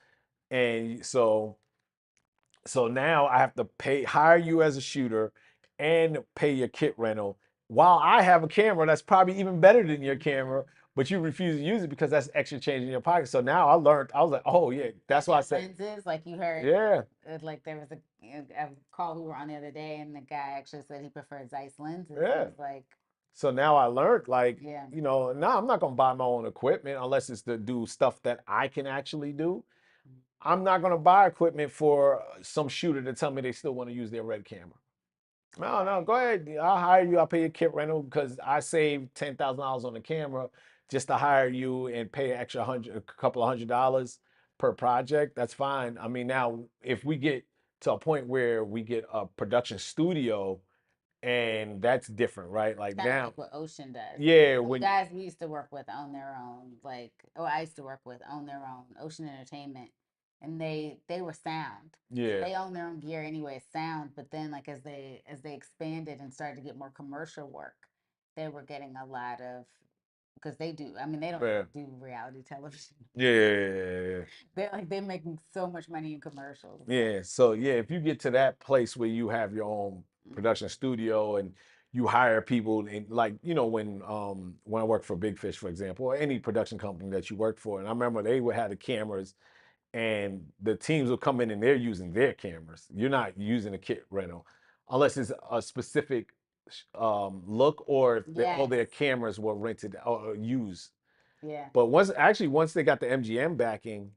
And so now I have to hire you as a shooter and pay your kit rental while I have a camera that's probably even better than your camera, but you refuse to use it because that's extra change in your pocket. So now I learned, I was like, oh yeah, that's Like why I your said, lenses, like you heard, yeah, like there was a call we were on the other day, and the guy actually said he preferred Zeiss lenses. He yeah. was like, So now I learned, like, yeah, now I'm not gonna buy my own equipment unless it's to do stuff that I can actually do. I'm not gonna buy equipment for some shooter to tell me they still want to use their red camera. No, no, go ahead. I'll hire you. I'll pay your kit rental because I saved $10,000 on the camera just to hire you and pay an extra a couple of $100 per project. That's fine. I mean, now if we get to a point where we get a production studio, and that's different, right? Like kind of now, like what Ocean does. yeah, The when guys we used to work with own their own, like, oh, I used to work with own their own Ocean Entertainment, and they were sound. So yeah, they own their own gear anyway, sound. But then, like as they expanded and started to get more commercial work, they were getting a lot of because they do. I mean, they don't yeah, do reality television. yeah, yeah, yeah. They're making so much money in commercials. Yeah, so yeah, if you get to that place where you have your own Mhm. production studio and you hire people and like, when I worked for Big Fish, for example, or any production company that you worked for, and I remember they would have the cameras and the teams will come in and they're using their cameras. You're not using a kit rental unless it's a specific look or if all Yes. their cameras were rented or used. Yeah. But once they got the MGM backing,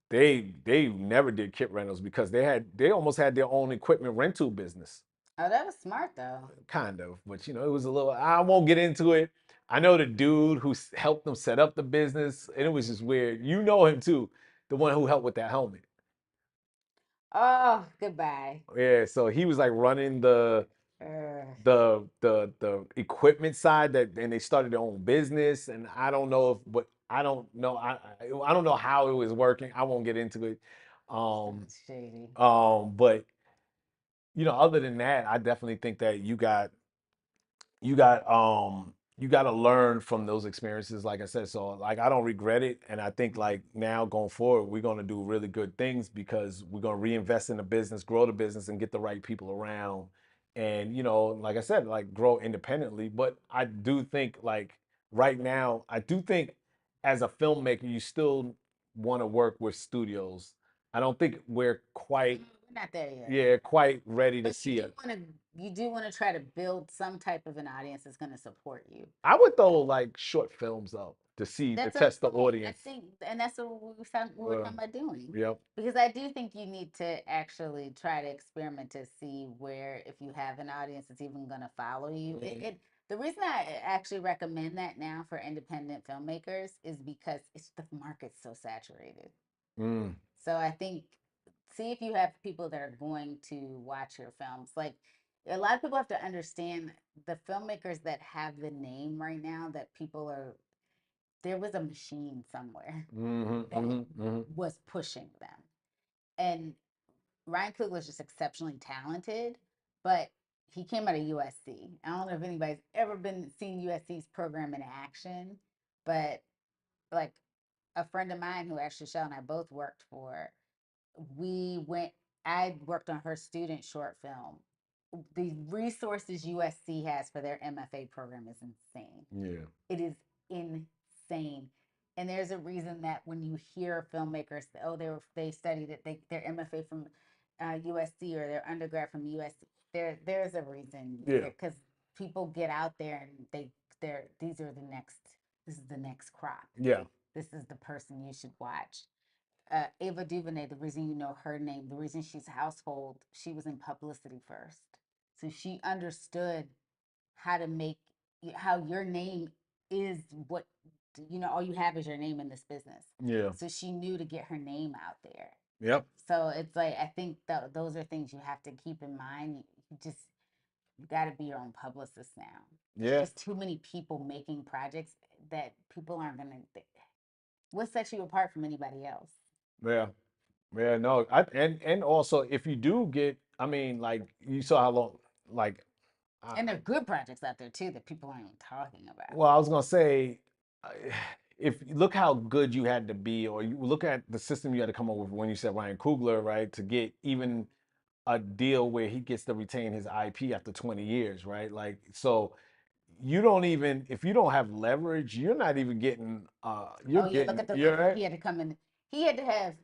they never did kit rentals because they almost had their own equipment rental business, Oh, that was smart though. kind of. But it was a little. I won't get into it. I know the dude who helped them set up the business, and it was just weird. You know him too, the one who helped with that helmet. Oh, goodbye. Yeah, so he was like running the Ugh. the equipment side and they started their own business, and I don't know if but I don't know I don't know how it was working. I won't get into it. Um Sounds shady. but other than that, I definitely think that you got to learn from those experiences, like I said. So like I don't regret it, and I think like now going forward we're going to do really good things because we're going to reinvest in the business, grow the business, and get the right people around. And like I said, like grow independently. But I do think like right now, I do think as a filmmaker you still want to work with studios. I don't think we're quite, We're not there yet. yeah, quite ready to But see it. you do want to try to build some type of an audience that's going to support you. I would throw like short films up to That's test the okay. I audience. think, and that's what we were Uh, talking about doing. yep. Because I do think you need to actually try to experiment to see where, if you have an audience that's even going to follow you. The reason I actually recommend that now for independent filmmakers is because the market's so saturated. Mm, So I think see if you have people that are going to watch your films. Like a lot of people have to understand the filmmakers that have the name right now that people are there was a machine somewhere hmm that hmm was pushing them. And Ryan Coogler is just exceptionally talented, but he came out of USC. I don't know if anybody's ever been seen USC's program in action, but like a friend of mine who actually Shell and I both worked for, we went I worked on her student short film. The resources USC has for their MFA program is insane. Yeah. It is insane. And there's a reason that when you hear filmmakers, oh, they studied it, their MFA from USC or their undergrad from USC. There's a reason Yeah. because people get out there and these are the next, this is the next crop. Yeah. This is the person you should watch. Ava DuVernay, the reason you know her name, the reason she's household, she was in publicity first. So she understood how to make, how your name is what, all you have is your name in this business. Yeah. So she knew to get her name out there. Yep. So it's like, I think that those are things you have to keep in mind. You got to be your own publicist now. Yeah. There's just too many people making projects that people aren't going to, what sets you apart from anybody else? Yeah. Yeah, no, and also if you do get, I mean, like you saw how long, like, And there are good projects out there too that people aren't even talking about. well, I was gonna say, uh, if look how good you had to be, or you look at the system you had to come up with when you said Ryan Coogler, right, to get even a deal where he gets to retain his IP after 20 years, right? Like, so you don't even, if you don't have leverage, you're not even getting, you're Oh yeah, look getting, at the, you're right. he had to come in. He had to have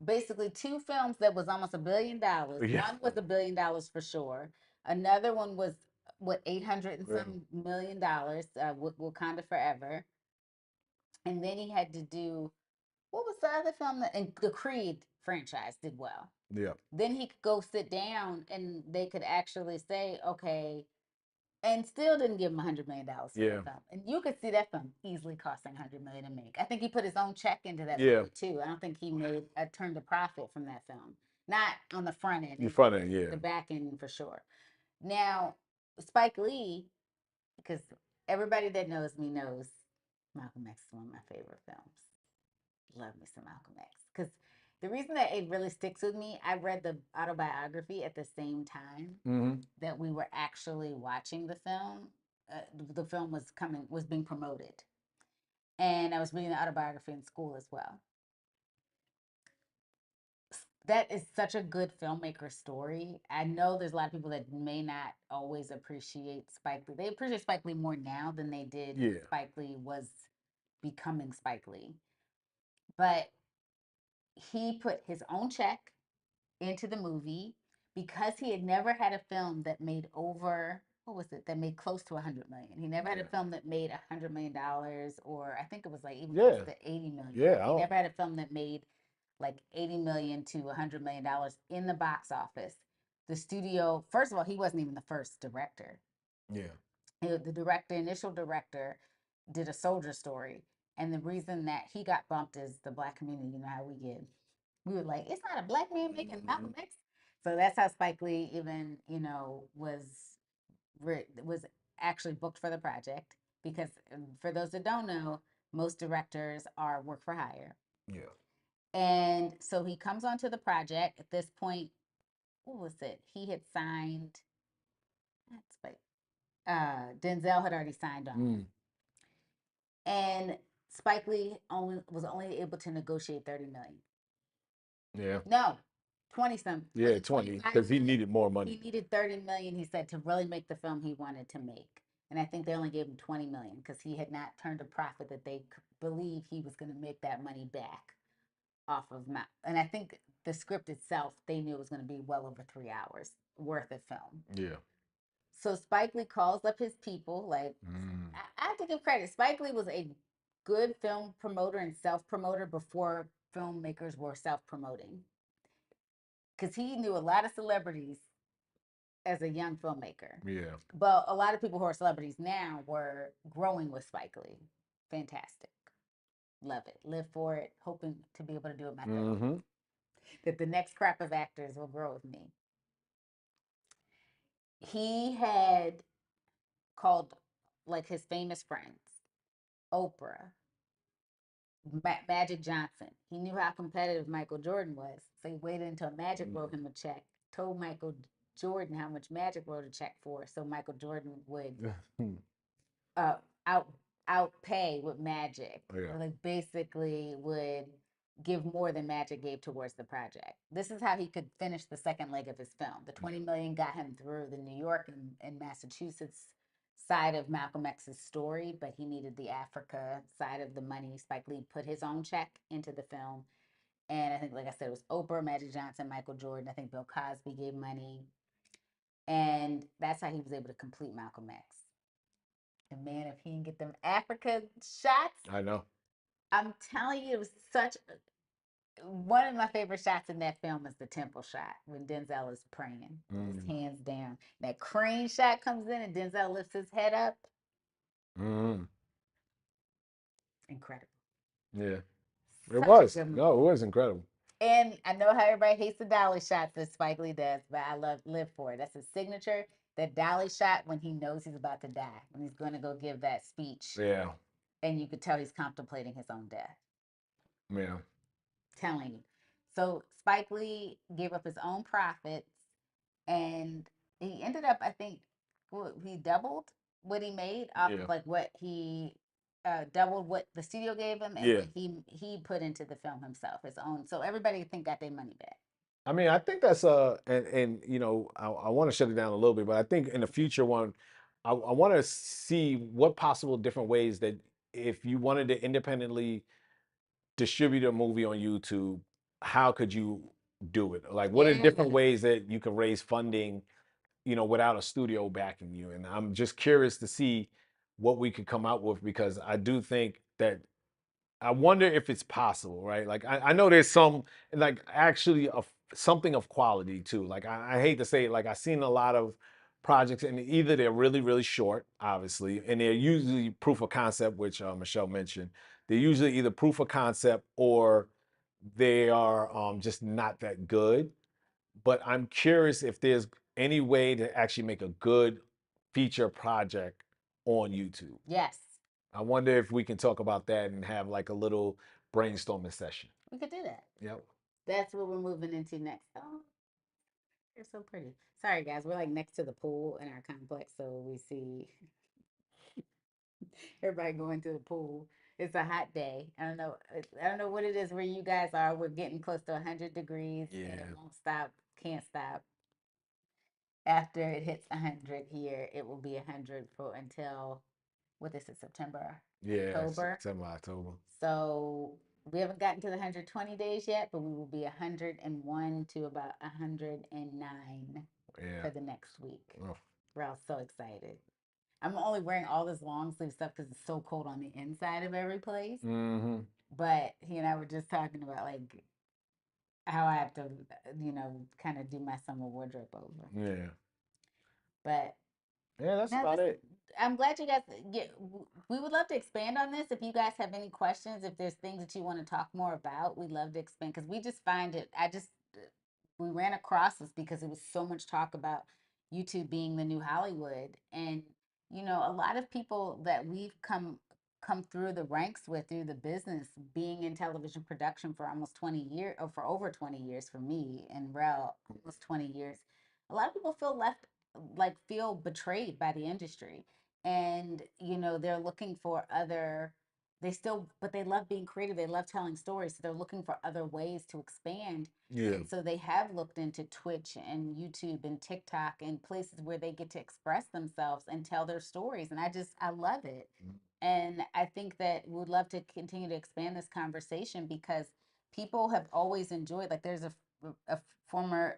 basically two films that was almost $1 billion. Yeah. One was $1 billion for sure. Another one was what, 800 and Yeah. some $1 million, Wakanda Forever. And then he had to do, what was the other film that, and the Creed franchise did well. Yeah. Then he could go sit down and they could actually say, okay, and still didn't give him $100 million for Yeah. that film. And you could see that film easily costing $100 million to make. I think he put his own check into that Yeah. film too. I don't think he made a turned a profit from that film. Not on the front end. The front end, yeah. The back end for sure. Now, Spike Lee, because everybody that knows me knows Malcolm X is one of my favorite films. Love me some Malcolm X. Because the reason that it really sticks with me, I read the autobiography at the same time that we were actually watching the film. The film was being promoted, and I was reading the autobiography in school as well. That is such a good filmmaker story. I know there's a lot of people that may not always appreciate Spike Lee. They appreciate Spike Lee more now than they did when Spike Lee was becoming Spike Lee. But he put his own check into the movie because he had never had a film that made over, what was it, that made close to 100 million. He never had a film that made $100 million, or I think it was like even close to 80 million. Yeah. He never had a film that made like 80 million to $100 million in the box office. The studio, first of all, he wasn't even the first director. Yeah. The initial director, did A Soldier Story, and the reason that he got bumped is the Black community. You know how we were like, it's not a Black man making Malcolm X. So that's how Spike Lee even, was actually booked for the project, because for those that don't know, most directors are work for hire. Yeah. And so he comes onto the project. At this point, what was it? He had signed, Denzel had already signed on. And Spike Lee was only able to negotiate 30 million. Yeah. No, 20 some. Yeah, 20, because he needed more money. He needed 30 million, he said, to really make the film he wanted to make. And I think they only gave him 20 million because he had not turned a profit that they believe he was going to make that money back off of Mount. And I think the script itself, they knew it was going to be well over 3 hours worth of film. Yeah. So Spike Lee calls up his people. Like, I have to give credit. Spike Lee was a good film promoter and self-promoter before filmmakers were self-promoting. Because he knew a lot of celebrities as a young filmmaker. Yeah. But a lot of people who are celebrities now were growing with Spike Lee. Fantastic. Love it. Live for it. Hoping to be able to do it myself. That the next crop of actors will grow with me. He had called like his famous friends, Oprah, Magic Johnson. He knew how competitive Michael Jordan was, so he waited until Magic wrote him a check, told Michael Jordan how much Magic wrote a check for, so Michael Jordan would out outpay with Magic. Yeah. Like basically would give more than Magic gave towards the project. This is how he could finish the second leg of his film. The 20 million got him through the New York and Massachusetts side of Malcolm X's story, but he needed the Africa side of the money. Spike Lee put his own check into the film. And I think, like I said, it was Oprah, Magic Johnson, Michael Jordan. I think Bill Cosby gave money. And that's how he was able to complete Malcolm X. And man, if he can get them Africa shots, I know. I'm telling you, it was such one of my favorite shots in that film is the temple shot when Denzel is praying with his hands down. That crane shot comes in and Denzel lifts his head up. Mm. Incredible. Yeah, it Such a was. good No, it movie. was incredible. And I know how everybody hates the dolly shots that Spike Lee does, but I live for it. That's his signature. The dolly shot when he knows he's about to die, when he's going to go give that speech, Yeah, and you could tell he's contemplating his own death. yeah, Telling you. So Spike Lee gave up his own profits, and he ended up, I think, he doubled what he made off yeah, of like what he doubled what the studio gave him and yeah. what he put into the film himself, his own. So everybody I think got their money back. I mean, I think that's and I want to shut it down a little bit, but I think in the future one, I want to see what possible different ways that if you wanted to independently distribute a movie on YouTube, how could you do it? Like, what are the Yeah. different ways that you can raise funding, without a studio backing you? And I'm just curious to see what we could come out with because I do think that I wonder if it's possible, right? Like I know there's some like actually something of quality too. Like I hate to say it, like I've seen a lot of projects and either they're really, really short, obviously, and they're usually proof of concept, which Michelle mentioned. They're usually either proof of concept or they are just not that good. But I'm curious if there's any way to actually make a good feature project on YouTube. Yes. I wonder if we can talk about that and have like a little brainstorming session. We could do that. Yep. That's what we're moving into next. Oh, they're so pretty. Sorry guys, we're like next to the pool in our complex, so we see everybody going to the pool. It's a hot day. I don't know. I don't know what it is where you guys are. We're getting close to 100 degrees, and it Yeah. won't stop. Can't stop. After it hits 100 here, it will be 100 for until what is it? September, Yeah. October. September, October. So we haven't gotten to the 120 days yet, but we will be 101 to about 109 Yeah. for the next week. Oh. We're all so excited. I'm only wearing all this long sleeve stuff because it's so cold on the inside of every place. Mm-hmm. But he and I were just talking about like how I have to, kind of do my summer wardrobe over. Yeah. But Yeah, that's now about this, it. I'm glad you guys get. We would love to expand on this. If you guys have any questions, if there's things that you want to talk more about, we'd love to expand because we just find it. We ran across this because it was so much talk about YouTube being the new Hollywood, and a lot of people that we've come through the ranks with through the business, being in television production for almost 20 years, or for over 20 years for me, and Rel almost 20 years. A lot of people feel betrayed by the industry, and they're looking for other. But they love being creative. They love telling stories. So they're looking for other ways to expand, Yeah. and so they have looked into Twitch and YouTube and TikTok and places where they get to express themselves and tell their stories. And I love it. And I think that we'd love to continue to expand this conversation because people have always enjoyed, like, a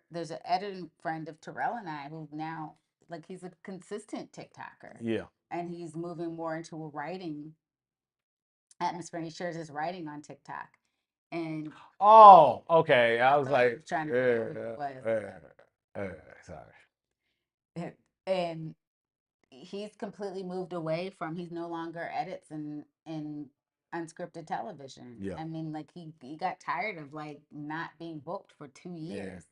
there's an editing friend of Terrell and I who now, like, he's a consistent TikToker Yeah. and he's moving more into a writing atmosphere and he shares his writing on TikTok. And Oh, okay. I was I was like, trying to figure out who yeah, it yeah, yeah, sorry. was. And he's completely moved away from he's no longer edits in unscripted television. Yeah. I mean, like he got tired of like not being booked for 2 Yeah. years.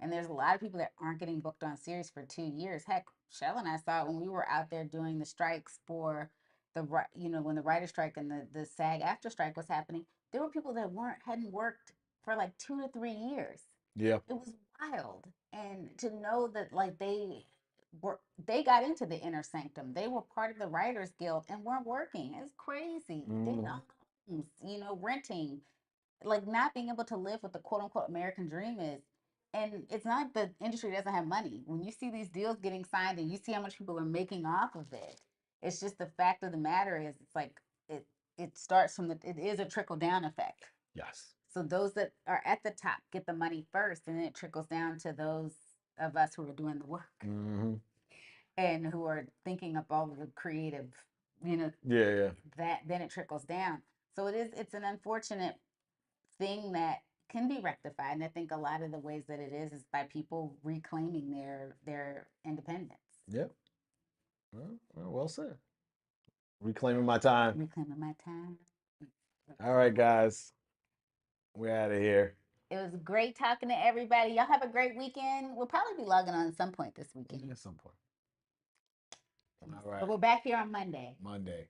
And there's a lot of people that aren't getting booked on series for 2 years. Heck, Shell and I saw it when we were out there doing the strikes for when the writer strike and the SAG after strike was happening. There were people that hadn't worked for like 2 to 3 years. Yeah. It was wild. And to know that like they got into the inner sanctum. They were part of the Writers Guild and weren't working. It's crazy. They Mm. own homes, renting, like not being able to live what the quote unquote American dream is. And it's not the industry doesn't have money. When you see these deals getting signed and you see how much people are making off of it, it's just the fact of the matter is it's like it starts from it is a trickle down effect. Yes. So those that are at the top get the money first, and then it trickles down to those of us who are doing the work Mm-hmm. and who are thinking up all of the creative. you know, Yeah. that then it trickles down. So it's an unfortunate thing that can be rectified. And I think a lot of the ways that it is by people reclaiming their independence. Yep. Well said. Reclaiming my time. Reclaiming my time. All right, guys. We're out of here. It was great talking to everybody. Y'all have a great weekend. We'll probably be logging on at some point this weekend. At some point. All right. But we're back here on Monday. Monday.